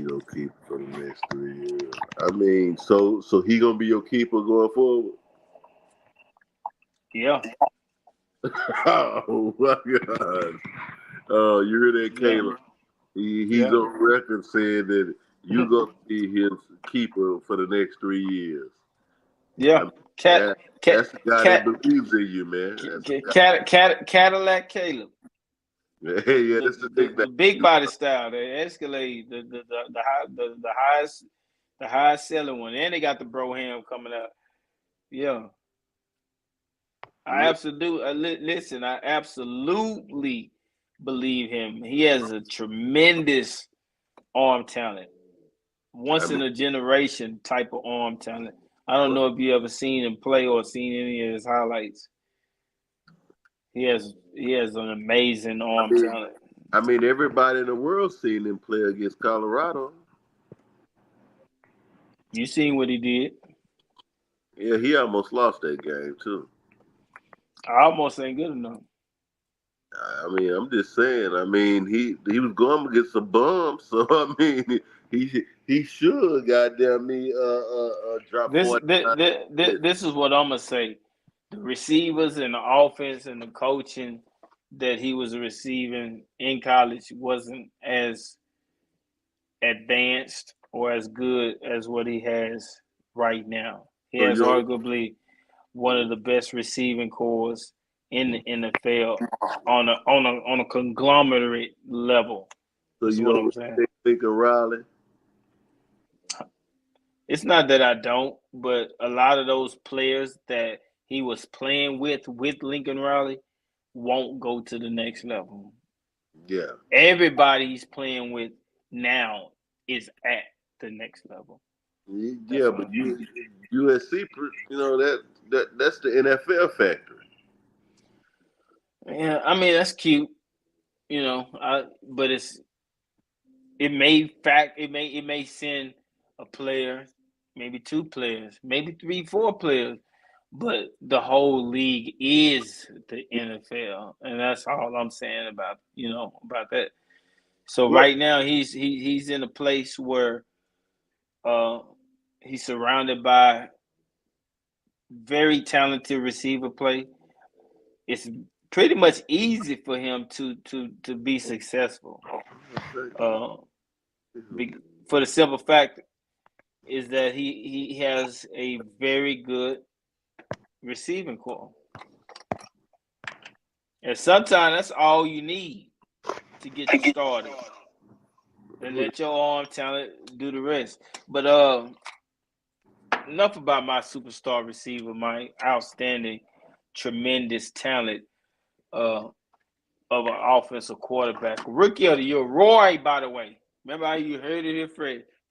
gonna keep for the next 3 years. I mean, so he gonna be your keeper going forward? Yeah. Oh my God! Oh, you hear that, Caleb? He's on record saying that you're gonna be his keeper for the next 3 years. Yeah. I mean, that's the guy that Cat, believes in you, man. Cadillac Caleb. Yeah, that's the thing. The big body style, the Escalade, the highest selling one, and they got the Broham coming out. Yeah, I absolutely listen. I absolutely believe him. He has a tremendous arm talent, once in a generation type of arm talent. I don't know if you ever seen him play or seen any of his highlights. He has an amazing arm talent. I mean, everybody in the world seen him play against Colorado. You seen what he did? Yeah, he almost lost that game too. I almost ain't good enough. I mean, I'm just saying. I mean, he was going against a bum, so I mean, he should goddamn me drop This 40. this is what I'm gonna say. The receivers and the offense and the coaching that he was receiving in college wasn't as advanced or as good as what he has right now. He So has arguably one of the best receiving cores in the NFL on a conglomerate level. So That's you what don't I'm saying. think of Riley? It's not that I don't, but a lot of those players that he was playing with Lincoln Riley won't go to the next level. Yeah. Everybody he's playing with now is at the next level. Yeah, but USC, you know that's the NFL factory. Yeah, I mean that's cute, you know. But it may send a player, maybe 2 players, maybe 3, 4 players, but the whole league is the NFL, and that's all I'm saying about that. So right now he's in a place where he's surrounded by very talented receiver play. It's pretty much easy for him to be successful. For the simple fact is that he has a very good receiving core. And sometimes that's all you need to get you started. And let your arm talent do the rest. But enough about my superstar receiver, my outstanding, tremendous talent of an offensive quarterback. Rookie of the year, Roy, by the way. Remember how you heard it here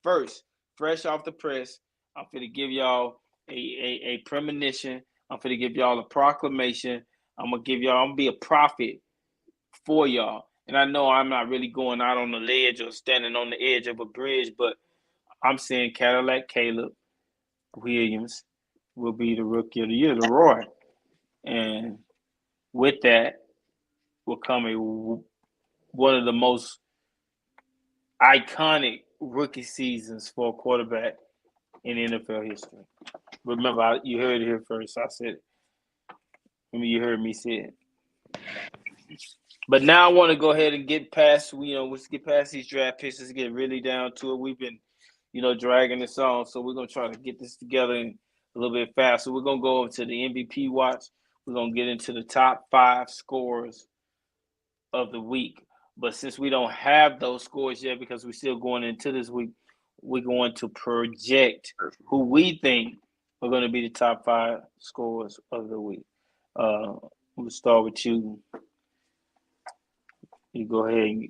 first, fresh off the press. I'm going to give y'all a premonition. I'm going to give y'all a proclamation. I'm gonna be a prophet for y'all. And I know I'm not really going out on the ledge or standing on the edge of a bridge, but I'm saying Cadillac Caleb Williams will be the rookie of the year, the Roy. And with that will come one of the most iconic rookie seasons for a quarterback in NFL history. Remember, you heard it here first. I said it. Remember, you heard me say it. But now I want to go ahead and get past, let's get past these draft picks. Let's get really down to it. We've been, dragging this on, so we're gonna try to get this together in a little bit fast. So we're gonna go over to the MVP watch. We're gonna get into the top 5 scores of the week. But since we don't have those scores yet, because we're still going into this week, we're going to project who we think are going to be the top 5 scores of the week. We'll start with you. You go ahead and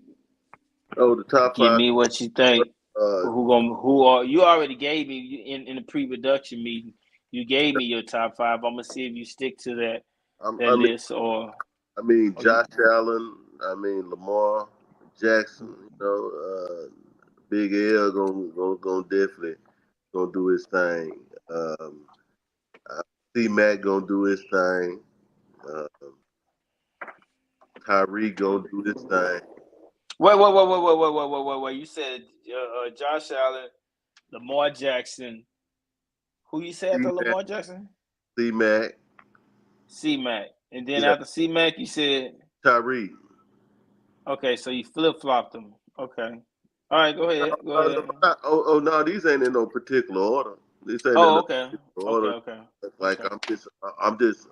the top give 5. me what you think. You already gave me in the pre-production meeting. You gave me your top 5. I'm gonna see if you stick to that list or. Josh Allen. Lamar Jackson. Big L gonna definitely gonna do his thing. C-Mac gonna do his thing. Tyreek gonna do his thing. Wait. You said Josh Allen, Lamar Jackson. Who you said after Lamar Jackson? C-Mac. C-Mac. And then after C-Mac, you said? Tyreek. Okay, so you flip-flopped them. Okay. All right, go ahead. No, these ain't in no particular order. These ain't in no particular order. Okay. Like, okay. I'm just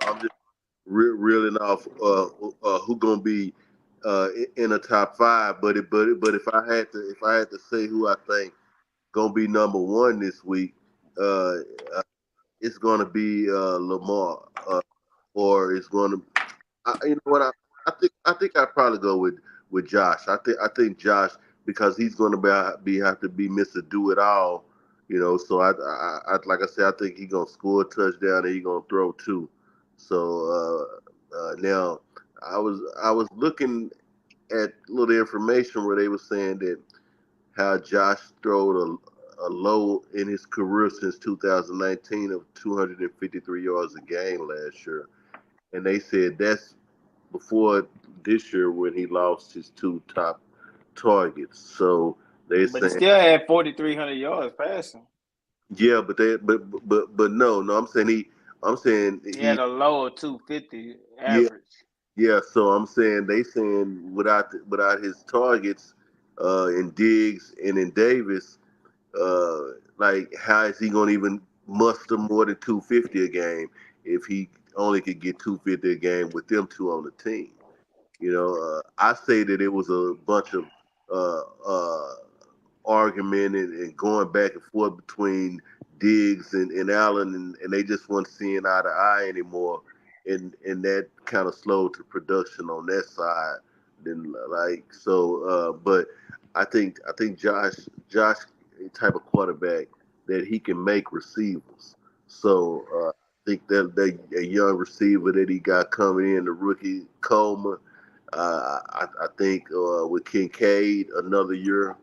reeling off who gonna be in the top 5. But if I had to say who I think gonna be number 1 this week, it's gonna be Lamar, or it's gonna. You know what? I think I'd probably go with Josh. I think Josh, because he's gonna have to be Mr. Do It All. So I like I said, I think he's gonna score a touchdown and he's gonna throw 2. So now I was looking at little information where they were saying that how Josh throwed a low in his career since 2019 of 253 yards a game last year, and they said that's before this year when he lost his 2 top targets. So they But he still had 4,300 yards passing. Yeah, but no, I'm saying he had a low of 250 average. Yeah. So I'm saying they saying without his targets, in Diggs and in Davis, like how is he gonna even muster more than 250 a game if he only could get 250 a game with them 2 on the team? I say that it was a bunch of argument and going back and forth between Diggs and Allen, and they just weren't seeing eye to eye anymore, and that kind of slowed the production on that side. Then but I think Josh type of quarterback that he can make receivers. So I think that a young receiver that he got coming in, the rookie Coleman. I think with Kincaid another year.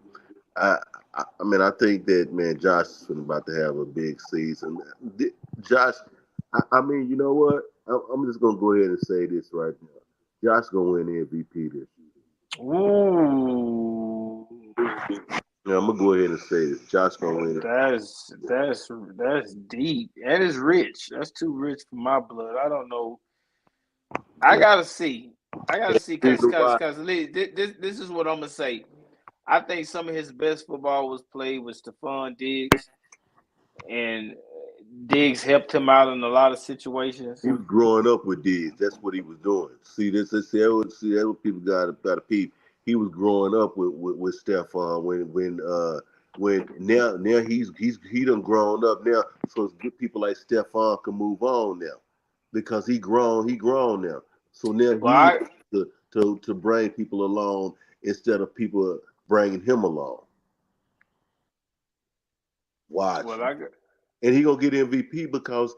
I think that, man, Josh is about to have a big season. Josh, you know what? I'm just gonna go ahead and say this right now. Josh gonna win MVP this year. Ooh. Yeah, I'm gonna go ahead and say this. Josh gonna win it. That's deep. That is rich. That's too rich for my blood. I don't know. I gotta see because this is what I'm gonna say. I think some of his best football was played with Stephon Diggs, and Diggs helped him out in a lot of situations. He was growing up with Diggs. That's what he was doing. See that's what people got to peep. He was growing up with Stephon when now he done grown up now. So it's good people like Stephon can move on now because he grown now. So now to bring people along instead of people bringing him along. Watch. And he gonna get MVP because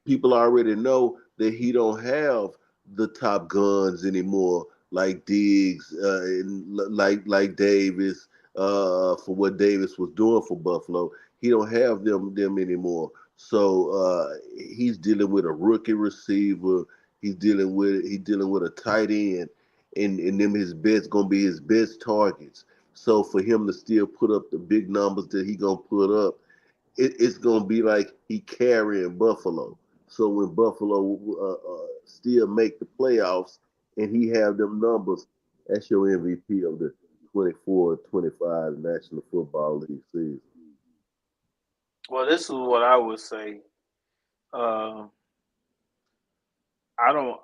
people already know that he don't have the top guns anymore, like Diggs, and like Davis, for what Davis was doing for Buffalo. He don't have them anymore. So he's dealing with a rookie receiver. He's dealing with a tight end, and them his best gonna be his best targets. So for him to still put up the big numbers that he gonna put up, it's gonna be like he carrying Buffalo. So when Buffalo still make the playoffs and he have them numbers, that's your MVP of the 24-25 National Football League season. Well, this is what I would say. Uh, I don't.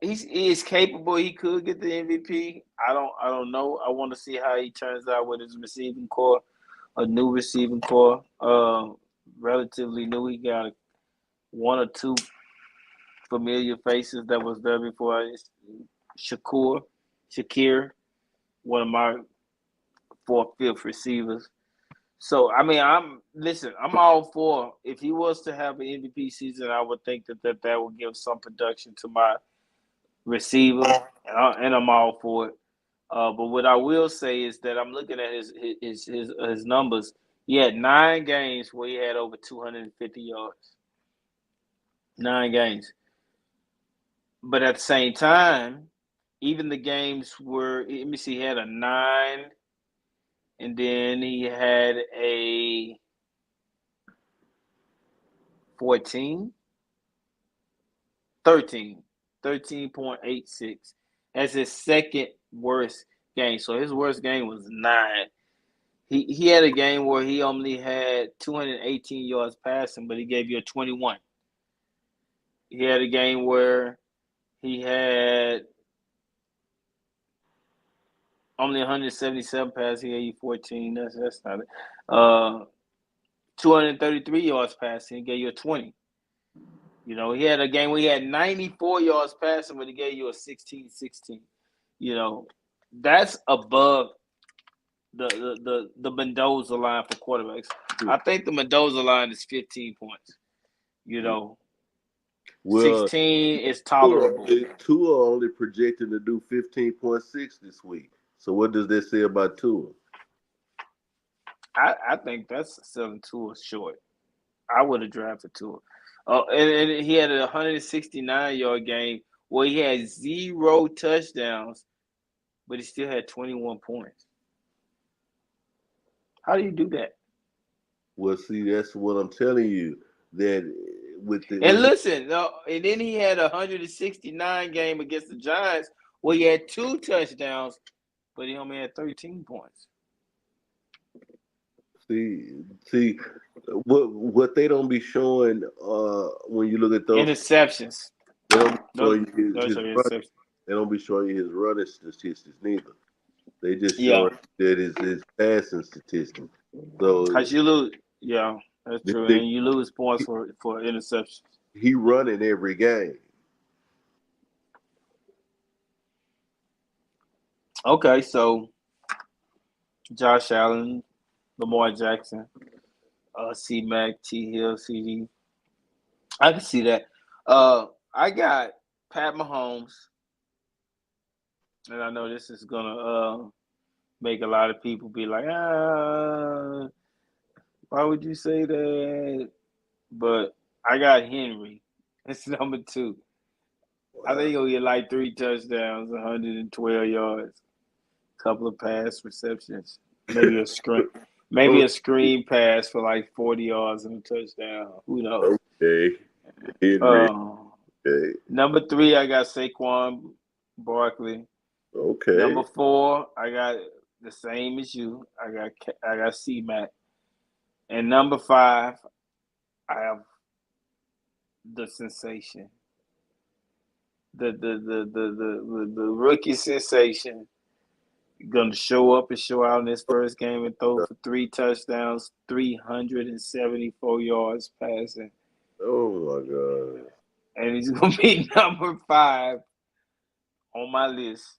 He is capable. He could get the MVP. I don't know. I want to see how he turns out with his receiving core, a new receiving core. Relatively new. He got one or two familiar faces that was there before. Shakir, one of my fourth, fifth receivers. So I mean, I'm all for if he was to have an MVP season, I would think that would give some production to my receiver, and I'm all for it. But what I will say is that I'm looking at his numbers. He had 9 games where he had over 250 yards. 9 games. But at the same time, even the games where let me see, he had a 9, and then he had a 14, 13, 13.86. That's his second worst game. So his worst game was 9. He had a game where he only had 218 yards passing, but he gave you a 21. He had a game where he had only 177 passes. He gave you 14. That's not it. 233 yards passing. He gave you a 20. You know, he had a game where he had 94 yards passing, but he gave you a 16-16. You know, that's above the Mendoza line for quarterbacks. I think the Mendoza line is 15 points. You know, Well, 16 is tolerable. Tua only projected to do 15.6 this week. So what does that say about Tua? I think that's selling Tua short. I would have drafted Tua. And he had a 169-yard game where he had 0 touchdowns, but he still had 21 points. How do you do that? Well, see, that's what I'm telling you. That And listen, and then he had a 169 game against the Giants where he had 2 touchdowns, but he only had 13 points. See, what they don't be showing when you look at those Interceptions. they don't be Those showing you are interceptions. they don't be showing you his running statistics neither. They just Yeah. showing that his passing statistics. So Because you lose. Yeah, that's true. And you lose points for interceptions. he running every game. Okay, so Josh Allen, Lamar Jackson, C-Mac, T. Hill, CD. I can see that. I got Pat Mahomes, and I know this is gonna make a lot of people be like, why would you say that? But I got Henry. It's number 2. I think he'll get like 3 touchdowns, 112 yards, couple of pass receptions, maybe a screen pass for like 40 yards and a touchdown. Who knows? Okay, Henry. Okay. Number 3, I got Saquon Barkley. Okay. Number 4, I got the same as you. I got C-Mac. And number 5, I have the sensation, the rookie sensation, going to show up and show out in his first game and throw for 3 touchdowns, 374 yards passing. Oh my God! And he's going to be number 5 on my list.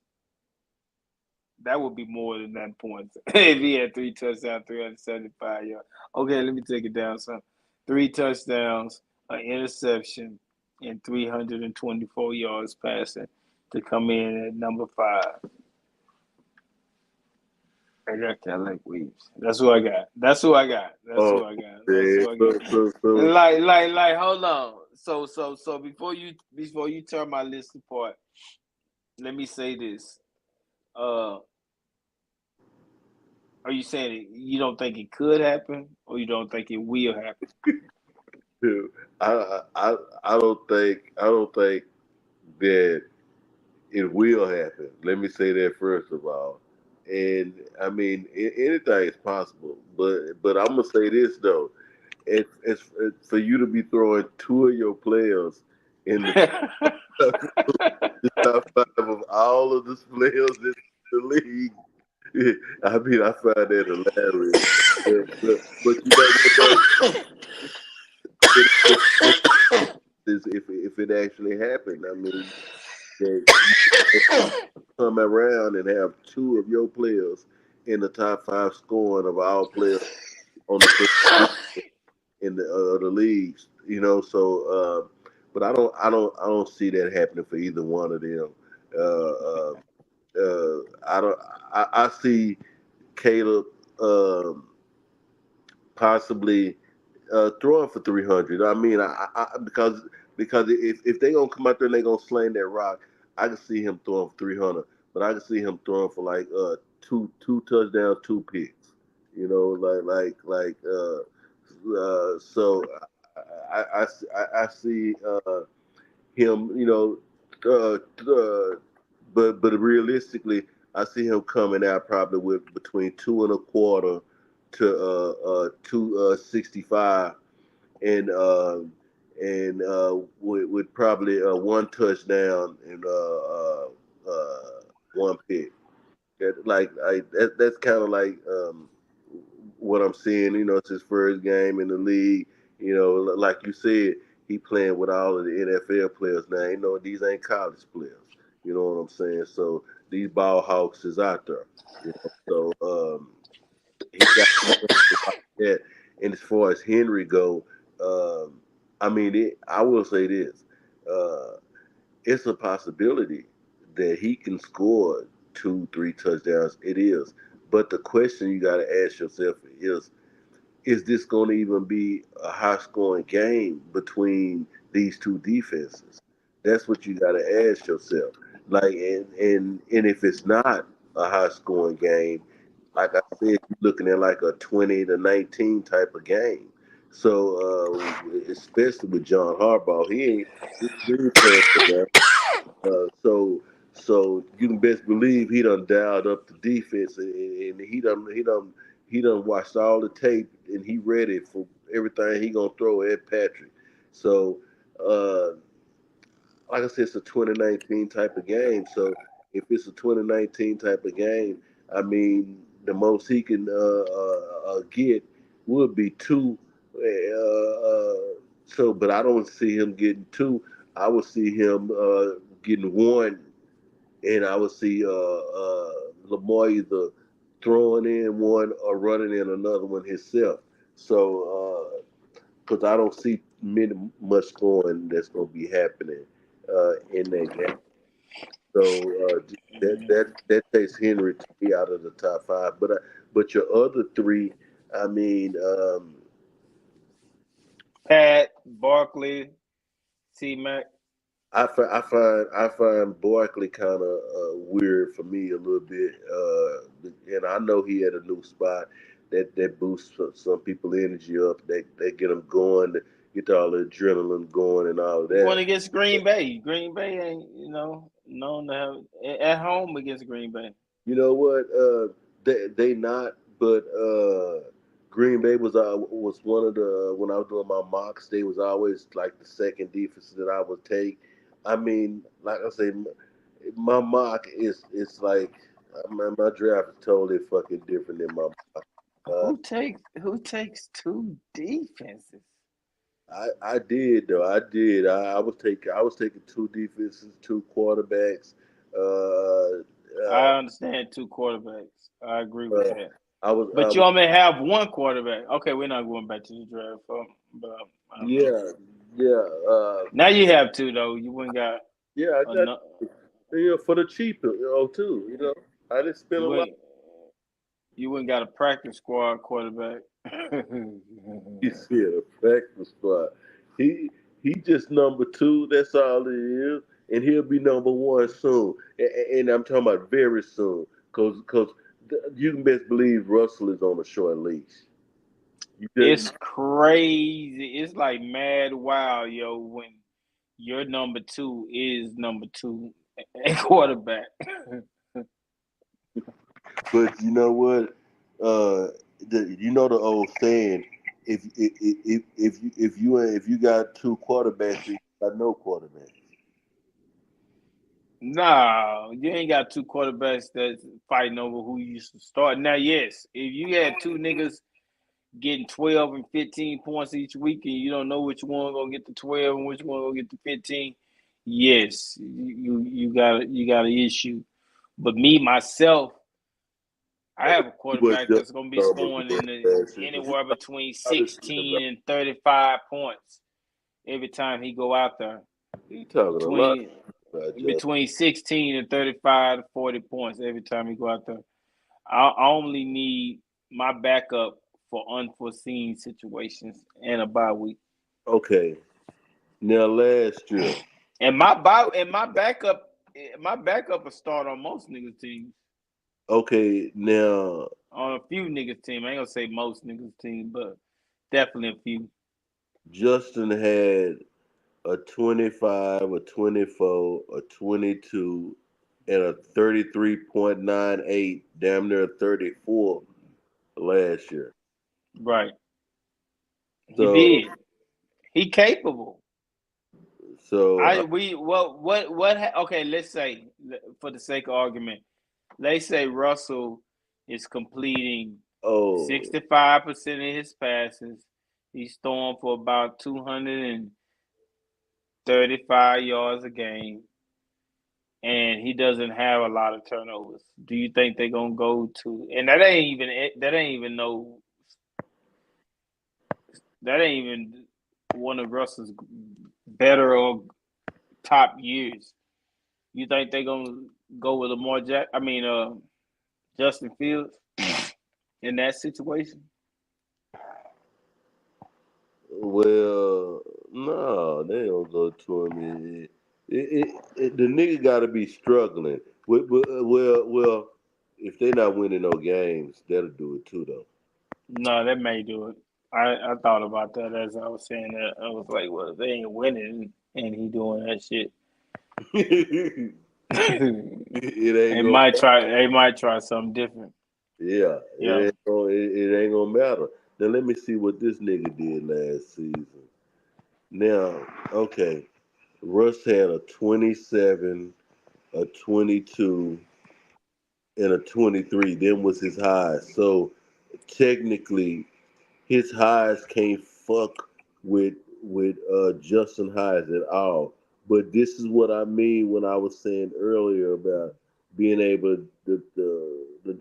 That would be more than that points if he had 3 touchdowns, 375 yards. Okay, let me take it down some. 3 touchdowns, an interception, and 324 yards passing to come in at number 5. I got Cadillac Williams. That's who I got. That's who I got. That's who Oh, I got. That's man. who I got. So, Like, hold on. So before you tear my list apart, let me say this. Are you saying you don't think it could happen, or you don't think it will happen? dude, I don't think that it will happen. Let me say that first of all. And I mean, anything is possible. But I'm gonna say this though, it's for you to be throwing 2 of your players in the top 5 of all of the players in the league. I mean, I find that hilarious. But you know what though? If it actually happened, I mean, that you come around and have 2 of your players in the top 5 scoring of all players on the face in the leagues, you know. So, but I don't see that happening for either one of them. Uh, uh, I don't. I see Caleb possibly throwing for 300. I mean, because if they gonna come out there and they gonna sling that rock, I can see him throwing for 300. But I can see him throwing for like two touchdowns, 2 picks. You know, so I see him. You know, but realistically, I see him coming out probably with between 2.25 to 265 and with probably 1 touchdown and 1 pick. That's kind of like what I'm seeing. You know, it's his first game in the league. You know, like you said, he playing with all of the NFL players now. You know, these ain't college players. You know what I'm saying? So these ball hawks is out there. You know, so he got like that. And as far as Henry go, I mean, I will say this: uh, it's a possibility that he can score 2, 3 touchdowns. It is, but the question you got to ask yourself is this going to even be a high scoring game between these 2 defenses? That's what you got to ask yourself. Like, and if it's not a high scoring game, like I said, you're looking at like a 20-19 type of game. So, especially with John Harbaugh, he ain't playing for that. So you can best believe he done dialed up the defense, and he done watched all the tape, and he ready for everything he gonna throw at Patrick. So, uh, like I said, it's a 2019 type of game. So if it's a 2019 type of game, I mean, the most he can get would be 2. But I don't see him getting 2. I would see him getting 1, and I would see Lamar either throwing in 1 or running in another one himself. So, because I don't see much scoring that's going to be happening in that game. So that takes Henry to be out of the top 5. But your other 3, I mean, Pat, Barkley, T Mac. I find Barkley kind of weird for me a little bit, and I know he had a new spot that boosts some people energy up. They get them going, get all the adrenaline going and all of Going that. against Green Bay. Green Bay ain't, known to have at home against Green Bay. You know what? They not, but Green Bay was one of the when I was doing my mocks. They was always like the second defense that I would take. I mean, like I say, my mock is like my draft is totally fucking different than my mock. Uh, Who takes 2 defenses? I did though. I did. I was taking 2 defenses, 2 quarterbacks. Uh, uh, I understand 2 quarterbacks. I agree with uh, that. I was I But you was only have 1 quarterback. Okay, we're not going back to the draft, but I don't Yeah, know. Yeah. Now you have two though. You wouldn't got Yeah, I got enough. for the cheap, too. I didn't spend You a lot. wouldn't. You wouldn't got a practice squad quarterback. He said a practice squad. He he just number two. That's all it is, and he'll be number one soon. And I'm talking about very soon, cause you can best believe Russell is on a short leash. You It's just crazy. It's like mad wow, yo, when your number two is number two at quarterback. But you know what? The old saying, if you got two quarterbacks, you got no quarterback. Nah, you ain't got two quarterbacks that's fighting over who you should start. Now, yes, if you had two niggas getting 12 and 15 points each week and you don't know which one gonna get the 12 and which one gonna get the 15, yes, you got an issue. But me myself, I have a But quarterback just that's gonna be numbers scoring man, in the last year, 'cause you anywhere between know this shit about 16 and 35 points every time he go out there. he talking a lot Between about just between 16 and 35 to 40 points every time he go out there. I only need my backup for unforeseen situations and a bye week. okay. Now last year, And my backup will start on most niggas teams. okay. Now On a few niggas team. I ain't gonna say most niggas team, but definitely a few. Justin had a 25, a 24, a 22, and a 33.98, damn near 34 last year. Right. He So did. He capable. so I we what okay, let's say for the sake of argument, let's say Russell is completing oh 65% of his passes. He's throwing for about 235 yards a game, and he doesn't have a lot of turnovers. Do you think they're gonna go to? And that ain't even one of Russell's better or top years. You think they're gonna go with Justin Fields in that situation? well, no, they don't go to him. The nigga got to be struggling. Well, if they not winning no games, that'll do it too, though. No, that may do it. I thought about that as I was saying that. I was like, well, they ain't winning and he doing that shit. It They ain't gonna. might try something different. Yeah, Yeah. it ain't gonna matter. Now let me see what this nigga did last season. Now, okay, Russ had a 27, a 22, and a 23. Then was his highs. So technically, his highs can't fuck with Justin highs at all. But this is what I mean when I was saying earlier about being able to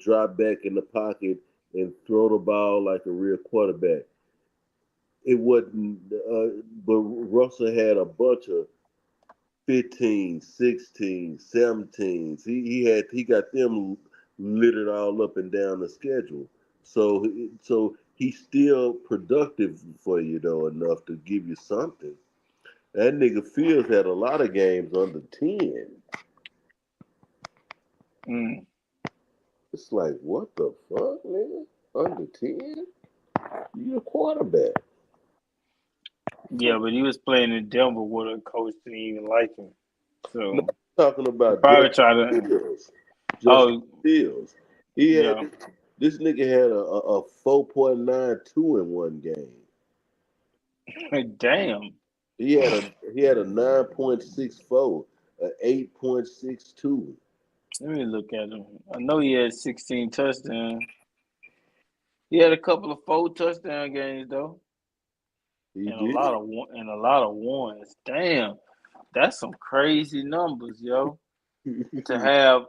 drop back in the pocket and throw the ball like a real quarterback. It wasn't, but Russell had a bunch of 15, 16, 17s. He got them littered all up and down the schedule. So he's still productive for you though enough to give you something. That nigga Fields had a lot of games under 10. Mm. It's like what the fuck, nigga? Under 10? You a quarterback. Yeah, but he was playing in Denver where the coach didn't even like him. No, So I'm talking he about probably Justin tried to. Fields. Justin Oh, Fields. He had yeah. this nigga had a 4.92 in one game. Damn. He had a 9.64, a 8.62. Let me look at him. I know he had 16 touchdowns. He had a couple of 4 touchdown games though, He and did. a lot of ones. Damn, that's some crazy numbers, yo. To have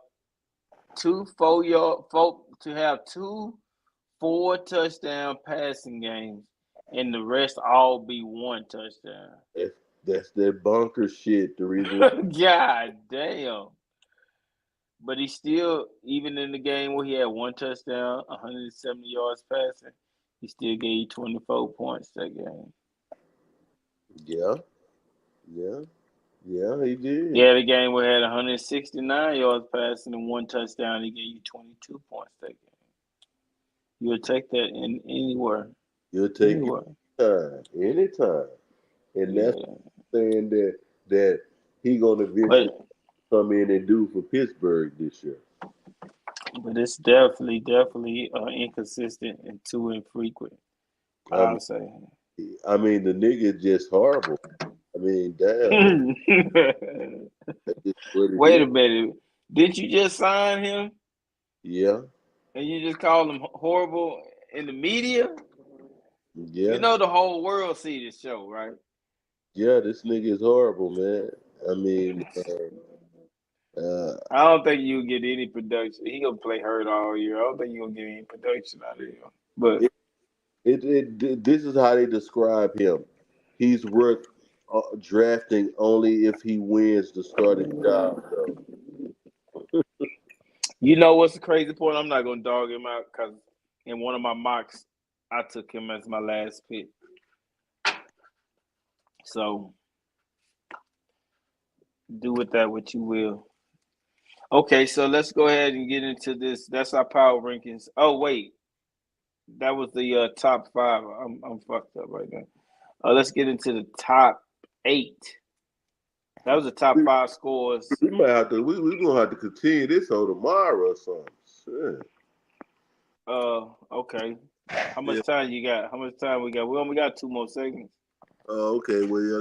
two 4 touchdown passing games and the rest all be one touchdown. That's that bunker shit. The reason why. God damn. But he still, even in the game where he had one touchdown, 170 yards passing, he still gave you 24 points that game. Yeah, he did. Yeah, the game where he had 169 yards passing and one touchdown, he gave you 22 points that game. You'll take that in anywhere. You'll take Anywhere. anytime, and Yeah. that's saying that he gonna eventually But come in and do for Pittsburgh this year. but it's definitely inconsistent and too infrequent. I I'll mean, say. the nigga just horrible. I mean, damn, that's just what it Wait is. a minute. Did you just sign him Yeah, and you just call him horrible in the media? You yeah, know the whole world see this show, right? yeah. This nigga is horrible, man. I mean, uh, I don't think you'll get any production. He gonna play hurt all year. I don't think you're gonna get any production out of him. But this is how they describe him. He's worth drafting only if he wins the starting job, though. you know what's the crazy point? I'm not gonna dog him out because in one of my mocks, I took him as my last pick. So do with that what you will. Okay, so let's go ahead and get into this. That's our power rankings. Oh wait, that was the top five. I'm fucked up right now. Let's get into the top 8. That was the top We, 5 scores. we might have to. We gonna have to continue this on tomorrow or something. Shit. Okay. How Yeah. much time you got? How much time we got? We only got 2 more segments. Oh, okay. Well, yeah.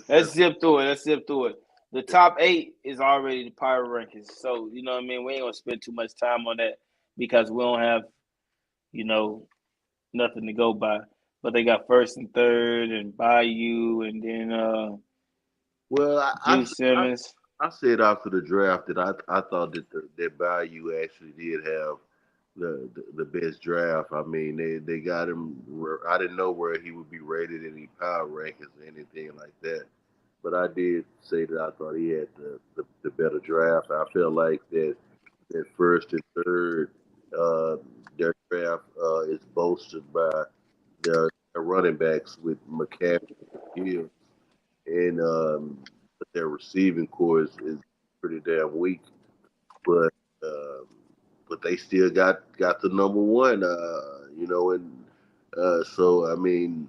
Let's zip through it. Let's zip through it. The top 8 is already the power rankings. So, you know what I mean? We ain't going to spend too much time on that because we don't have, you know, nothing to go by. But they got first and third and Bayou and then Well, Juice Simmons. I said after the draft that I thought that that Bayou actually did have the best draft. I mean, they got him. I didn't know where he would be rated in any power rankings or anything like that. But I did say that I thought he had the better draft. I felt like that first and third, uh, their draft is bolstered by their running backs with McCaffrey and Hill, and but their receiving core is pretty damn weak. But um, but they still got the number one, and so I mean,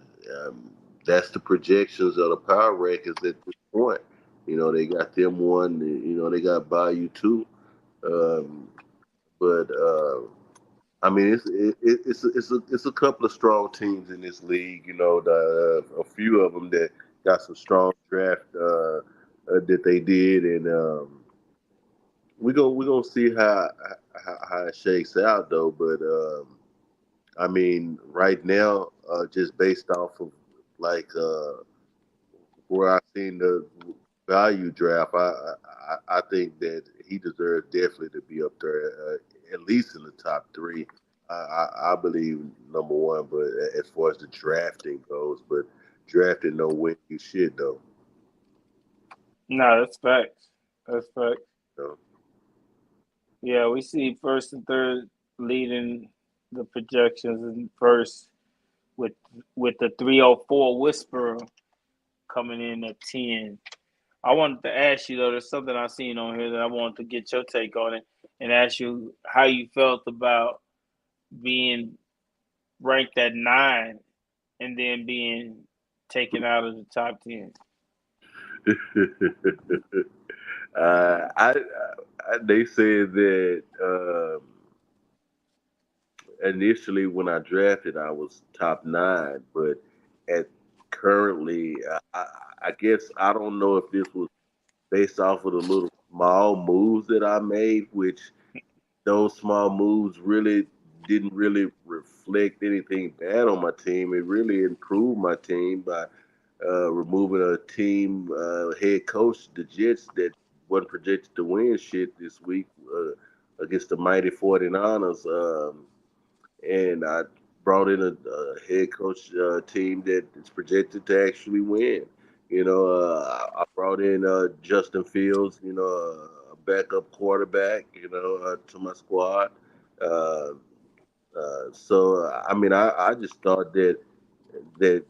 that's the projections of the power rankings at this point. They got them one. They got Bayou two, um, but I mean, it's a couple of strong teams in this league. A few of them that got some strong draft that they did, and we gonna see how it shakes out though. But I mean, right now, just based off of like where I seen the value draft, I think that he deserves definitely to be up there, at least in the top three. I believe number one, but as far as the drafting goes, but drafting don't win you shit though. No, that's facts. That's facts. You know? Yeah, we see first and third leading the projections and first with the 304 whisperer coming in at 10. I wanted to ask you though, there's something I seen on here that I wanted to get your take on it and ask you how you felt about being ranked at 9 and then being taken out of the top 10. They said that initially when I drafted, I was top nine, but at currently, I guess I don't know if this was based off of the little small moves that I made, which those small moves really didn't really reflect anything bad on my team. It really improved my team by removing a team head coach, the Jets, that wasn't projected to win shit this week against the mighty 49ers. And I brought in a head coach team that is projected to actually win. I brought in Justin Fields, a backup quarterback, to my squad. Uh, so I mean, I just thought that it,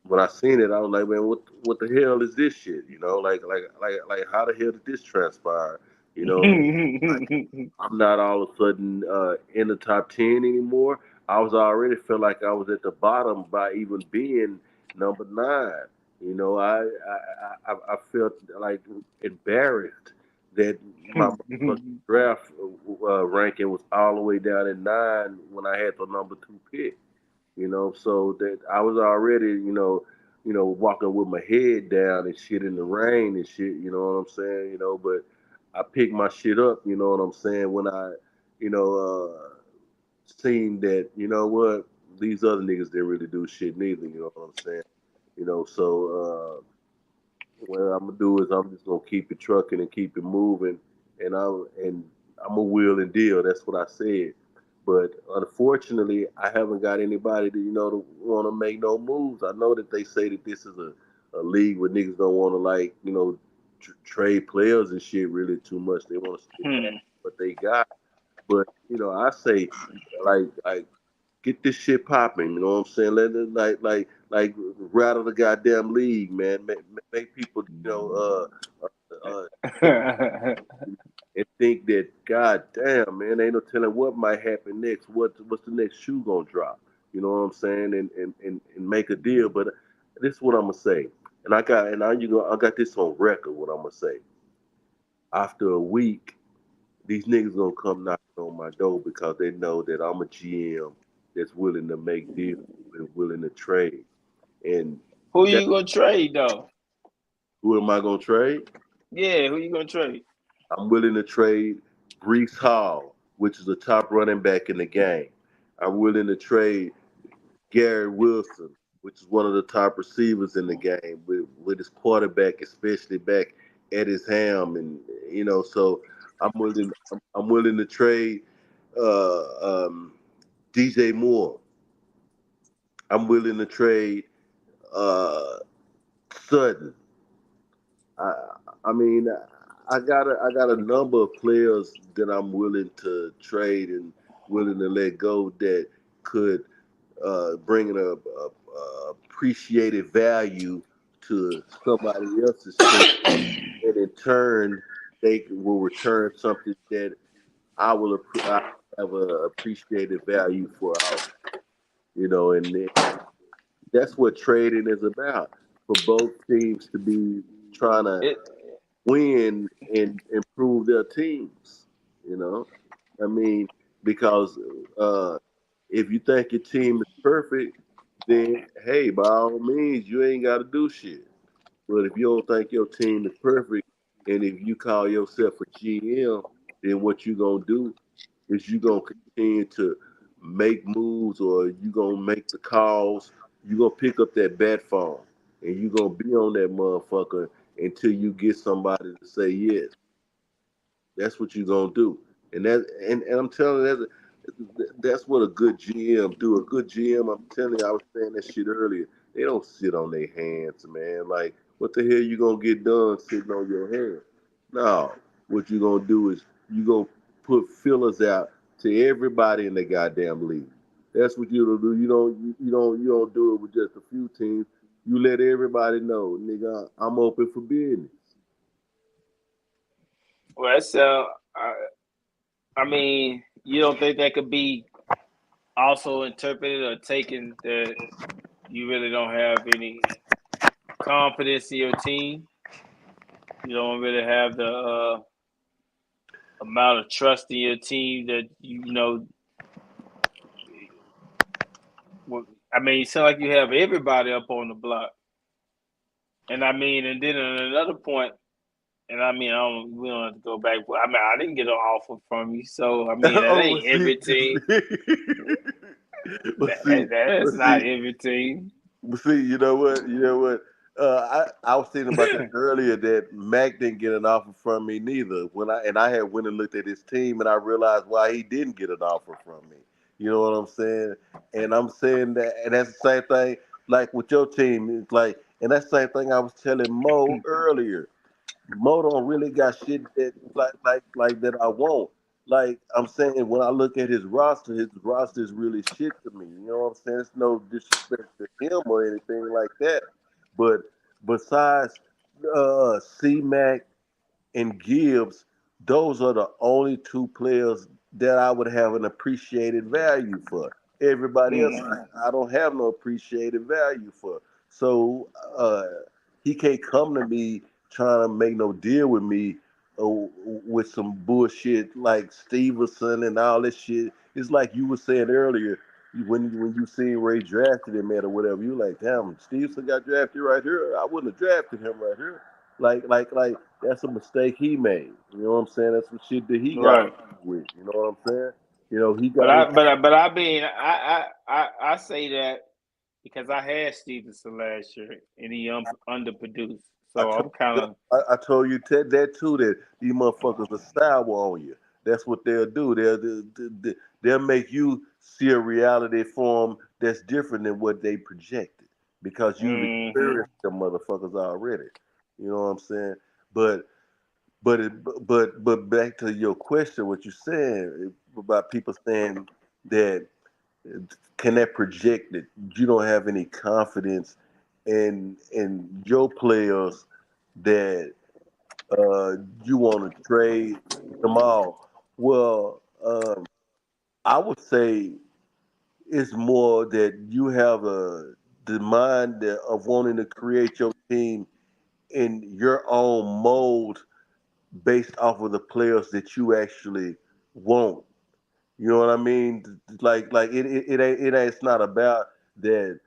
when I seen it, I was like, man, what the hell is this shit? Like how the hell did this transpire? You know, I'm not all of a sudden in the top 10 anymore. I was already felt like I was at the bottom by even being number 9. I felt like embarrassed that my motherfucking draft ranking was all the way down at 9 when I had the number 2 pick. So that I was already, walking with my head down and shit in the rain and shit, you know what I'm saying, but I picked my shit up, you know what I'm saying, when I, you know, seen that, you know what, these other niggas didn't really do shit neither, you know what I'm saying, so what I'm gonna do is I'm just gonna keep it trucking and keep it moving, and I'm a wheel and deal. That's what I said. But unfortunately, I haven't got anybody to want to make no moves. I know that they say that this is a league where niggas don't want to like trade players and shit really too much. They want to stick at what they got. But I say like get this shit popping. You know what I'm saying? Let it like rattle the goddamn league, man. Make people think and think that god damn man, ain't no telling what might happen next. What's the next shoe gonna drop? You know what I'm saying? And make a deal. But this is what I'm gonna say. I got this on record. What I'm gonna say. After a week, these niggas gonna come knocking on my door because they know that I'm a GM that's willing to make deals and willing to trade. And Who that you gonna trade though? who am I gonna trade? Yeah, who you gonna trade? I'm willing to trade Brees Hall, which is the top running back in the game. I'm willing to trade Gary Wilson, which is one of the top receivers in the game, with his quarterback, especially back at his ham, and so I'm willing to trade DJ Moore. I'm willing to trade uh, Sutton. I I mean I got a number of players that I'm willing to trade and willing to let go that could bring in a appreciated value to somebody else's team, and in turn they will return something that I have a appreciated value for our, and that's what trading is about, for both teams to be trying to It, win and improve their teams. You know, I mean, because uh, if you think your team is perfect, then hey, by all means, you ain't got to do shit. But if you don't think your team is perfect, and if you call yourself a GM, then what you gonna do is you gonna continue to make moves, or you gonna make the calls. You gonna pick up that bat phone, and you gonna be on that motherfucker until you get somebody to say yes. That's what you gonna do, and I'm telling you, that's what a good GM do. A good GM, I'm telling you, I was saying that shit earlier. They don't sit on their hands, man. Like, what the hell you gonna get done sitting on your hands? No, what you gonna do is you gonna put fillers out to everybody in the goddamn league. That's what you gonna do. You don't do it with just a few teams. You let everybody know, nigga, I'm open for business. well, that's I mean, you don't think that could be also interpreted or taken that you really don't have any confidence in your team? You don't really have the amount of trust in your team that you know. I mean, you sound like you have everybody up on the block, and I mean, and then at another point, and I mean, we don't have to go back. I mean, I didn't get an offer from you, so I mean, that Oh, ain't every team. but see, That's but not see, every team. but see, you know what? You know what? I was thinking about that earlier, that Mac didn't get an offer from me neither. I had went and looked at his team, and I realized why he didn't get an offer from me. You know what I'm saying? And I'm saying that, and that's the same thing like with your team. It's like, and that's the same thing I was telling Mo earlier. Mo don't really got shit that like that I want. Like I'm saying, when I look at his roster is really shit to me. You know what I'm saying? It's no disrespect to him or anything like that. But besides C Mac and Gibbs, those are the only two players that I would have an appreciated value for. Everybody else, Mm. I don't have no appreciated value for. So uh, he can't come to me trying to make no deal with me with some bullshit like Stevenson and all this shit. It's like you were saying earlier when you seen Ray drafted him at or whatever. You like, damn, Stevenson got drafted right here. I wouldn't have drafted him right here. Like that's a mistake he made. You know what I'm saying? That's some shit that he got Right. with. You know what I'm saying? You know, he But got his. I mean I say that because I had Stevenson last year and he underproduced. I So I'm told kind you, of I told you that too. That these motherfuckers are sour on you. That's what they'll do. They'll make you see a reality form that's different than what they projected because you've hmm experienced them motherfuckers already. You know what I'm saying? But but back to your question, what you're saying about people saying that can that project that you don't have any confidence in your players that you want to trade them all. Well, I would say it's more that you have the mind of wanting to create your team in your own mold based off of the players that you actually want. You know what I mean? Like it's not about that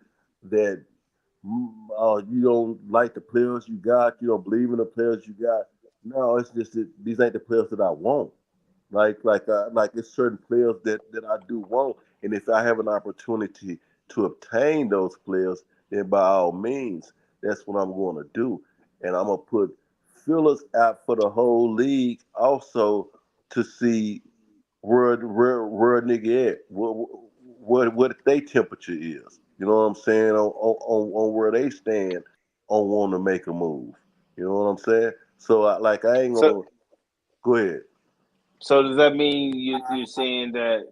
you don't like the players you got, you don't believe in the players you got. No, it's just that these ain't the players that I want. Like it's certain players that I do want, and if I have an opportunity to obtain those players, then by all means, that's what I'm going to do, and I'm gonna put fillers out for the whole league also to see where a nigga at, what they temperature is. You know what I'm saying on where they stand on wanting to make a move. You know what I'm saying? So I ain't so gonna go ahead. so does that mean you're saying that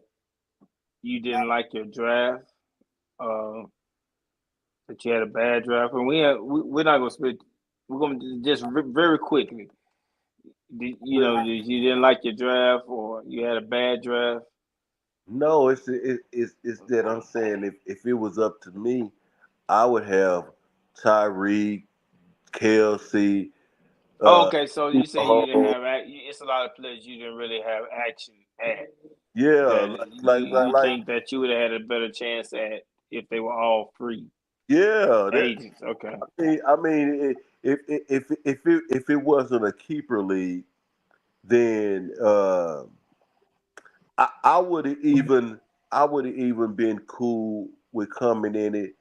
you didn't like your draft? Uh, that you had a bad draft, and we're not gonna split. We're gonna just very quickly. You didn't like your draft, or you had a bad draft? No, it's that I'm saying if it was up to me, I would have Tyreek, Kelsey, Oh, uh, okay, so you Super saying you didn't Bowl. have it's a lot of players you didn't really have action at Yeah, that like like you like think that you would have had a better chance at if they were all free yeah. That agents. Okay. I mean, if it wasn't a keeper league, then I would have even been cool with coming in it,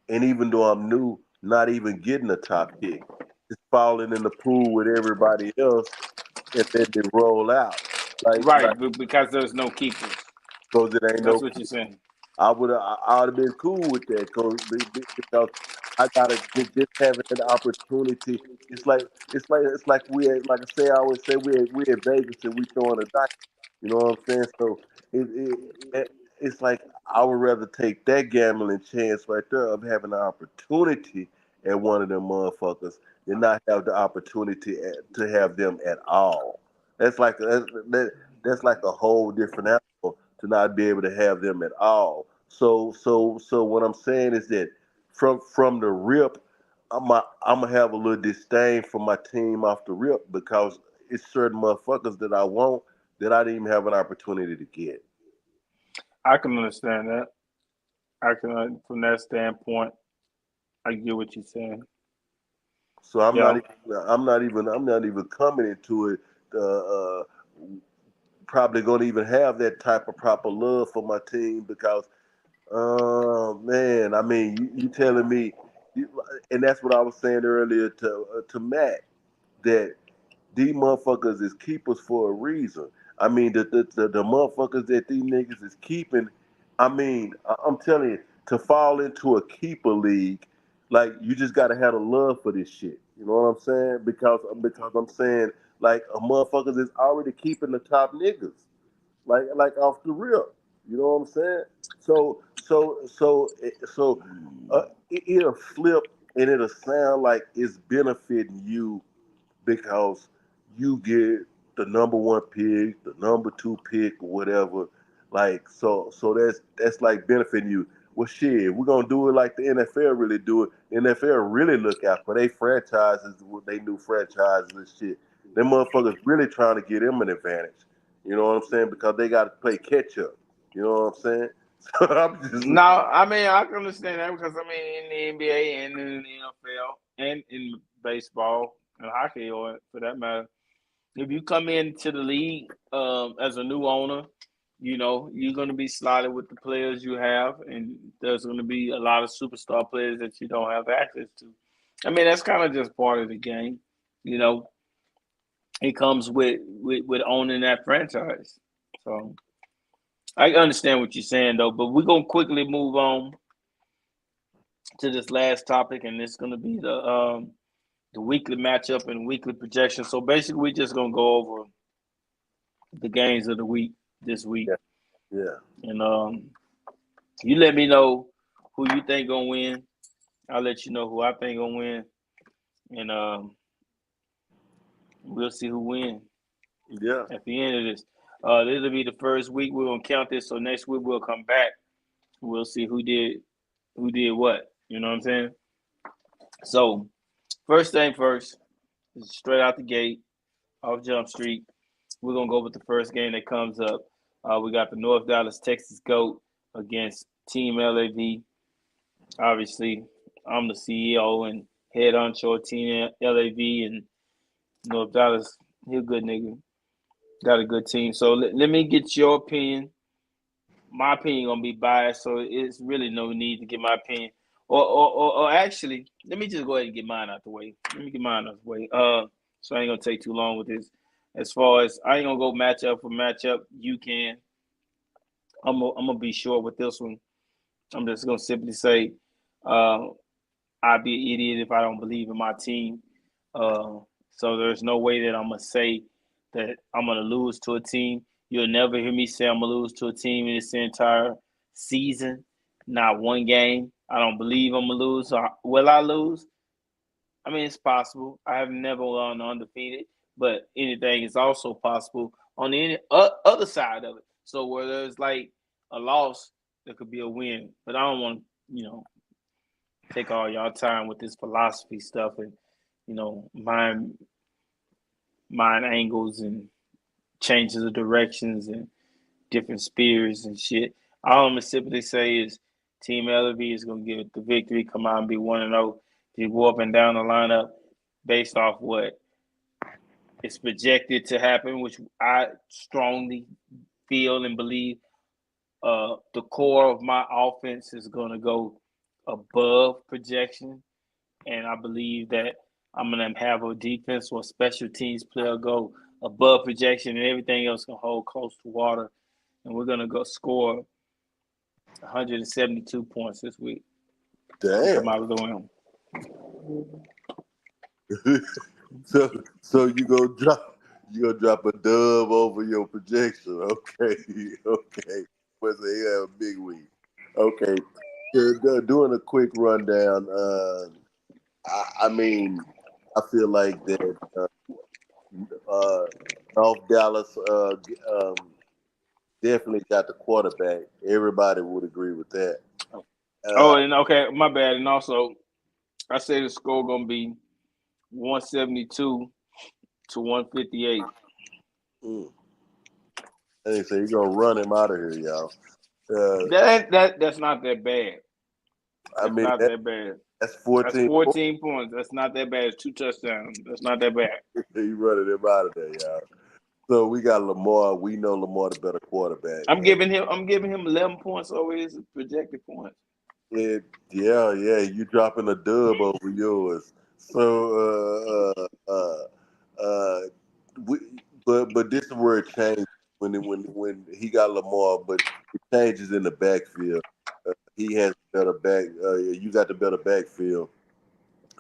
and even though I'm new, not even getting a top pick, just falling in the pool with everybody else and letting it roll out. Like Right, because there's no keepers. because it ain't That's no. what you're saying. I would have been cool with that because I gotta just having an opportunity. It's like like I say I always say we at Vegas and we throwing a dice. You know what I'm saying? So it's like I would rather take that gambling chance right there of having an opportunity at one of them motherfuckers than not have the opportunity to have them at all. That's like a whole different animal to not be able to have them at all. So what I'm saying is that from the rip, I'm gonna have a little disdain for my team off the rip because it's certain motherfuckers that I want that I didn't even have an opportunity to get. I can understand that. I can from that standpoint. I get what you're saying. So I'm not Yeah. even I'm not even coming into it probably gonna even have that type of proper love for my team because man, I mean, you telling me, and that's what I was saying earlier to Matt that these motherfuckers is keepers for a reason. I mean, the motherfuckers that these niggas is keeping I mean, I'm telling you, to fall into a keeper league, like you just gotta have a love for this shit. You know what I'm saying? Because I'm saying like a motherfuckers is already keeping the top niggas, like off the rip. You know what I'm saying? So it'll flip and it'll sound like it's benefiting you because you get the number one pick, the number two pick, or whatever. Like so that's like benefiting you. Well, shit, we're gonna do it like the NFL really do it. The NFL really look out for they franchises, what they new franchises and shit. Them motherfuckers really trying to get them an advantage. You know what I'm saying? Because they got to play catch up. You know what I'm saying? So I'm just No, I mean I can understand that because I mean in the NBA and in the NFL and in baseball and hockey or for that matter, if you come into the league as a new owner, you know you're going to be slotted with the players you have, and there's going to be a lot of superstar players that you don't have access to. I mean that's kind of just part of the game, you know. It comes with owning that franchise. So I understand what you're saying though, but we're gonna quickly move on to this last topic, and it's going to be the weekly matchup and weekly projection. So basically, we're just going to go over the games of the week this week, yeah, yeah. and you let me know who you think gonna win. I'll let you know who I think gonna win, and we'll see who wins Yeah. at the end of this. This will be the first week. We're gonna count this, so next week we'll come back. We'll see who did what. You know what I'm saying? So first thing first, straight out the gate, off Jump Street. We're gonna go with the first game that comes up. We got the North Dallas Texas Goat against Team LAV. Obviously, I'm the CEO and head honcho of Team LAV, and North Dallas, he a good nigga. Got a good team. So let me get your opinion. My opinion gonna be biased, so it's really no need to get my opinion. Or actually, let me just go ahead and get mine out the way. Let me get mine out the way. So I ain't gonna take too long with this. As far as I ain't gonna go matchup for matchup, you can. I'm gonna be short with this one. I'm just gonna simply say, uh, I'd be an idiot if I don't believe in my team. Uh, so there's no way that I'm gonna say that I'm gonna lose to a team. You'll never hear me say I'm gonna lose to a team in this entire season. Not one game. I don't believe I'm gonna lose. Will I lose? I mean, it's possible. I have never gone undefeated, but anything is also possible on the other side of it. So where there's like a loss, there could be a win. But I don't want to, take all y'all time with this philosophy stuff and mind angles and changes of directions and different spears and shit. All I'm gonna simply say is Team LV is gonna get the victory, come out and be 1-0. If you go up and down the lineup based off what is projected to happen, which I strongly feel and believe, the core of my offense is gonna go above projection, and I believe that I'm gonna have a defense or special teams player go above projection, and everything else can hold close to water. And we're gonna go score 172 points this week and come Damn. out of the win. So you gonna drop a dub over your projection. Okay. Okay. Was a big week. Okay. Doing a quick rundown. I mean, I feel like that North Dallas definitely got the quarterback. Everybody would agree with that. Oh, Uh, and okay, my bad. And also, I say the score gonna be 172 to 158. mm. They say you're gonna run him out of here, y'all. Uh, That's not that bad. I That's mean not that bad. that's That's 14 points. 14 points. That's not that bad. It's 2 touchdowns. That's not that bad. You running him out of there, y'all. So we got Lamar. We know Lamar the better quarterback. I'm giving him 11 points over his projected points. Yeah. You dropping a dub over yours. So we, but this is where it changed. when he got Lamar, but it changes in the backfield. He has better back. You got the better backfield,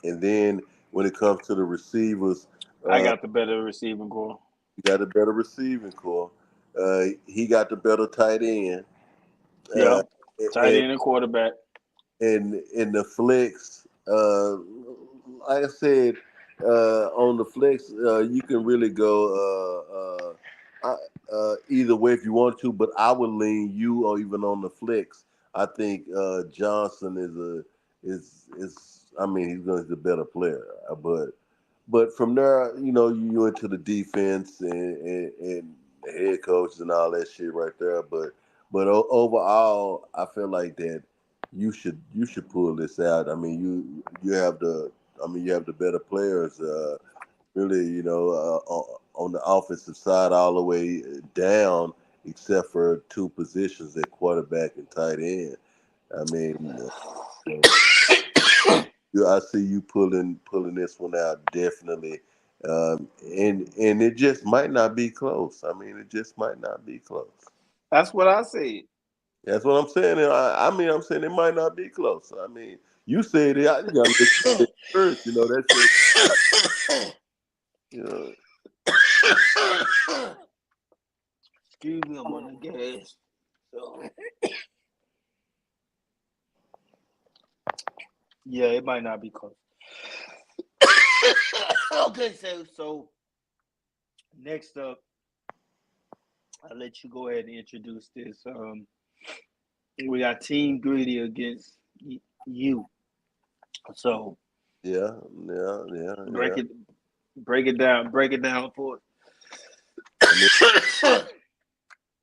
and then when it comes to the receivers, I got the better receiving core. you got a better receiving core. He got the better tight end. Uh, Yep. Tight and end and quarterback. in the flex, like I said, on the flex, you can really go either way if you want to, but I would lean you or even on the flex. I think Johnson is. I mean, he's going to be the better player, but from there, you into the defense and the head coaches and all that shit right there. But overall, I feel like that you should pull this out. I mean, you have the better players. Really, on the offensive side, all the way down, except for two positions at quarterback and tight end. I mean, I see you pulling this one out definitely, and it just might not be close. I mean, it just might not be close. That's what I said. That's what I'm saying. And I mean, I'm saying it might not be close. I mean, you said it. You got to look at it first. That's your. You know, Excuse me, I'm on the gas. So. Yeah, it might not be close. Okay, so next up, I'll let you go ahead and introduce this. We got Team Greedy against you. So yeah. break it down for us. I mean,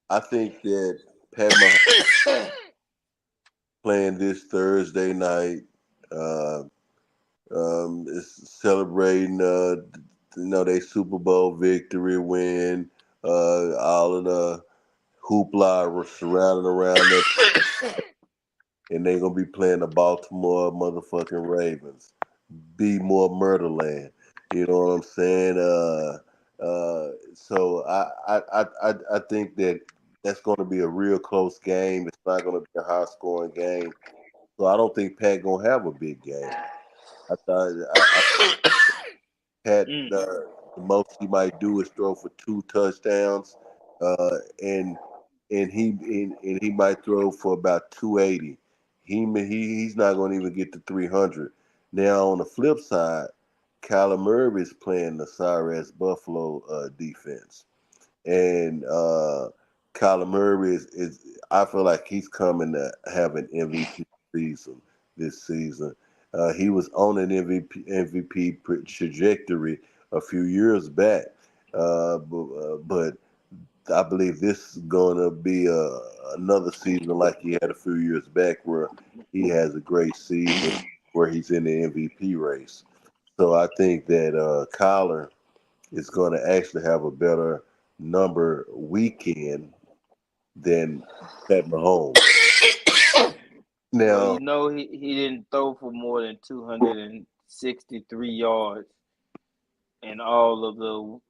I think that Pat Mahomes playing this Thursday night is celebrating, they Super Bowl victory win, all of the hoopla surrounding around that, and they're gonna be playing the Baltimore motherfucking Ravens. Be more Murderland. You know what I'm saying? So I think that that's going to be a real close game. It's not going to be a high scoring game. So I don't think Pat gonna have a big game. I thought Pat the most he might do is throw for 2 touchdowns, and he might throw for about 280. He's not going to even get to 300. Now on the flip side, Kyler Murray is playing the sorry ass Buffalo defense, and Kyler Murray is I feel like he's coming to have an MVP season this season. He was on an MVP trajectory a few years back, but I believe this is going to be another season like he had a few years back, where he has a great season, where he's in the MVP race. So I think that Kyler is going to actually have a better number weekend than Pat Mahomes. Well, Now, he didn't throw for more than 263 yards in all of the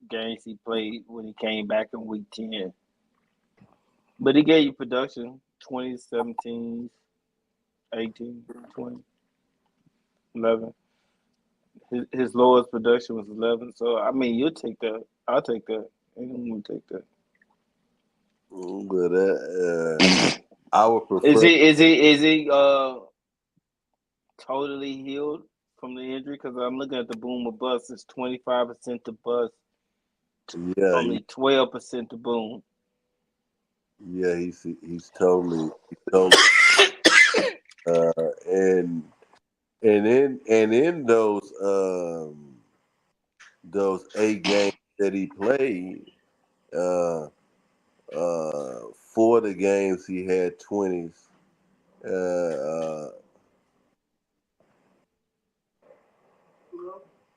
games he played when he came back in week 10. But he gave you production 20, 17, 18, 20, 11. His lowest production was 11. So, I mean, you'll take that. I'll take that. Anyone will take that. but I would prefer. Is he totally healed from the injury? Because I'm looking at the boom or bust. It's 25% to bust, Yeah, only 12% to boom. yeah, he's totally, and in those 8 games that he played, uh, 4 of the games he had 20s.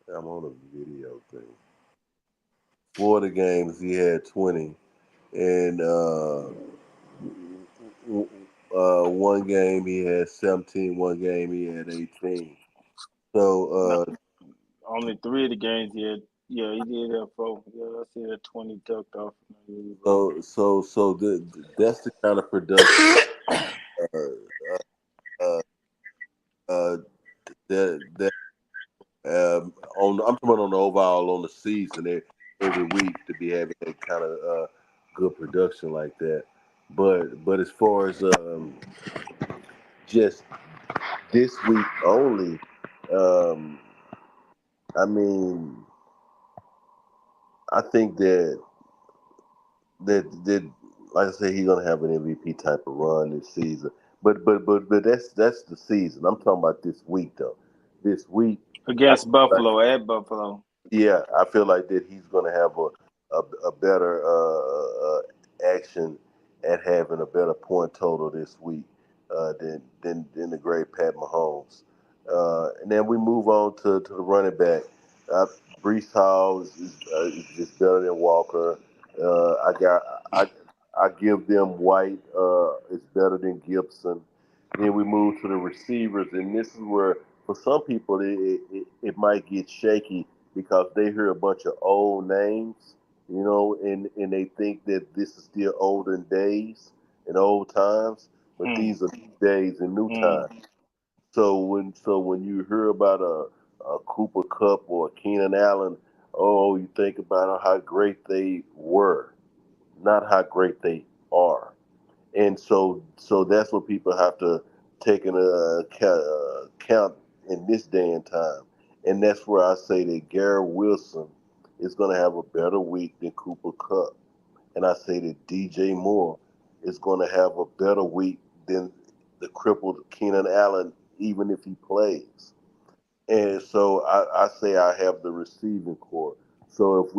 I'm on a video thing. 4 of the games he had 20, and one game he had 17. One game he had 18. No, So only 3 of the games he had. Yeah, he did have 4. Yeah, I see that 20 ducked off. That's the kind of production uh, uh, uh, that on I'm talking about on the overall on the season every week to be having that kind of good production like that. But as far as just this week only, um, I mean, I think that like I said, he's gonna have an MVP type of run this season. But that's the season. I'm talking about this week though. This week, I against feel like Buffalo at Buffalo. yeah, I feel like that he's gonna have a better action at having a better point total this week than the great Pat Mahomes. And then we move on to the running back. Uh, Brees Hall is just better than Walker. I I give them White is better than Gibson. Then we move to the receivers, and this is where for some people it might get shaky because they hear a bunch of old names, and they think that this is still olden days and old times, but Mm, these are new days and new mm, times. So when you hear about a Cooper Cup or a Keenan Allen, oh, you think about how great they were, not how great they are. And so that's what people have to take into account in this day and time. And that's where I say that Garrett Wilson is going to have a better week than Cooper Cup. And I say that DJ Moore is going to have a better week than the crippled Keenan Allen, even if he plays. And so I say I have the receiving core. So if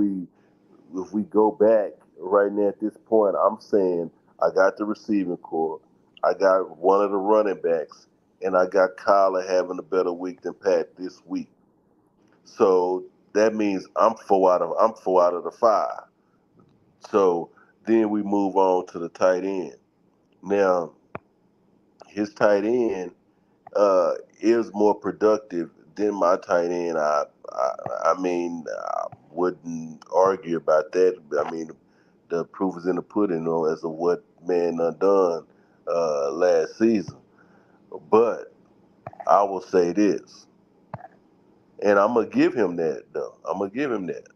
we go back right now at this point, I'm saying I got the receiving core, I got one of the running backs, and I got Kyler having a better week than Pat this week. So that means I'm 4 out of the five. So then we move on to the tight end. Now his tight end is more productive than my tight end. I wouldn't argue about that. I mean, the proof is in the pudding, as of what man done last season. But I will say this, and I'm gonna give him that though. I'm gonna give him that,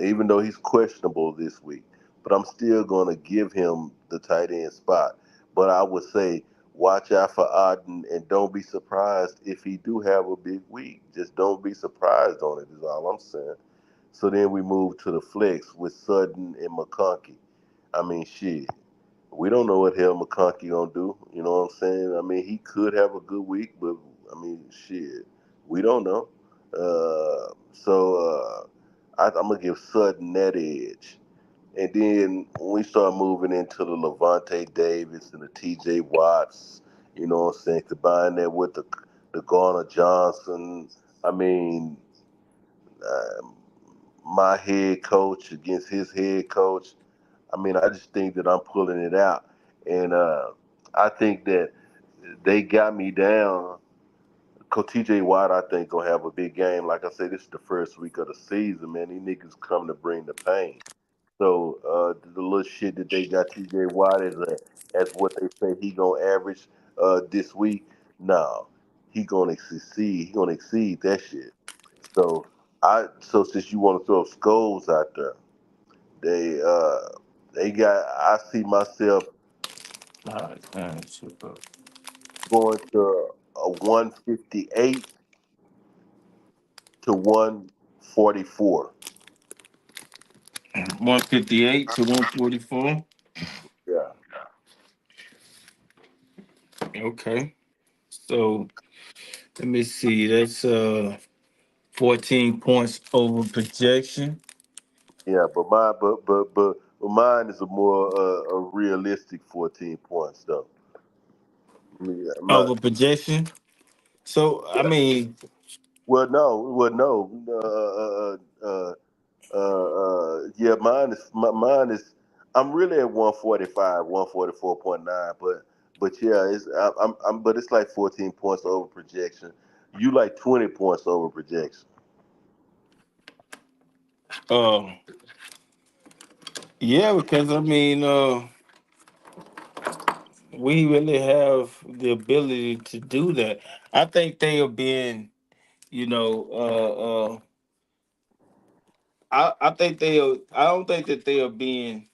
even though he's questionable this week. But I'm still gonna give him the tight end spot. But I would say watch out for Auden and don't be surprised if he do have a big week. Just don't be surprised on it. Is all I'm saying. So then we move to the flex with Sutton and McConkey. I mean, shit. We don't know what hell McConkey gonna do. You know what I'm saying? I mean, he could have a good week, but I mean, shit, we don't know. I'm gonna give Sutton that edge, and then when we start moving into the Levante Davis and the T.J. Watts, you know what I'm saying? Combine that with the Garner Johnson. I mean, uh, my head coach against his head coach. I mean, I just think that I'm pulling it out, and I think that they got me down. Coach T.J. Watt, I think, gonna have a big game. Like I said, this is the first week of the season, man. These niggas come to bring the pain. So the little shit that they got T.J. Watt as what they say he gonna average this week. No, he gonna succeed. He gonna exceed that shit. So since you want to throw skulls out there, they uh they got. I see myself All right, man, super. going to a 158 to 144. 158 to 144. Yeah, Okay. So let me see. That's 14 points over projection. yeah, but mine is a more a realistic 14 points though. I mean, I'm not. Over projection. So I Yeah. mean, Well, no. Yeah, mine is. I'm really at 145, 144.9, but yeah, but it's like 14 points over projection. You like 20 points over projection. uh, Yeah, because I mean, we really have the ability to do that. I think they are being, you know, I think they are. I don't think that they are being.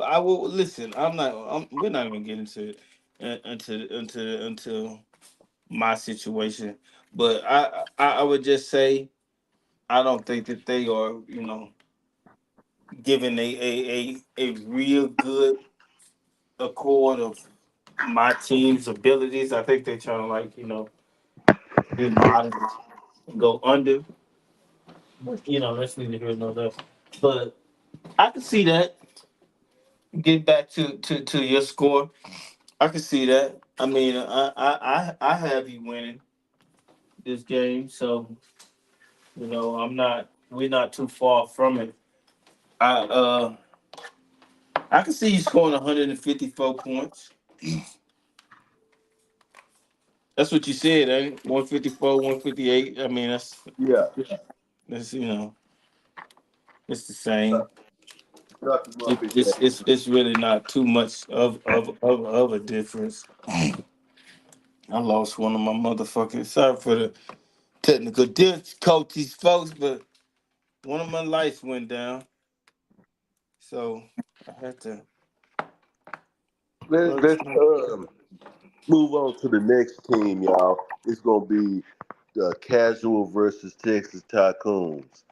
I will listen. I'm not. We're not even getting into into my situation. But I would just say I don't think that they are, giving a real good accord of my team's abilities. I think they're trying to be modest and go under. That's neither here nor there. But I can see that. Get back to your score. I can see that. I mean, I have you winning this game, so I'm not. We're not too far from it. I I can see you scoring 154 points. That's what you said, ain't it? 154, 158. I mean, Yeah, that's it's the same. nothing It, up in it's that. it's it's really not too much of a difference. I lost one of my motherfucking. Sorry for the technical difficulties, folks, but one of my lights went down, so I had to plug Let's some. move on to the next team, y'all. It's gonna be Casual versus Texas Tycoons.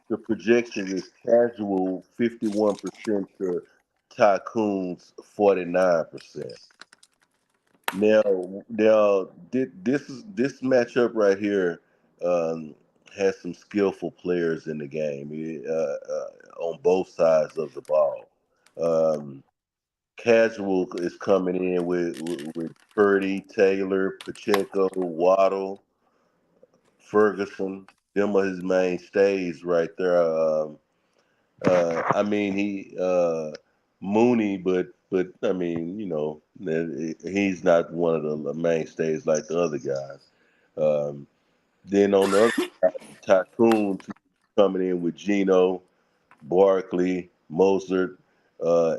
The projection is Casual 51% to Tycoons 49%. This matchup right here um, has some skillful players in the game on both sides of the ball. Um, Casual is coming in with Purdy, Taylor, Pacheco, Waddle, Ferguson. Them are his mainstays right there. I mean Mooney, but I mean he's not one of the mainstays like the other guys. Um, then on the other side, Tycoon coming in with Gino, Barkley, Mozart,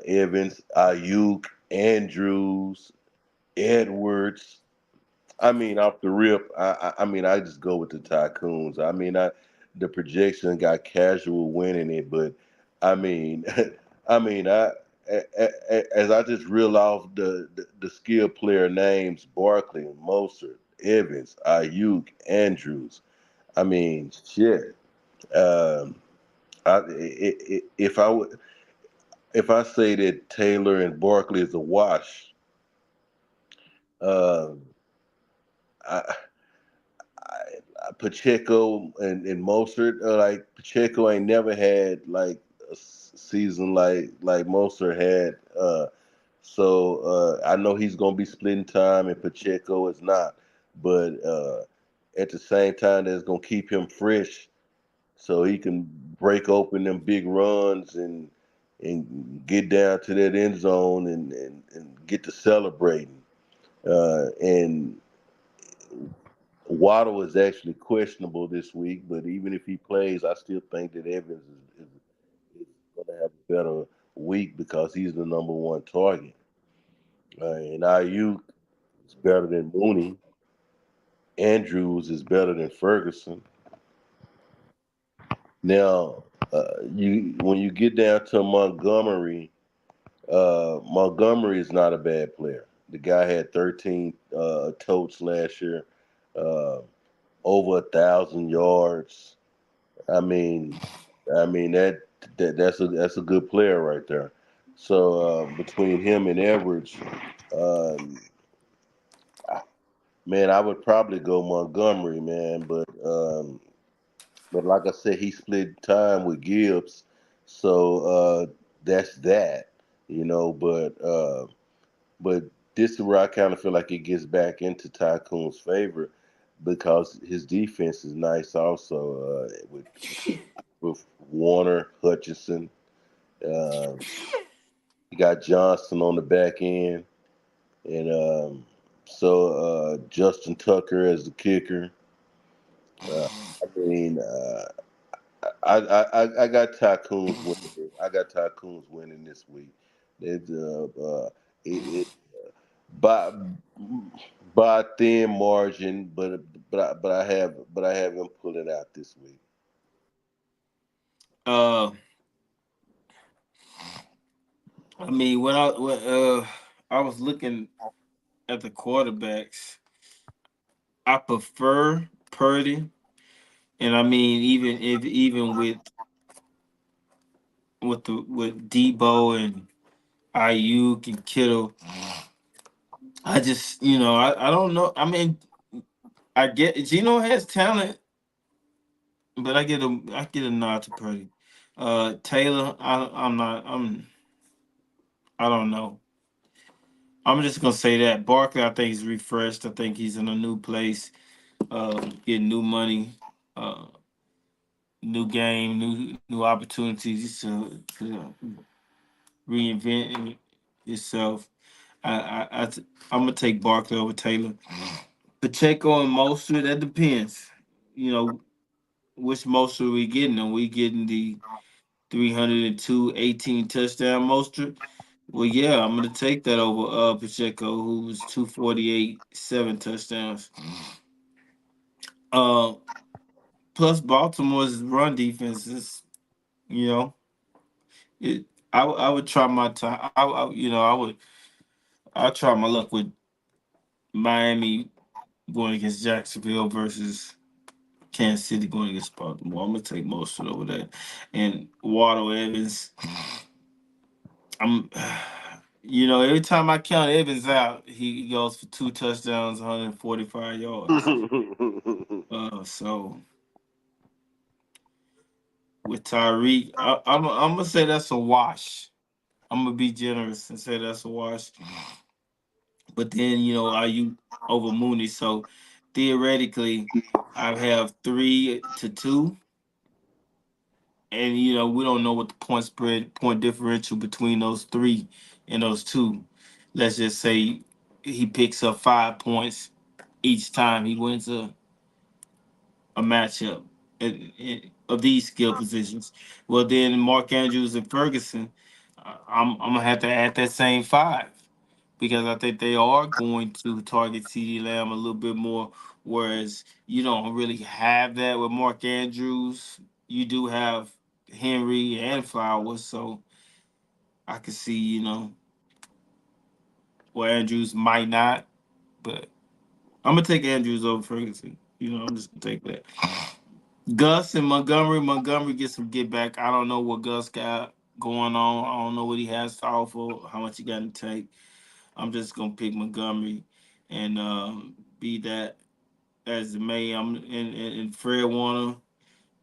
Evans, Ayuk, Andrews, Edwards. I mean, off the rip, I mean, I just go with the Tycoons. I mean, the projection got Casual winning it, but I mean, I mean, as I just reel off the skill player names: Barkley, Mostert, Evans, Ayuk, Andrews. I mean, shit. Um, if if I say that Taylor and Barkley is a wash, um, I, Pacheco and Mostert, like Pacheco ain't never had like a season like Mostert had. So I know he's gonna be splitting time, and Pacheco is not. But at the same time, that's gonna keep him fresh, so he can break open them big runs and get down to that end zone and get to celebrating. And Waddle is actually questionable this week, but even if he plays, I still think that Evans is going to have a better week because he's the number one target. And Ayuk is better than Mooney. Andrews is better than Ferguson. Now, you when you get down to Montgomery, Montgomery is not a bad player. The guy had 13 totes last year, uh, over 1,000 yards. I mean, that's a good player right there. So between him and Edwards, um, man, I would probably go Montgomery, man. But like I said, he split time with Gibbs, so that's that, you know. But this is where I kind of feel like it gets back into Tycoon's favor because his defense is nice also with Warner, Hutchinson. Uh, you got Johnson on the back end, and Justin Tucker as the kicker. Uh, I mean, I got Tycoons winning. I got Tycoons winning this week. It, it by by a thin margin, but I have him pulling out this week. Uh, I mean, I was looking at the quarterbacks, I prefer Purdy, and I mean, even with Debo and Ayuk and Kittle, I just I don't know. I mean, I get Gino has talent, but I get a nod to Purdy. Taylor, I don't know. I'm just gonna say that Barkley, I think he's refreshed. I think he's in a new place, getting new money, uh, new game, new opportunities to reinvent himself. I'm gonna take Barkley over Taylor. Pacheco and Mostert, that depends. You know, which Mostert we getting? Are we getting the 302 18 touchdown Mostert? Well, yeah, I'm gonna take that over Pacheco, who was 248, 7 touchdowns. Uh, plus Baltimore's run defense is, you know, it. I would try my time. I'll try my luck with Miami going against Jacksonville versus Kansas City going against Baltimore. I'm gonna take Mostert over that, and Waddle Evans. I'm, every time I count Evans out, he goes for 2 touchdowns, 145 yards. So with Tyreek, I'm gonna say that's a wash. I'm gonna be generous and say that's a wash. But then are you over Mooney? So theoretically, I have 3-2, and we don't know what the point differential between those three and those two. Let's just say he picks up 5 points each time he wins a matchup of these skill positions. Well, then Mark Andrews and Ferguson, I'm gonna have to add that same five because I think they are going to target CD Lamb a little bit more. Whereas you don't really have that with Mark Andrews. You do have Henry and Flowers, so I could see where Andrews might not, but I'm gonna take Andrews over Ferguson. I'm just gonna take that. Gus and Montgomery. Montgomery gets some get back. I don't know what Gus got going on. I don't know what he has to offer, how much he got to take. I'm just gonna pick Montgomery and be that as it may. I'm in Fred Warner,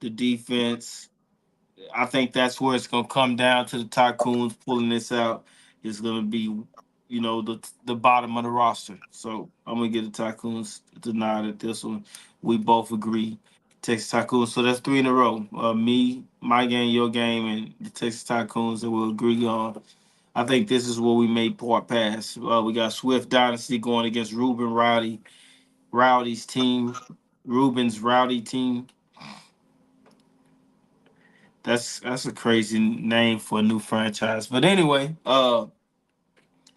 the defense. I think that's where it's gonna come down to the Tycoons pulling this out. It's gonna be, the bottom of the roster. So I'm gonna get the Tycoons the nod at this one. We both agree. Texas Tycoons. So that's three in a row. Me, my game, your game, and the Texas Tycoons that we'll agree on. I think this is where we made part pass. We got Swift Dynasty going against Rowdy's team. Ruben's Rowdy team. That's a crazy name for a new franchise. But anyway, I'm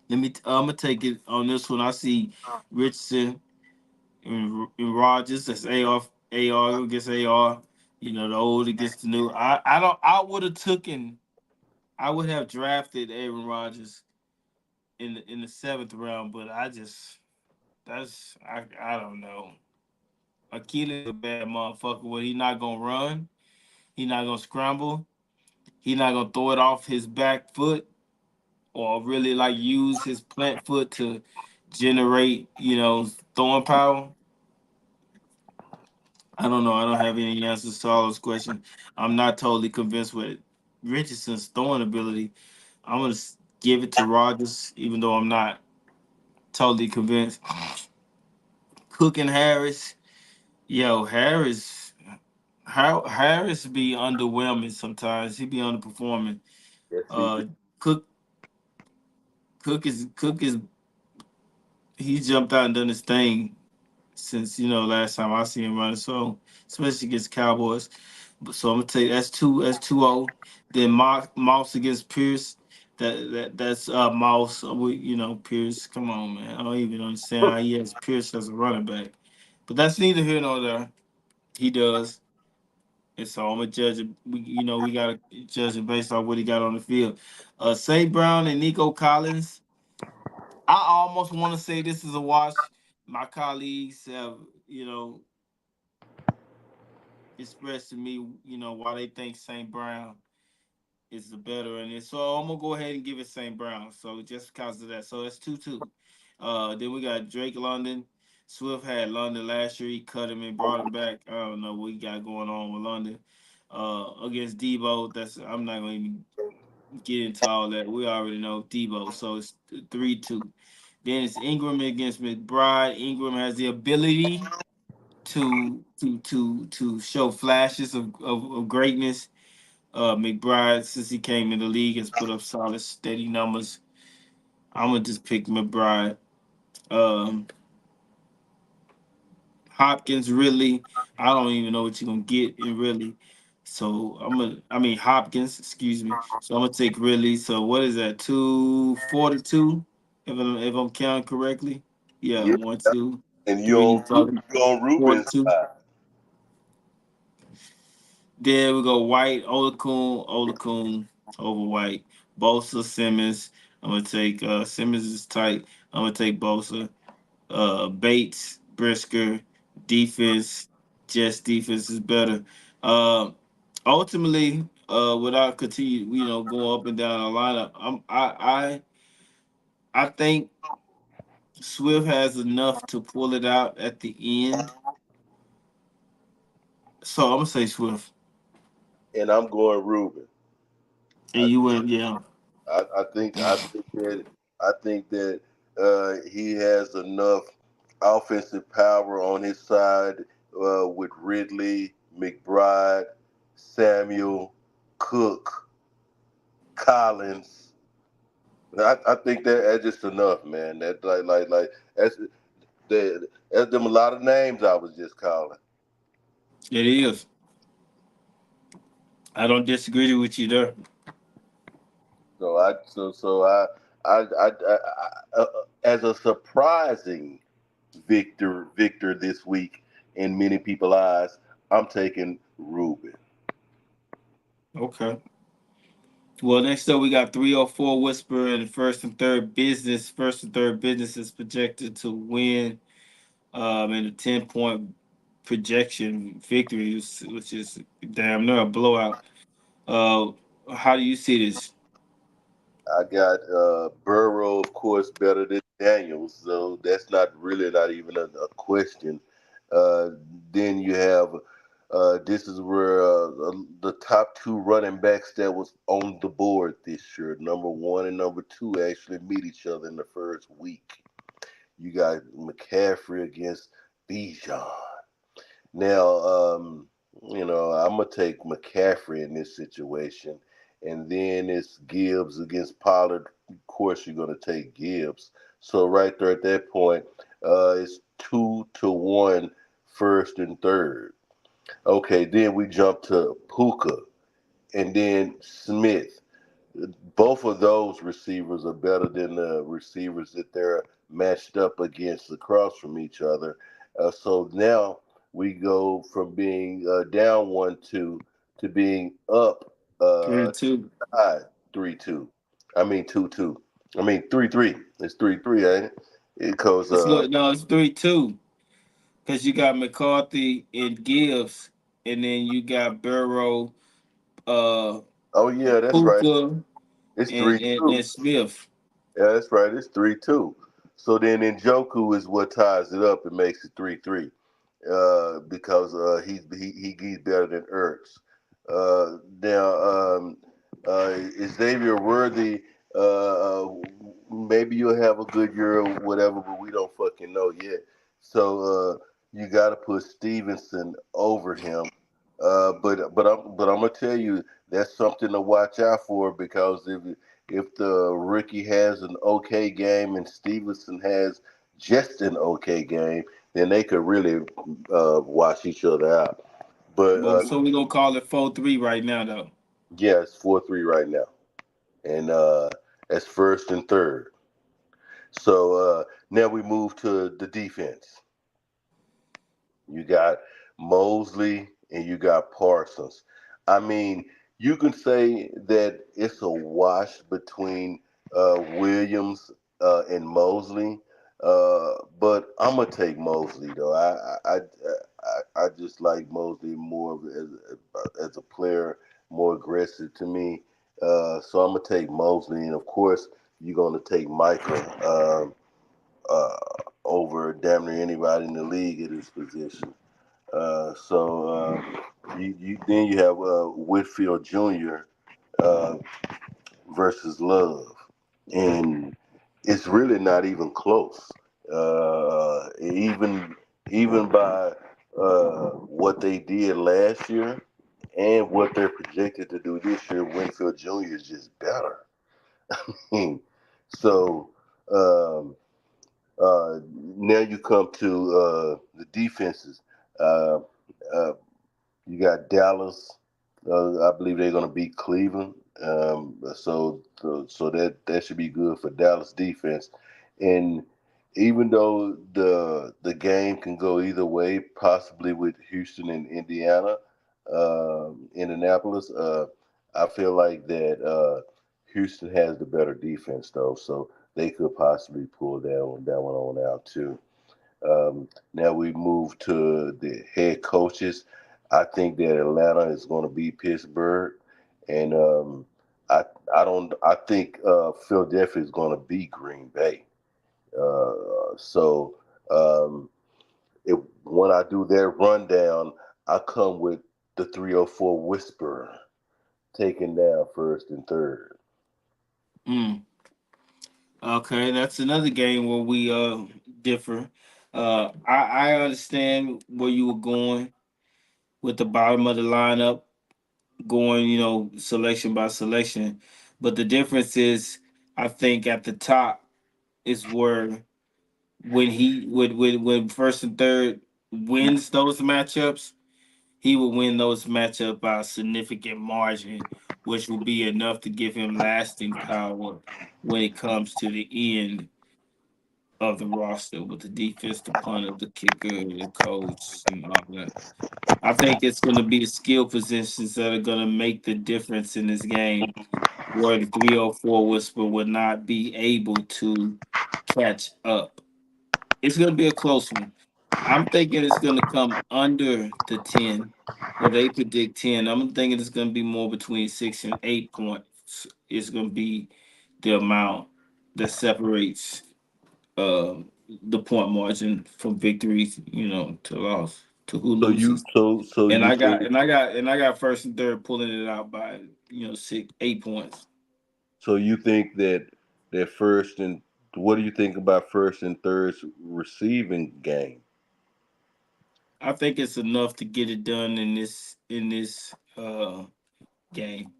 gonna take it on this one. I see Richardson and Rogers. That's AR against AR. The old against the new. I don't. I would have drafted Aaron Rodgers in the seventh round, but I don't know. Achilles a bad motherfucker. Where he not gonna run. He not gonna scramble. He not gonna throw it off his back foot or really like use his plant foot to generate, throwing power. I don't know. I don't have any answers to all those questions. I'm not totally convinced with Richardson's throwing ability. I'm gonna give it to Rodgers, even though I'm not totally convinced. Cook and Harris, yo, Harris be underwhelming sometimes. He be underperforming. Yes, he do. Uh, Cook Cook is he jumped out and done his thing since last time I see him running. So especially against Cowboys, So I'm gonna take that's 2-0. Then Mouse against Pierce. That's Mouse. Pierce. Come on, man. I don't even understand how he has Pierce as a running back. But that's neither here nor there. He does. And so I'm gonna judge it. We gotta judge it based on what he got on the field. St. Brown and Nico Collins. I almost want to say this is a wash. My colleagues have, you know, expressed to me, why they think St. Brown is the better in it. So I'm gonna go ahead and give it St. Brown. So just because of that. So it's 2-2. Then we got Drake London. Swift had London last year. He cut him and brought him back. I don't know what he got going on with London. Against Debo, I'm not gonna even get into all that. We already know Debo. So it's 3-2. Then it's Ingram against McBride. Ingram has the ability to show flashes of greatness. McBride, since he came in the league, has put up solid, steady numbers. I'm gonna just pick McBride. Um, Hopkins, really, I don't even know what you're gonna get in really. So Hopkins, excuse me. So I'm gonna take really. So what is that? 242, if I'm counting correctly. Yeah, Yeah, 1, 2, and 3, you on Ruben's 42. side. Then we go White, Olakun over White. Bosa, Simmons. I'm gonna take Simmons is tight. I'm gonna take Bosa. Bates, Brisker, defense. Just defense is better. Uh, Ultimately, without continue, going up and down the lineup, I think Swift has enough to pull it out at the end. So I'm gonna say Swift. And I'm going Ruben. And I you went, yeah. I think that he has enough offensive power on his side with Ridley, McBride, Samuel, Cook, Collins. I think that's just enough, man. That like that's that's them a lot of names I was just calling. It is. I don't disagree with you there. So as a surprising Victor this week in many people's eyes, I'm taking Ruben. Okay. Well, next up we got 304 Whisper and first and third business. First and third business is projected to win in a 10-point projection victory, which is damn near a blowout. Uh, how do you see this? I got Burrow, of course, better than Daniels, so that's not even a question. Uh, then you have this is where the top two running backs that was on the board this year, number one and number two, actually meet each other in the first week. You got McCaffrey against Bijan. Now, I'm gonna take McCaffrey in this situation, and then it's Gibbs against Pollard. Of course, you're gonna take Gibbs. So right there at that point, it's 2-1, first and third. Okay, then we jump to Puka, and then Smith. Both of those receivers are better than the receivers that they're matched up against across from each other. So now we go from being down 1-2 to being up 3-2. 3-2. I mean 2-2. I mean 3-3. It's 3-3, ain't it? It goes It's 3-2 because you got McCarthy and Gibbs, and then you got Burrow, uh, oh yeah, that's right. Puka, It's and, three and, two. and Smith. Yeah, that's right. It's 3-2. So then Njoku is what ties it up and makes it 3-3. Because he's better than Ertz. Now, Xavier Worthy, maybe you'll have a good year or whatever, but we don't fucking know yet. So you got to put Stevenson over him. But I'm gonna tell you that's something to watch out for because if the rookie has an okay game and Stevenson has just an okay game, then they could really wash each other out. But Well, so we're gonna call it 4-3 right now, though. yeah, it's 4-3 right now, and that's first and third. So now we move to the defense. You got Mosley and you got Parsons. I mean, you can say that it's a wash between Williams and Mosley, but I'm gonna take Mosley though. I just like Mosley more as a player, more aggressive to me. So I'm gonna take Mosley, and of course you're gonna take Michael uh, over damn near anybody in the league at his position. You then you have Whitfield Jr. Uh, versus Love, and it's really not even close. Even by what they did last year and what they're projected to do this year, Winfield Jr. is just better. so um, now you come to the defenses. Uh, uh, you got Dallas. I believe they're going to beat Cleveland. So that should be good for Dallas defense. And even though the game can go either way, possibly with Houston and Indiana, Indianapolis, I feel like that Houston has the better defense though, so they could possibly pull that one on out too. Now we move to the head coaches. I think that Atlanta is going to beat Pittsburgh, and I I think Philadelphia is going to beat Green Bay. So um, if when I do their rundown, I come with the 304 Whisperer taking down first and third. Mm. Okay, that's another game where we differ. I understand where you were going with the bottom of the lineup, going selection by selection, but the difference is I think at the top is where when he would when first and third wins those matchups, he will win those matchups by a significant margin, which will be enough to give him lasting power when it comes to the end of the roster with the defense, the punter, the kicker, the coach, and all that. I think it's going to be the skill positions that are going to make the difference in this game, where the 304 Whisper will not be able to catch up. It's going to be a close one. I'm thinking it's going to come under the 10, where they predict 10. I'm thinking it's going to be more between 6 and 8 points. It's going to be the amount that separates uh, the point margin from victories, to loss, to who So you loses. so And you I got think and I got and I got first and third pulling it out by 6, 8 points. so you think that first and what do you think about first and third's receiving game? I think it's enough to get it done in this game.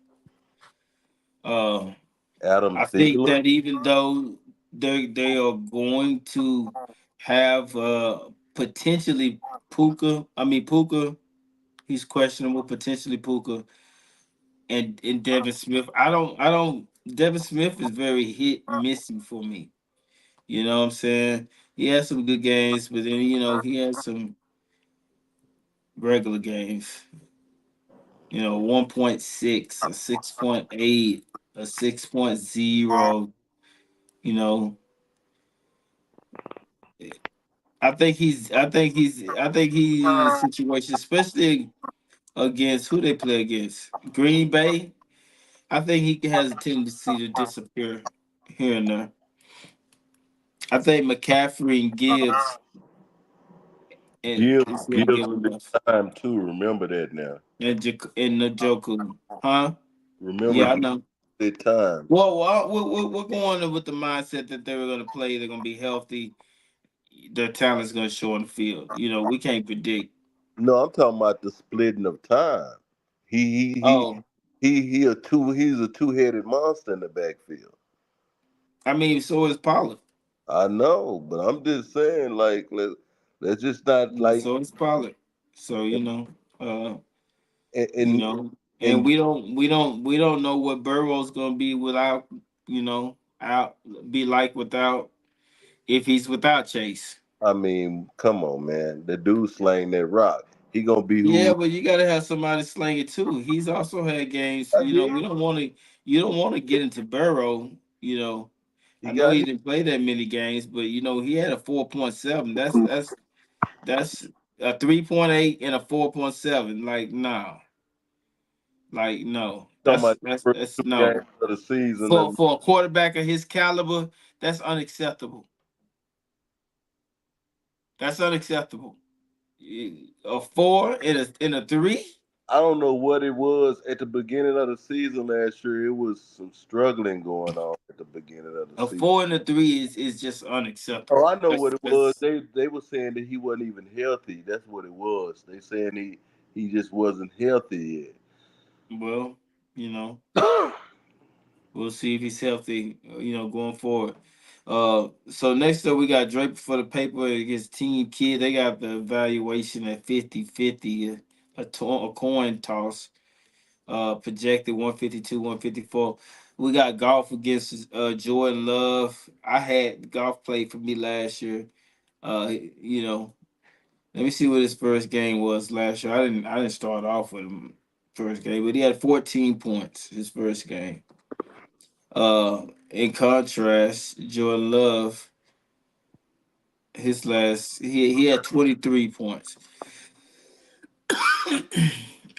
Uh, Adam I think Thielen. that even though they are going to have potentially Puka, he's questionable. Potentially Puka and Devin Smith. I don't. Devin Smith is very hit missing for me. You know what I'm saying? He has some good games, but then he has some regular games. 1.6, a 6.8, a 6.0. You know, I think he's in a situation, especially against who they play against. Green Bay. I think he has a tendency to disappear here and there. I think McCaffrey and Gibbs and is gonna Gibbs give split enough. time too. Remember that now. And Njoku, huh? Remember Yeah, I Gibbs know. split time. Well, we're going with the mindset that they were going to play. They're going to be healthy. Their talent's going to show on the field. We can't predict. No, I'm talking about the splitting of time. He he Oh, he's a two-headed monster in the backfield. I mean, so is Pollard. I know, but I'm just saying, like let's just not like So is Pollard. So. And You and, know, and and we don't know what Burrow's gonna be without, out be like without if he's without Chase. I mean, come on, man. The dude slaying that rock. He gonna be Yeah, who but you gotta have somebody sling it too. He's also had games. I get. We don't want to. You don't want to get into Burrow. He I know got he his, didn't play that many games, but he had a 4.7. That's a 3.8 and a 4.7. Like no, no. talking That's about that's the that's first 2 games no. of the season. For a quarterback of his caliber, that's unacceptable. That's unacceptable. A 4 and a 3. I don't know what it was at the beginning of the season last year. It was some struggling going on at the beginning of the A season. 4 and a 3 is just Oh, unacceptable. I know what it was. That's They were saying that he wasn't even healthy. That's what it was. They saying he just wasn't healthy well, you know, yet. we'll see if he's healthy. Going forward. So next up we got Draper for the paper against Team Kid. They got the evaluation at 50-50, a coin toss. Projected 152, 154. We got golf against Jordan Love. I had golf played for me last year. You know, Let me see what his first game was last year. I didn't start off with him first game, but he had 14 points his first game. In contrast, Jordan Love, his last he had 23 points.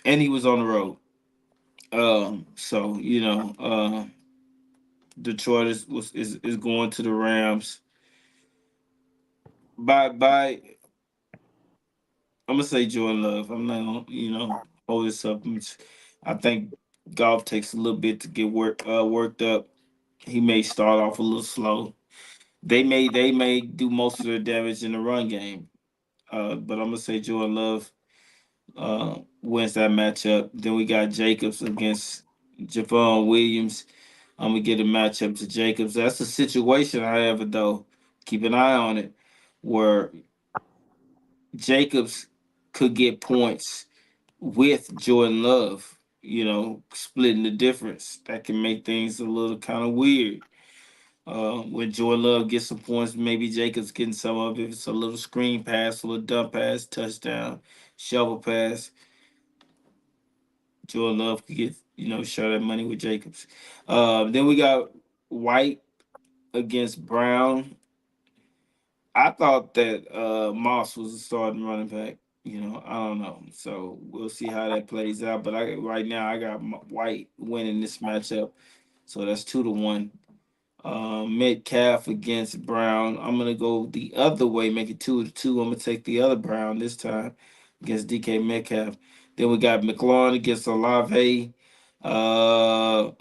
And he was on the road. So Detroit is going to the Rams. By I'm gonna say Jordan Love. I'm not gonna hold this up. I think golf takes a little bit to get worked up. He may start off a little slow. They may do most of their damage in the run game. But I'm gonna say Jordan Love wins that matchup. Then we got Jacobs against Javon Williams. I'm gonna get a matchup to Jacobs. That's a situation, however, though. Keep an eye on it, where Jacobs could get points with Jordan Love. Splitting the difference. That can make things a little kind of weird. When Jordan Love gets some points, maybe Jacobs getting some of it. If it's a little screen pass, a little dump pass, touchdown, shovel pass, Jordan Love could get, share that money with Jacobs. Then we got White against Brown. I thought that Moss was a starting running back. I don't know. So we'll see how that plays out. But right now I got White winning this matchup. So that's 2-1. Metcalf against Brown. I'm gonna go the other way, make it 2-2. I'm gonna take the other Brown this time against DK Metcalf. Then we got McLaurin against Olave. I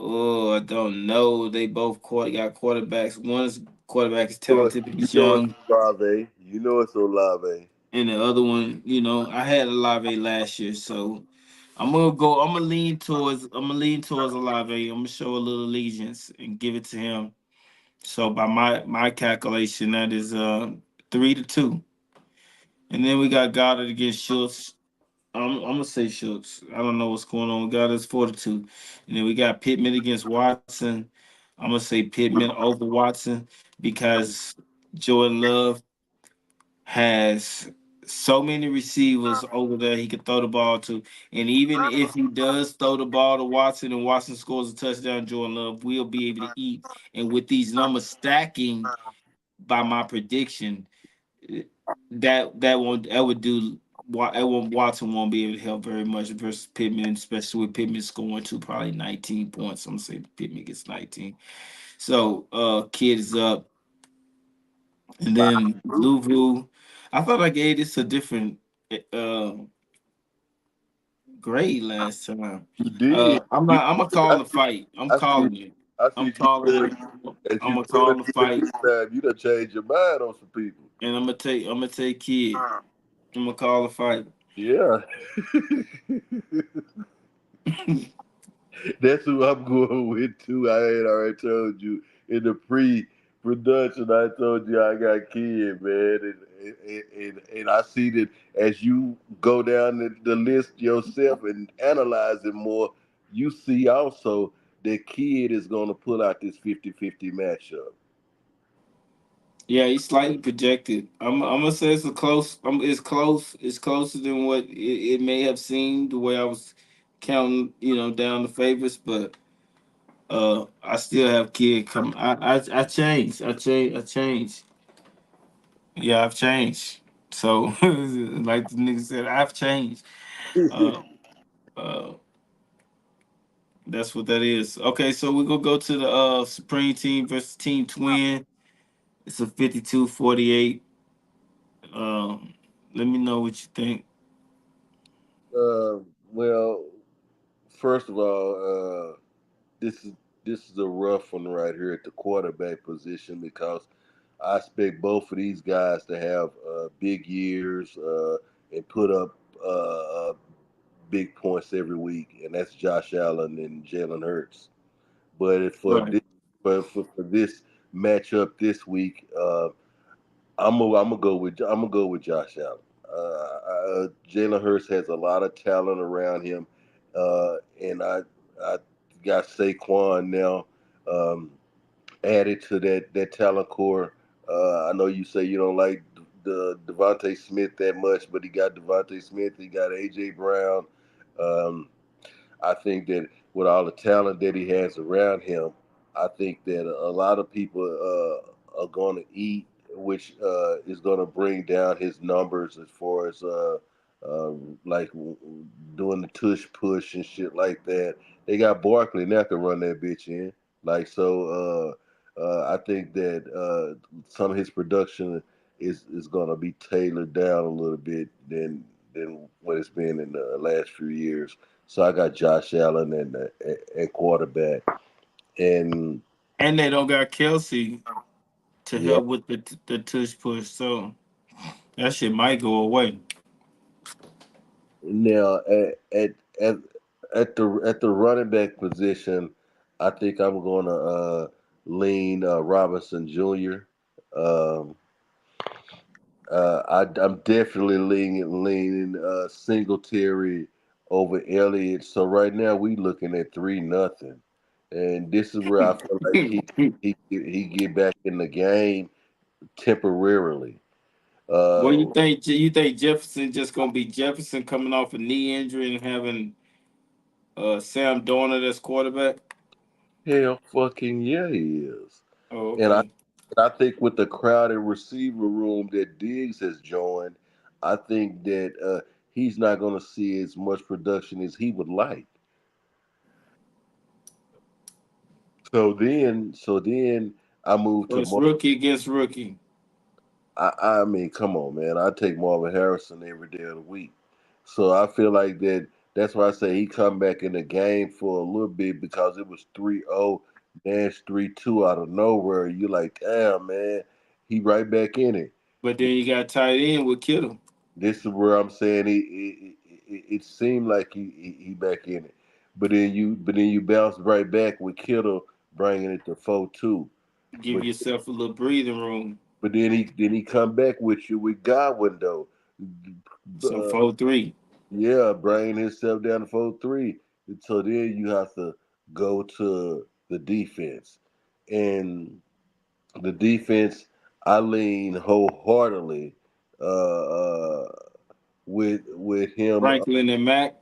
don't know. They both got quarterbacks. One's quarterback is talented, but You he's know it's young. Olave. You know it's Olave. And the other one, I had Olave last year, so I'm gonna lean towards Olave. I'm gonna show a little allegiance and give it to him. So by my calculation, that is 3-2. And then we got Goddard against Schultz. I'm gonna say Schultz. I don't know what's going on. Goddard's 4-2. And then we got Pittman against Watson. I'm gonna say Pittman over Watson because Jordan Love has so many receivers over there he could throw the ball to. And even if he does throw the ball to Watson and Watson scores a touchdown, Jordan Love will be able to eat. And with these numbers stacking by my prediction, that would do Watson won't be able to help very much versus Pittman, especially with Pittman scoring to probably 19 points. I'm gonna say Pittman gets 19. So Kid is up. And then Louvu. I thought I gave this a different uh grade last time. You did. You I'm gonna I call the see fight. I'm I see calling it. I see I'm you calling said it. as I'm you gonna said call the it fight. this time, you done changed your mind on some people. And I'm gonna take Kid. I'm gonna call the fight. Yeah. That's who I'm going with too. I had already told you in the pre-production. I told you I got Kid, man, and I see that as you go down the list yourself and analyze it more, you see also that Kid is going to pull out this 50-50 matchup. Yeah, he's slightly projected. I'm gonna say it's a close. It's close. It's closer than what it may have seemed the way I was counting, down the favorites. But I still have Kid come. I changed. I changed. I changed. Yeah, I've changed. So like the nigga said, I've changed. Uh, uh, that's what that is. Okay, so we're gonna go to the Supreme Team versus Team Twin. It's a 52-48. Um, Let me know what you think. Well, first of all, this is this is a rough one right here at the quarterback position because I expect both of these guys to have big years and put up big points every week, and that's Josh Allen and Jalen Hurts. But for Right. this, for this matchup this week, I'm gonna go with Josh Allen. Jalen Hurts has a lot of talent around him, and I got Saquon now added to that talent core. I know you say you don't like the Devontae Smith that much, but he got Devontae Smith. He got AJ Brown. Um, I think that with all the talent that he has around him, I think that a lot of people are going to eat, which is going to bring down his numbers as far as uh, like doing the tush push and shit like that. They got Barkley now can run that bitch in. Like so, I think that some of his production is going to be tailored down a little bit than what it's been in the last few years. So I got Josh Allen and quarterback, and And they don't got Kelsey to yeah. help with the tush push, so that shit might go away. Now at at the running back position, I think I'm going to lean Robinson Jr. Um, I'm definitely leaning Singletary over Elliott. So right now we looking at 3-0, and this is where I feel like he get back in the game temporarily. What Uh, you think? You think Jefferson just gonna be Jefferson coming off a knee injury and having Sam Darnold as quarterback? Hell, fucking yeah, he is. Oh, And okay. I think with the crowded receiver room that Diggs has joined, I think that he's not going to see as much production as he would like. So then I moved So to it's rookie against rookie. I mean, come on, man. I take Marvin Harrison every day of the week. So I feel like that. That's why I say he come back in the game for a little bit because it was 3-0, Nash 3-2 out of nowhere. You like, damn, man, he right back in it. But then you got tight end with Kittle. This is where I'm saying it seemed like he back in it, but then you bounce right back with Kittle bringing it to 4-2. Give But yourself a little breathing room. but then he come back with you with Godwin though. So Uh, 4-3. yeah, bringing himself down to 4-3. So then you have to go to the defense, and the defense I lean wholeheartedly with him. Franklin and Mack.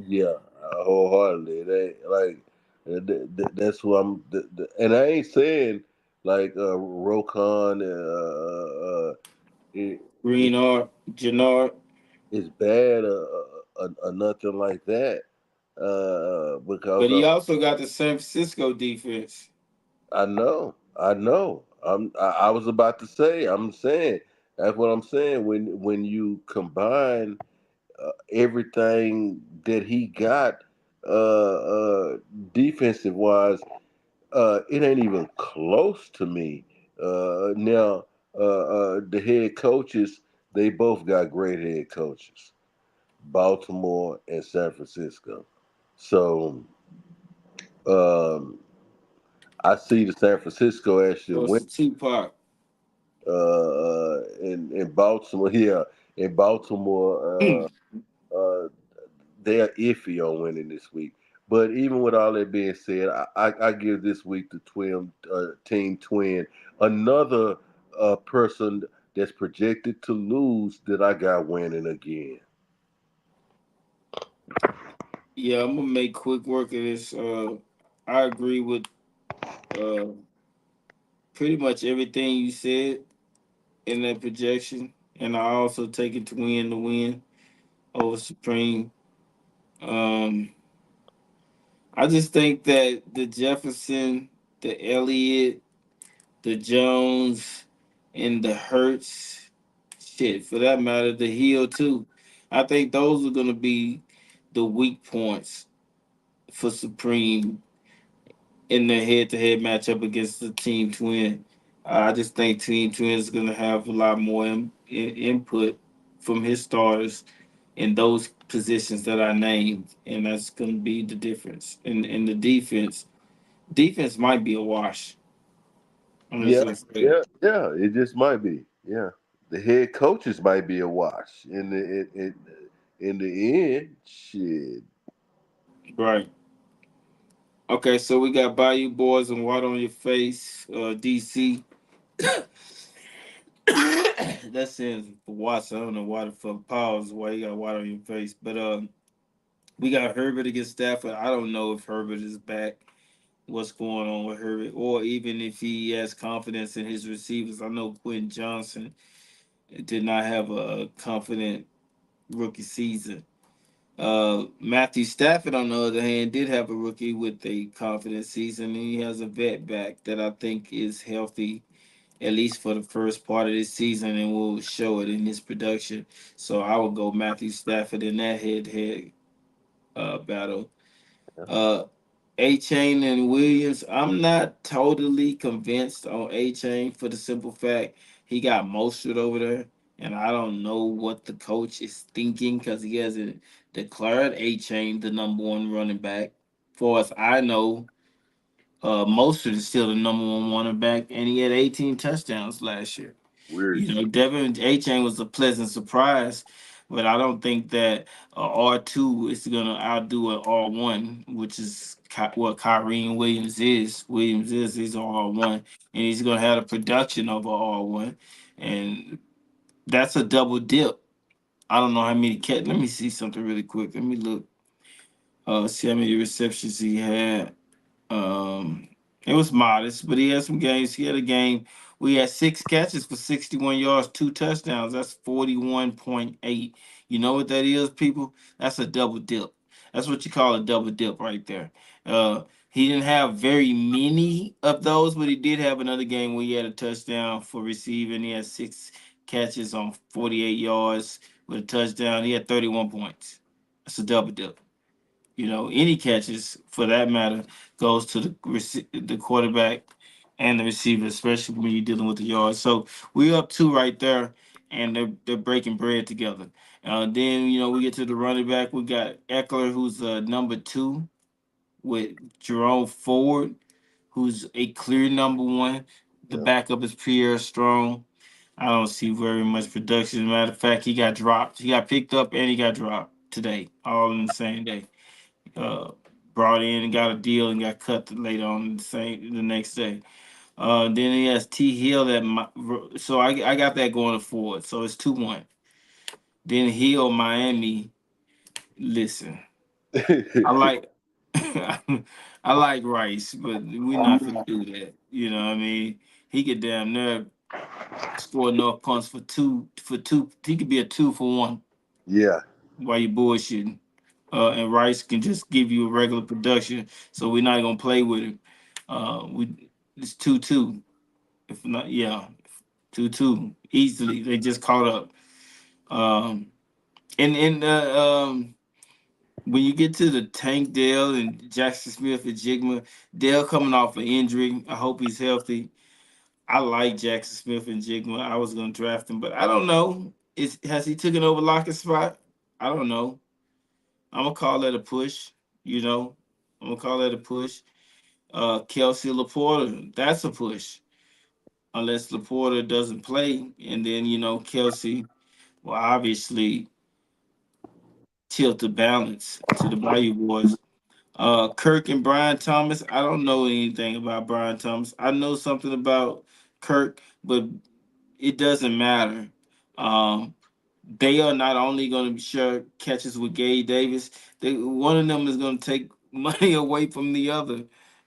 Yeah, wholeheartedly. They like that's who I'm. And I ain't saying like Rokon it, it, Greenard, Jannard. it's bad or nothing like that. Because But he also got the San Francisco defense. I know. I was about to say. I'm saying that's what I'm saying. When you combine everything that he got defensive wise, it ain't even close to me. Now, the head coaches, they both got great head coaches, Baltimore and San Francisco. So um, I see the San Francisco actually So win. it's Tupac. in Baltimore. Yeah, in Baltimore, they're iffy on winning this week. But even with all that being said, I give this week the team twin another person that's projected to lose that I got winning again. Yeah, I'm gonna make quick work of this. I agree with uh pretty much everything you said in that projection, and I also take it to win the win over Supreme. Um, I just think that the Jefferson, the Elliott, the Jones, and the Hurts, shit, for that matter, the Hill too. I think those are gonna be the weak points for Supreme in the head-to-head matchup against the Team Twin. I just think Team Twin is going to have a lot more input from his starters in those positions that I named, and that's going to be the difference. In the defense might be a wash. I'm just Yeah, going to say, yeah. It just might be. Yeah, the head coaches might be a wash in the end. Shit. right. Okay, so we got Bayou Boys and Water on Your Face, DC. That stands for Watson. I don't know why the fuck pause why you got water on your face, but we got Herbert against Stafford. I don't know if Herbert is back. What's going on with Herbert, or even if he has confidence in his receivers. I know Quentin Johnson did not have a confident rookie season. Matthew Stafford, on the other hand, did have a rookie with a confident season, and he has a vet back that I think is healthy at least for the first part of this season, and will show it in his production. So I would go Matthew Stafford in that head-to-head battle. Uh, A Chain and Williams, I'm not totally convinced on A Chain for the simple fact he got Mostert over there, and I don't know what the coach is thinking because he hasn't declared A Chain the number one running back. For as I know, Mostert is still the number one running back, and he had 18 touchdowns last year. Weird You know, shit. Devin A Chain was a pleasant surprise, but I don't think that R2 is going to outdo an R1, which is what Kyrie Williams is. Williams is he's an R1, and he's going to have the production of an R1, and that's a double dip. I don't know how many catch. Let me see something really quick. Let me look. See how many receptions he had. Um, it was modest, but he had some games. He had a game. We had 6 catches for 61 yards, 2 touchdowns. That's 41.8. You know what that is, people? That's a double dip. That's what you call a double dip right there. He didn't have very many of those, but he did have another game where he had a touchdown for receiving. He had 6 catches on 48 yards with a touchdown. He had 31 points. That's a double dip. You know, any catches for that matter goes to the quarterback and the receiver, especially when you're dealing with the yards. So we're up two right there, and they're breaking bread together. Then we get to the running back. We got Eckler, who's number two, with Jerome Ford, who's a clear number one. The Yeah, backup is Pierre Strong. I don't see very much production. Matter of fact, he got dropped. He got picked up and he got dropped today, all in the same day. uh, Brought in and got a deal and got cut later on the next day. Then he has T Hill so I got that going forward. So it's 2-1. Then Hill Miami. Listen, I like I like Rice, but we're not gonna do that. You know what I mean? He could damn near score enough punts for two. He could be a 2 for 1 yeah, while you bullshitting. And Rice can just give you a regular production. So we're not gonna play with him. We It's 2-2. If not, yeah, 2-2 easily. They just caught up. Um, and when you get to the Tank Dell and Jackson Smith and Jigma, Dell coming off an injury. I hope he's healthy. I like Jackson Smith and Jigma. I was gonna draft him, but I don't know. Has he taken over Lockett's spot? I don't know. I'm gonna call that a push. You know, I'm gonna call that a push. Kelsey Laporta, that's a push. unless Laporta doesn't play, and then Kelsey will obviously tilt the balance to the Bayou boys. Kirk and Brian Thomas. I don't know anything about Brian Thomas. I know something about Kirk, but it doesn't matter. Um, they are not only going to share catches with Gabe Davis. One of them is going to take money away from the other,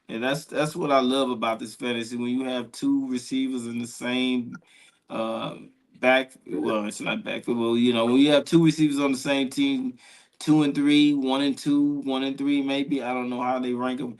and that's what I love about this fantasy. When you have two receivers in the same uh, back, well, it's not backfield. Well, when you have two receivers on the same team, 2 and 3, 1 and 2, 1 and 3, maybe I don't know how they rank them,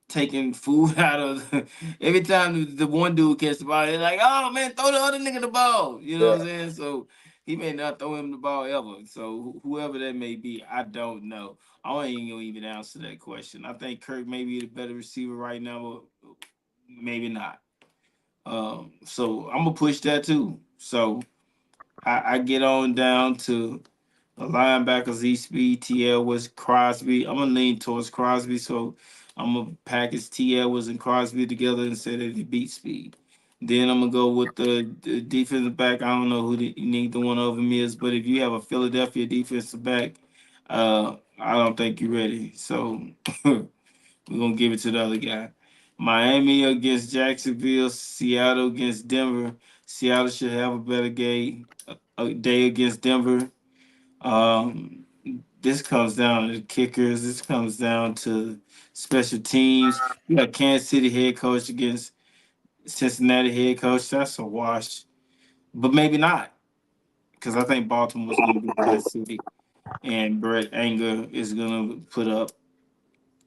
taking food out of every time the one dude catch the ball, they're like, oh man, throw the other nigga the ball. You know Yeah, what I'm saying? So he may not throw him the ball ever. So whoever that may be, I don't know. I ain't gonna even answer that question. I think Kirk may be the better receiver right now, but maybe not. So I'm gonna push that too. So I get on down to a linebacker Z Speed, TL was Crosby. I'm gonna lean towards Crosby, so I'm gonna package T Edwards and Crosby together and say that he beat Speed. Then I'm gonna go with the defensive back. I don't know who neither one of them is, but if you have a Philadelphia defensive back, I don't think you're ready. So we're gonna give it to the other guy. Miami against Jacksonville, Seattle against Denver. Seattle should have a better game a day against Denver. Um, this comes down to the kickers. This comes down to special teams. You got Kansas City head coach against Cincinnati head coach. That's a wash, but maybe not because I think Baltimore's going to be Kansas City, and Brett Anger is going to put up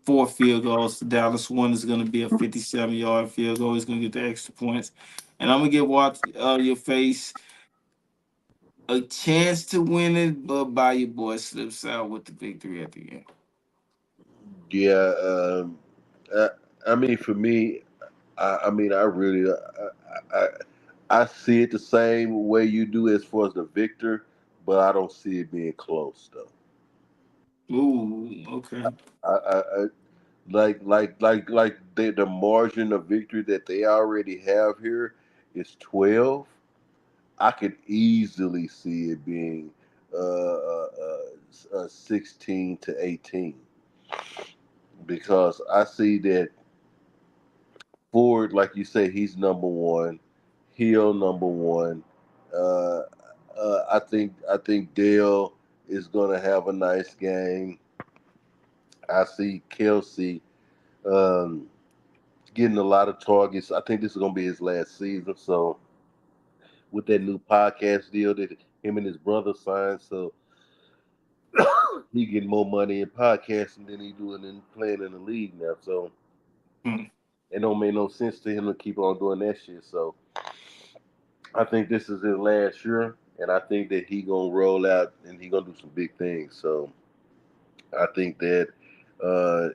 4 field goals. Dallas one is going to be a 57-yard field goal. He's going to get the extra points, and I'm going to give your face a chance to win it, but by your boy slips out with the victory at the end. yeah. I, I mean, for me, I mean, I really, I, I see it the same way you do as far as the victor, but I don't see it being close though. Ooh, okay. I like the margin of victory that they already have here is 12. I could easily see it being 16-18 because I see that Ford, like you say, he's number one. Hill number one. Uh, I think Dale is gonna have a nice game. I see Kelsey um, getting a lot of targets. I think this is gonna be his last season. So with that new podcast deal that him and his brother signed, so he getting more money in podcasting than he doing in playing in the league now. So Hmm. it don't make no sense to him to keep on doing that shit. So I think this is his last year, and I think that he gonna roll out and he gonna do some big things. So I think that uh,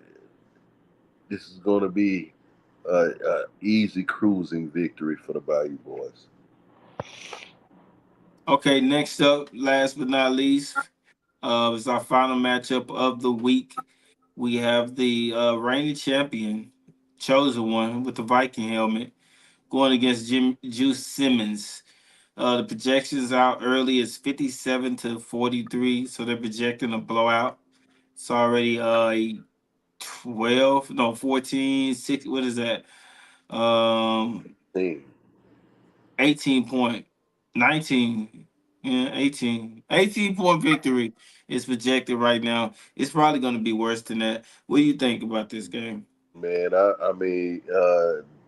this is gonna be a easy cruising victory for the Bayou Boys. Okay, next up, last but not least, is our final matchup of the week. We have the reigning champion, chosen one with the Viking helmet, going against Jim Juice Simmons. The projections out early is 57-43, so they're projecting a blowout. It's already 12, no, 14, 6, what is that? Um, Team, 18 point, 19, yeah, 18 point victory is projected right now. It's probably going to be worse than that. What do you think about this game? man. I mean,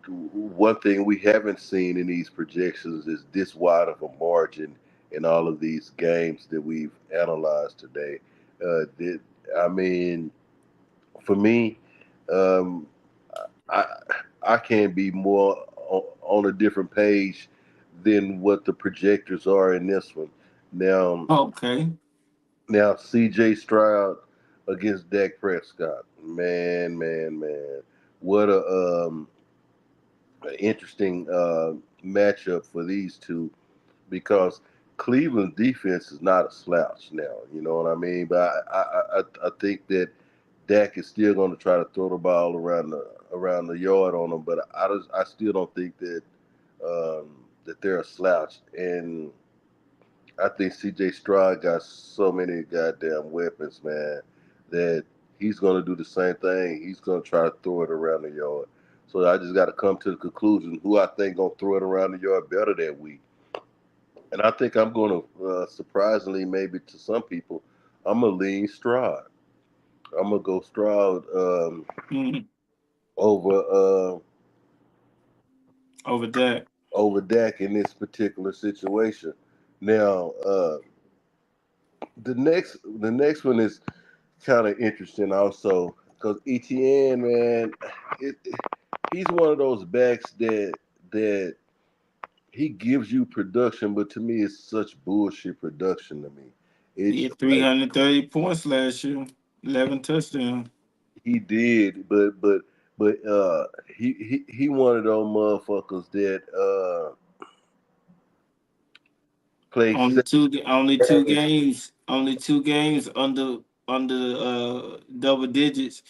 one thing we haven't seen in these projections is this wide of a margin in all of these games that we've analyzed today. That I mean, for me, um, I I can't be more on a different page than what the projectors are in this one. Now, Okay. C.J. Stroud against Dak Prescott. Man, what a interesting matchup for these two because Cleveland defense is not a slouch now. You know what I mean? But I think that Dak is still going to try to throw the ball around the yard on them, but I still don't think that that they're a slouch. And I think C.J. Stroud got so many goddamn weapons, man, that he's gonna do the same thing. He's gonna try to throw it around the yard. So I just got to come to the conclusion who I think gonna throw it around the yard better that week. And I think I'm gonna surprisingly, maybe to some people, I'm gonna lean Stroud. I'm gonna go Stroud Mhm. over Over that. over Dak in this particular situation. Now, the next one is kind of interesting also because ETN, man, he's one of those backs that he gives you production, but to me, it's such bullshit production to me. He It's had like 330 points last year, 11 touchdowns. he did, but he one of those motherfuckers that play Only two games. games, under double digits,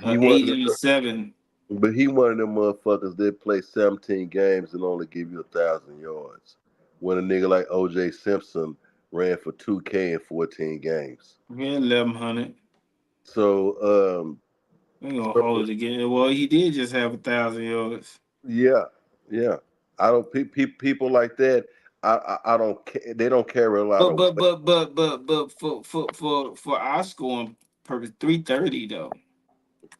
He one, 8 and 7. but he one of them motherfuckers that play 17 games and only give you 1,000 yards. When a nigga like O.J. Simpson ran for 2K in 14 games. He had 1100. So We gonna hold it again. Well, he did just have 1,000 yards. yeah, yeah. I don't people like that. I don't care. They don't carry a lot But of but weight. but but but but for our scoring purpose, 330 though.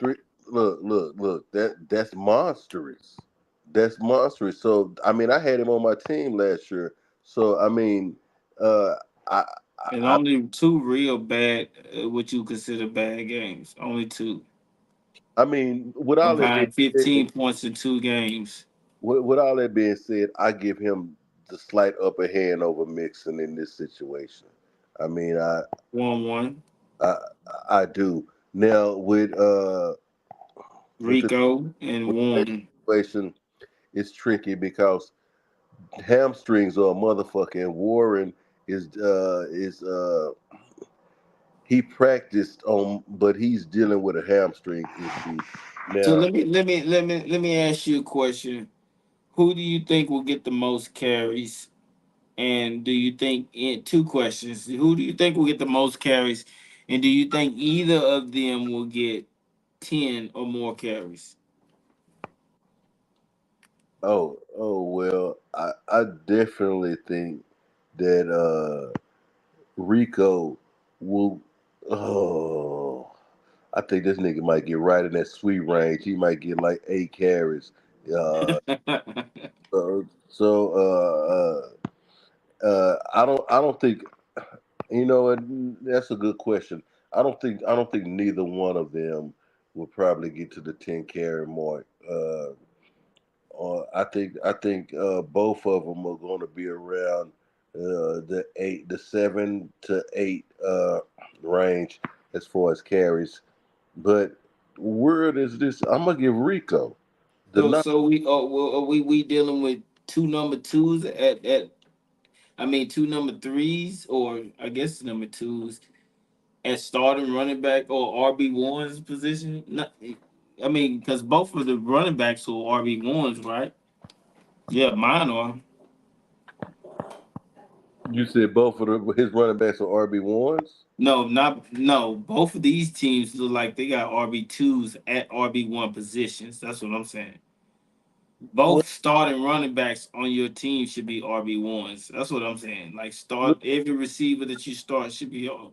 Three, look. That's monstrous. That's monstrous. So I mean, I had him on my team last year. So I mean, uh, I, And I, only two real bad, what you consider bad games. Only two I mean, with all that being combined, said, 15 points in 2 games. with all that being said, I give him the slight upper hand over Mixon in this situation. I mean, 1-1. I, I do. Now with the Rico and Warren. situation, it's tricky because hamstrings are a motherfucker, and Warren is he practiced on, but he's dealing with a hamstring issue So now. let me ask you a question. Who do you think will get the most carries? And do you think, in two questions, who do you think will get the most carries? And do you think either of them will get 10 or more carries? Oh well, I definitely think that Rico will. Oh, I think this nigga might get right in that sweet range. He might get like 8 carries. Uh, I don't think. You know what? That's a good question. I don't think neither one of them will probably get to the 10 carry mark. I think both of them are going to be around the 7 to 8 range as far as carries. But word is this: I'm gonna give Rico the So number. so we well, are we dealing with two number twos at I mean two number threes, or I guess number twos at starting running back or RB1's position? Not, I mean, because both of the running backs are RB1s, right? Yeah, mine are. You said both of his running backs are RB1s. No. Both of these teams look like they got RB2s at RB1 positions. That's what I'm saying. Well, Both starting running backs on your team should be RB1s. That's what I'm saying. Like start every receiver that you start should be on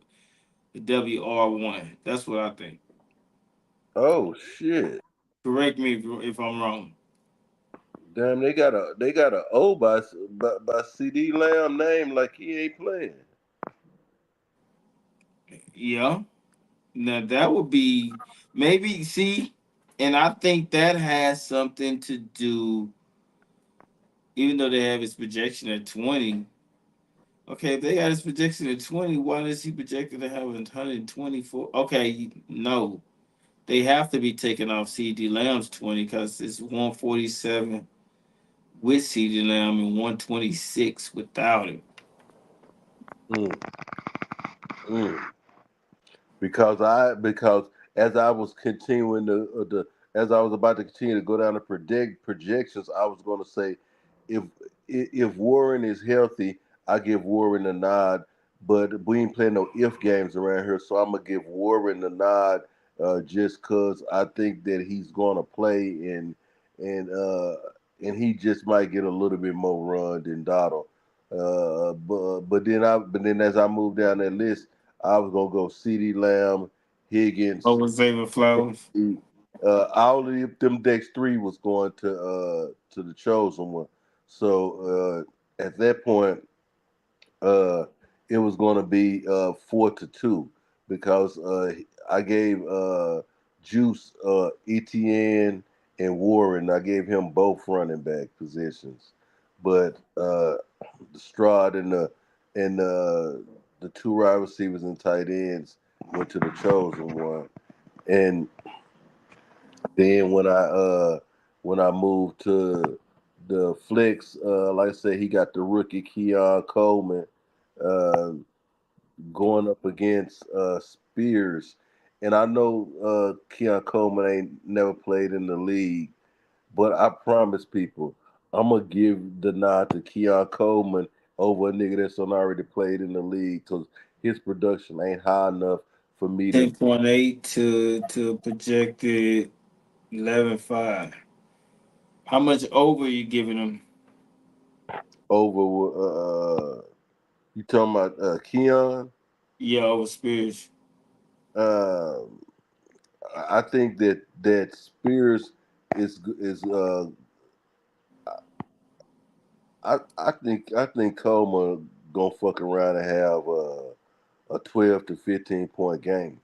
the WR1. That's what I think. oh shit! Correct me if I'm wrong. Damn, they got a O by CD Lamb name like he ain't playing. Yeah. Now that would be maybe see, and I think that has something to do, even though they have his projection at 20. Okay, if they got his projection at 20, why is he projected to have 124? Okay, no. They have to be taking off CD Lamb's 20 because it's 147 with CD Lamb and 126 without him. Mm, mm. Because as I was continuing as I was about to continue to go down the projections, I was going to say, if if Warren is healthy, I give Warren a nod. But we ain't playing no if games around here, so I'm gonna give Warren a nod, just cause I think that he's going to play and uh, and he just might get a little bit more run than Donald. But then as I move down that list, I was gonna go C.D. Lamb, Higgins. Over Xavier Flowers. All of them decks three was going to the chosen one. So at that point, uh, it was going to be 4-2 because I gave Juice, Etn, and Warren. I gave him both running back positions, but Stroud and the two wide receivers and tight ends went to the chosen one. And then when I moved to the flex, like I said, he got the rookie Keon Coleman uh, going up against Spears, and I know Keon Coleman ain't never played in the league, but I promise people, I'm gonna give the nod to Keon Coleman over a nigga that's already played in the league because his production ain't high enough for me to 10.8 to projected 11.5. How much over are you giving him? over. You talking about Keon? Yeah, over Spears. Um, I think that Spears is. I think Coleman gonna fuck around and have a 12 to 15 point game.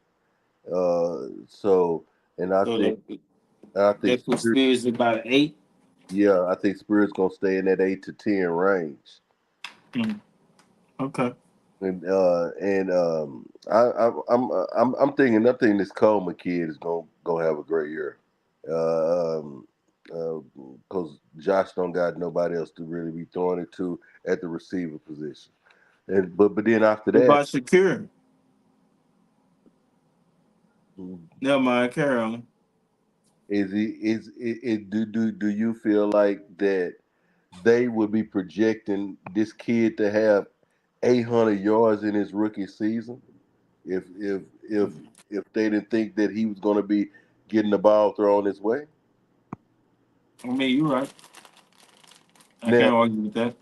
So and I So think I think that puts Spears, Spears about 8. yeah, I think Spears gonna stay in that 8 to 10 range. Mm, okay. And I'm thinking this Coleman kid is gonna have a great year. Um, because Josh don't got nobody else to really be throwing it to at the receiver position. And but then after What that, about Shakir? mm, Never mind, carry on. is he do you feel like that they would be projecting this kid to have 800 yards in his rookie season if if they didn't think that he was going to be getting the ball thrown his way? I mean, you're right. I Now can't argue with that.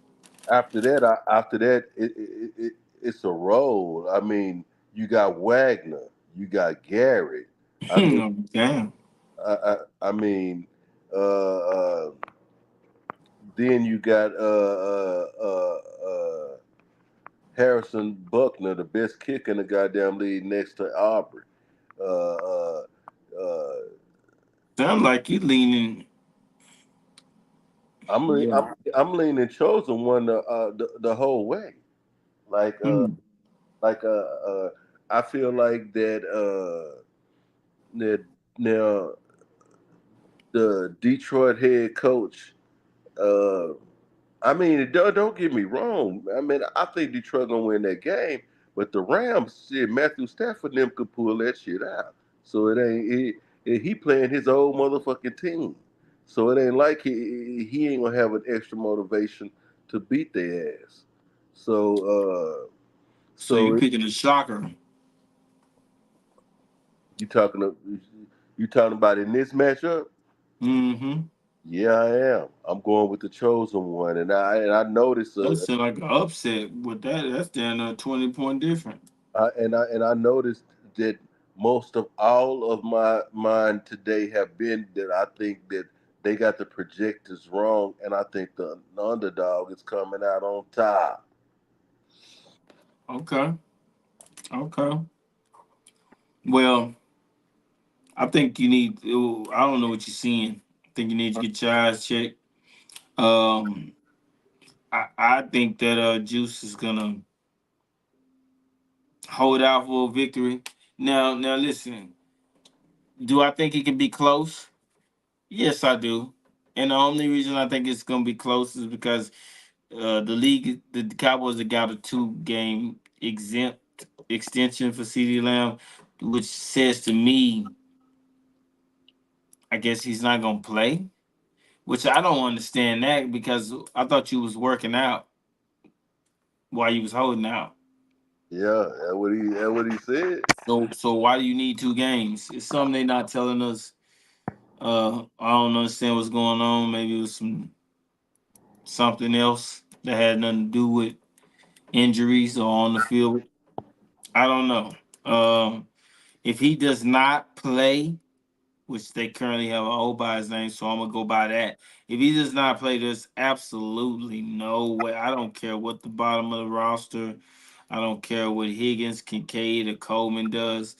it's a roll. I mean, you got Wagner, you got Garrett. I mean, Damn. I mean, uh, uh, then you got Harrison Buckner, the best kicker in the goddamn league, next to Aubrey. Uh, uh, uh, Sound like you leaning. I'm Yeah. I'm I'm leaning chosen one the whole way. Like uh Mm. like I feel like that now the Detroit head coach. Uh, I mean, don't get me wrong. I mean, I think Detroit gonna win that game, but the Rams, shit, Matthew Stafford them could pull that shit out. So it ain't he playing his old motherfucking team. So it ain't like he ain't gonna have an extra motivation to beat their ass. So So you so picking a shocker. you talking you talking about in this matchup? Mm-hmm. Yeah, I am. I'm going with the chosen one, and I noticed That sound like an upset with that. That's down a 20-point difference. I noticed that most of all of my mine today have been that I think that they got the projectors wrong, and I think the underdog is coming out on top. Okay. Okay. Well, I think you need. I don't know what you're seeing. I think you need to get your eyes checked. Um, I think that Juice is gonna hold out for a victory. Now listen. Do I think it can be close? Yes, I do. And the only reason I think it's gonna be close is because the Cowboys have got a 2-game exempt extension for CeeDee Lamb, which says to me I guess he's not gonna play, which I don't understand that because I thought you was working out while you was holding out. Yeah, that's what he said. So why do you need 2 games? It's something they not telling us. I don't understand what's going on. Maybe it was something else that had nothing to do with injuries or on the field. I don't know. If he does not play, which they currently have a hold by his name, so I'm gonna go by that. If he does not play, there's absolutely no way. I don't care what the bottom of the roster. I don't care what Higgins, Kincaid, or Coleman does,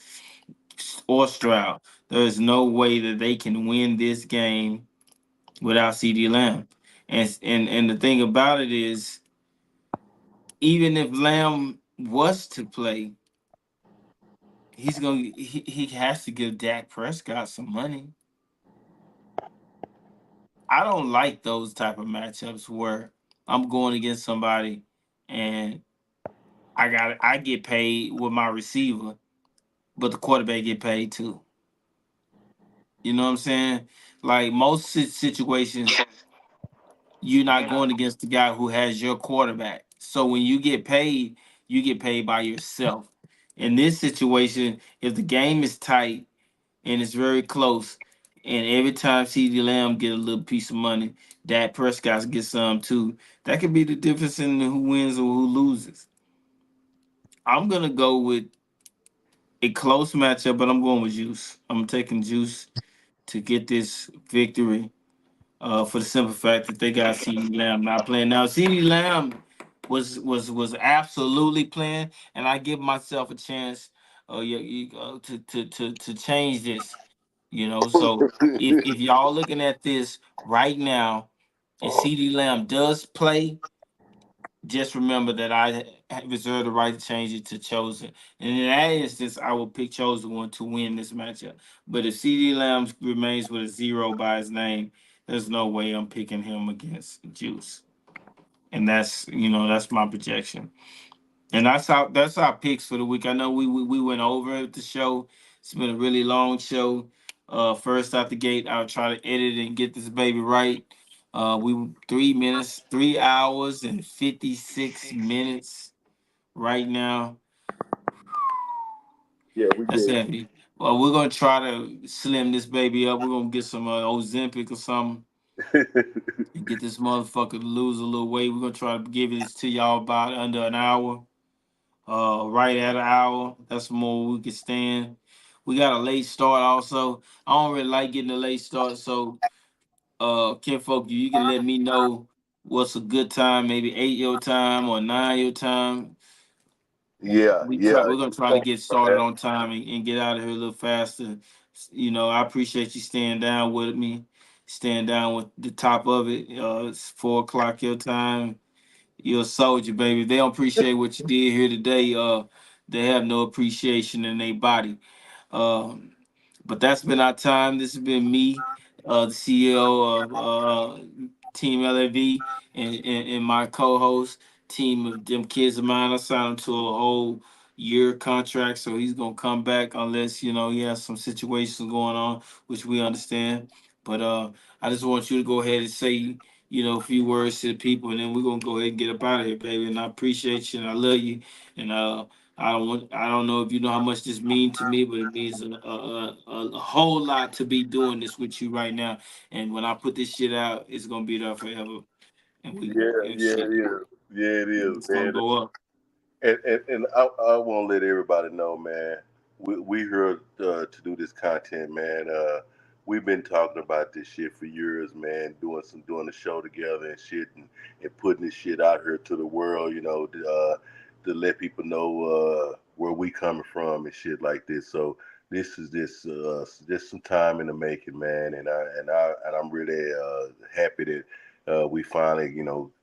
or Stroud. There is no way that they can win this game without CD Lamb. And the thing about it is, even if Lamb was to play, he has to give Dak Prescott some money. I don't like those type of matchups where I'm going against somebody and I get paid with my receiver, but the quarterback get paid too. You know what I'm saying? Like most situations, you're not going against the guy who has your quarterback. So when you get paid by yourself. In this situation, if the game is tight and it's very close, and every time CeeDee Lamb get a little piece of money, Dak Prescott gets some too. That could be the difference in who wins or who loses. I'm gonna go with a close matchup, but I'm going with Juice. I'm taking Juice to get this victory. For the simple fact that they got CeeDee Lamb not playing now. CeeDee Lamb was absolutely playing, and I give myself a chance, to change this. So if y'all looking at this right now, and CeeDee Lamb does play, just remember that I reserve the right to change it to Chosen. And in that instance, I will pick Chosen one to win this matchup. But if CeeDee Lamb remains with a 0 by his name, there's no way I'm picking him against Juice. And that's my projection. And that's our picks for the week. I know we went over the show. It's been a really long show. First out the gate, I'll try to edit and get this baby right. We were 3 minutes, 3 hours and 56 minutes right now. Yeah, we That's did. heavy. Well, we're gonna try to slim this baby up. We're gonna get some Ozempic or something and get this motherfucker to lose a little weight. We're gonna try to give this to y'all about under an hour. Right at an hour. That's more we can stand. We got a late start also. I don't really like getting a late start, so kinfolk, you can let me know what's a good time, maybe 8 your time or 9 your time. Yeah, yeah. We're gonna try to get started on time and get out of here a little faster. I appreciate you staying down with me, staying down with the top of it. It's 4 o'clock your time. You're a soldier, baby. If they don't appreciate what you did here today, they have no appreciation in their body. Um, but that's been our time. This has been me, the CEO of Team LAV, and my co-host, team of them kids of mine. I signed him to a whole year contract, so he's gonna come back unless he has some situations going on, which we understand. But I just want you to go ahead and say a few words to the people, and then we're gonna go ahead and get up out of here, baby. And I appreciate you, and I love you, and I don't know if you know how much this means to me, but it means a whole lot to be doing this with you right now. And when I put this shit out, it's gonna be there forever. And Yeah, yeah, shit, it is. Yeah, it is, it's gonna man. go up. And I want to let everybody know, man. We here to do this content, man. We've been talking about this shit for years, man. Doing the show together and shit, and putting this shit out here to the world, to let people know where we coming from and shit like this. So this is just some time in the making, man. And I'm really happy that we finally,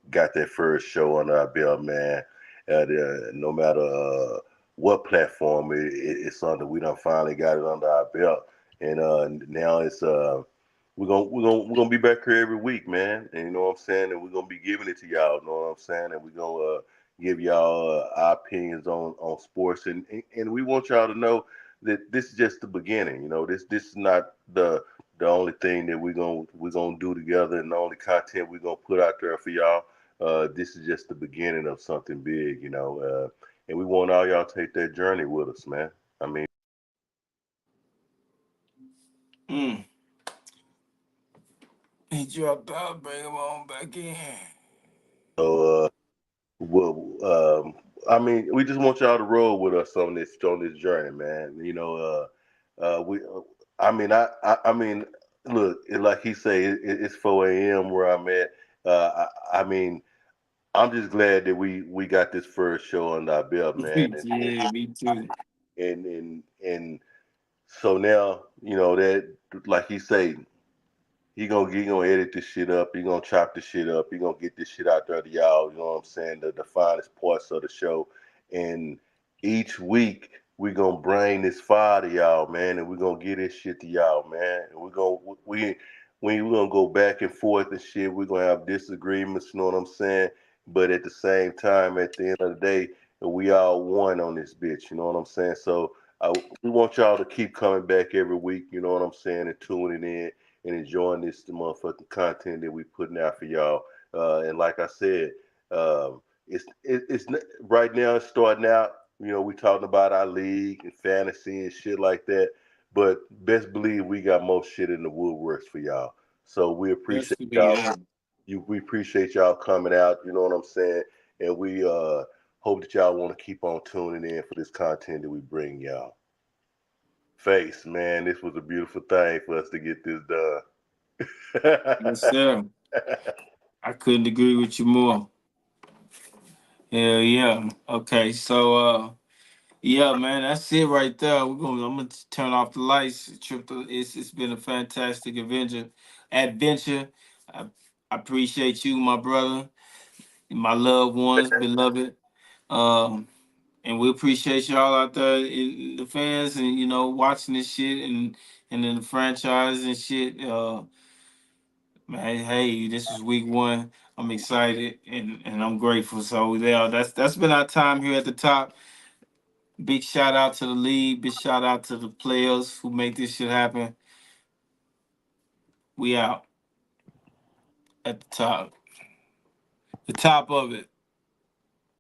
got that first show under our belt, man. No matter what platform it's under, we done finally got it under our belt, and now it's we're gonna be back here every week, man. And you know what I'm saying, and we're gonna be giving it to y'all. You know what I'm saying, and we're gonna give y'all our opinions on sports, and we want y'all to know that this is just the beginning. This is not the only thing that we're gonna do together, and the only content we're gonna put out there for y'all. This is just the beginning of something big, and we want all y'all to take that journey with us, man. I mean, Mm. He dropped out, bring him on back in. so well, I mean, we just want y'all to roll with us on this journey, man. We, I mean, I mean, look, like he say, it's 4 a.m. where I'm at. I mean, I'm just glad that we got this first show on our belt, man, Yeah, me too. and so now that, like he say, he gonna edit this shit up. He gonna chop this shit up. He gonna get this shit out there to y'all. You know what I'm saying? The finest parts of the show. And each week we gonna bring this fire to y'all, man, and we gonna get this shit to y'all, man. And we gonna go back and forth and shit. We gonna have disagreements. You know what I'm saying? But at the same time, at the end of the day, we all one on this bitch. You know what I'm saying? So we want y'all to keep coming back every week. You know what I'm saying? And tuning in and enjoying this the motherfucking content that we putting out for y'all. And like I said, it's right now it's starting out. We talking about our league and fantasy and shit like that. But best believe we got more shit in the woodworks for y'all. So we That's appreciate to be y'all. honest. We appreciate y'all coming out. You know what I'm saying? And we hope that y'all want to keep on tuning in for this content that we bring y'all. Face, man, this was a beautiful thing for us to get this Yes, done. sir. I couldn't agree with you more. Hell yeah. Okay, so yeah, man, that's it right there. I'm gonna turn off the lights. It's been a fantastic adventure. I appreciate you, my brother, my loved ones, beloved. Um, and we appreciate y'all out there, the fans, and watching this shit and in the franchise and shit. Man, hey, this is week one. I'm excited and I'm grateful. So yeah, that's been our time here at the top. Big shout out to the league. Big shout out to the players who make this shit happen. We out at the top. The top of it.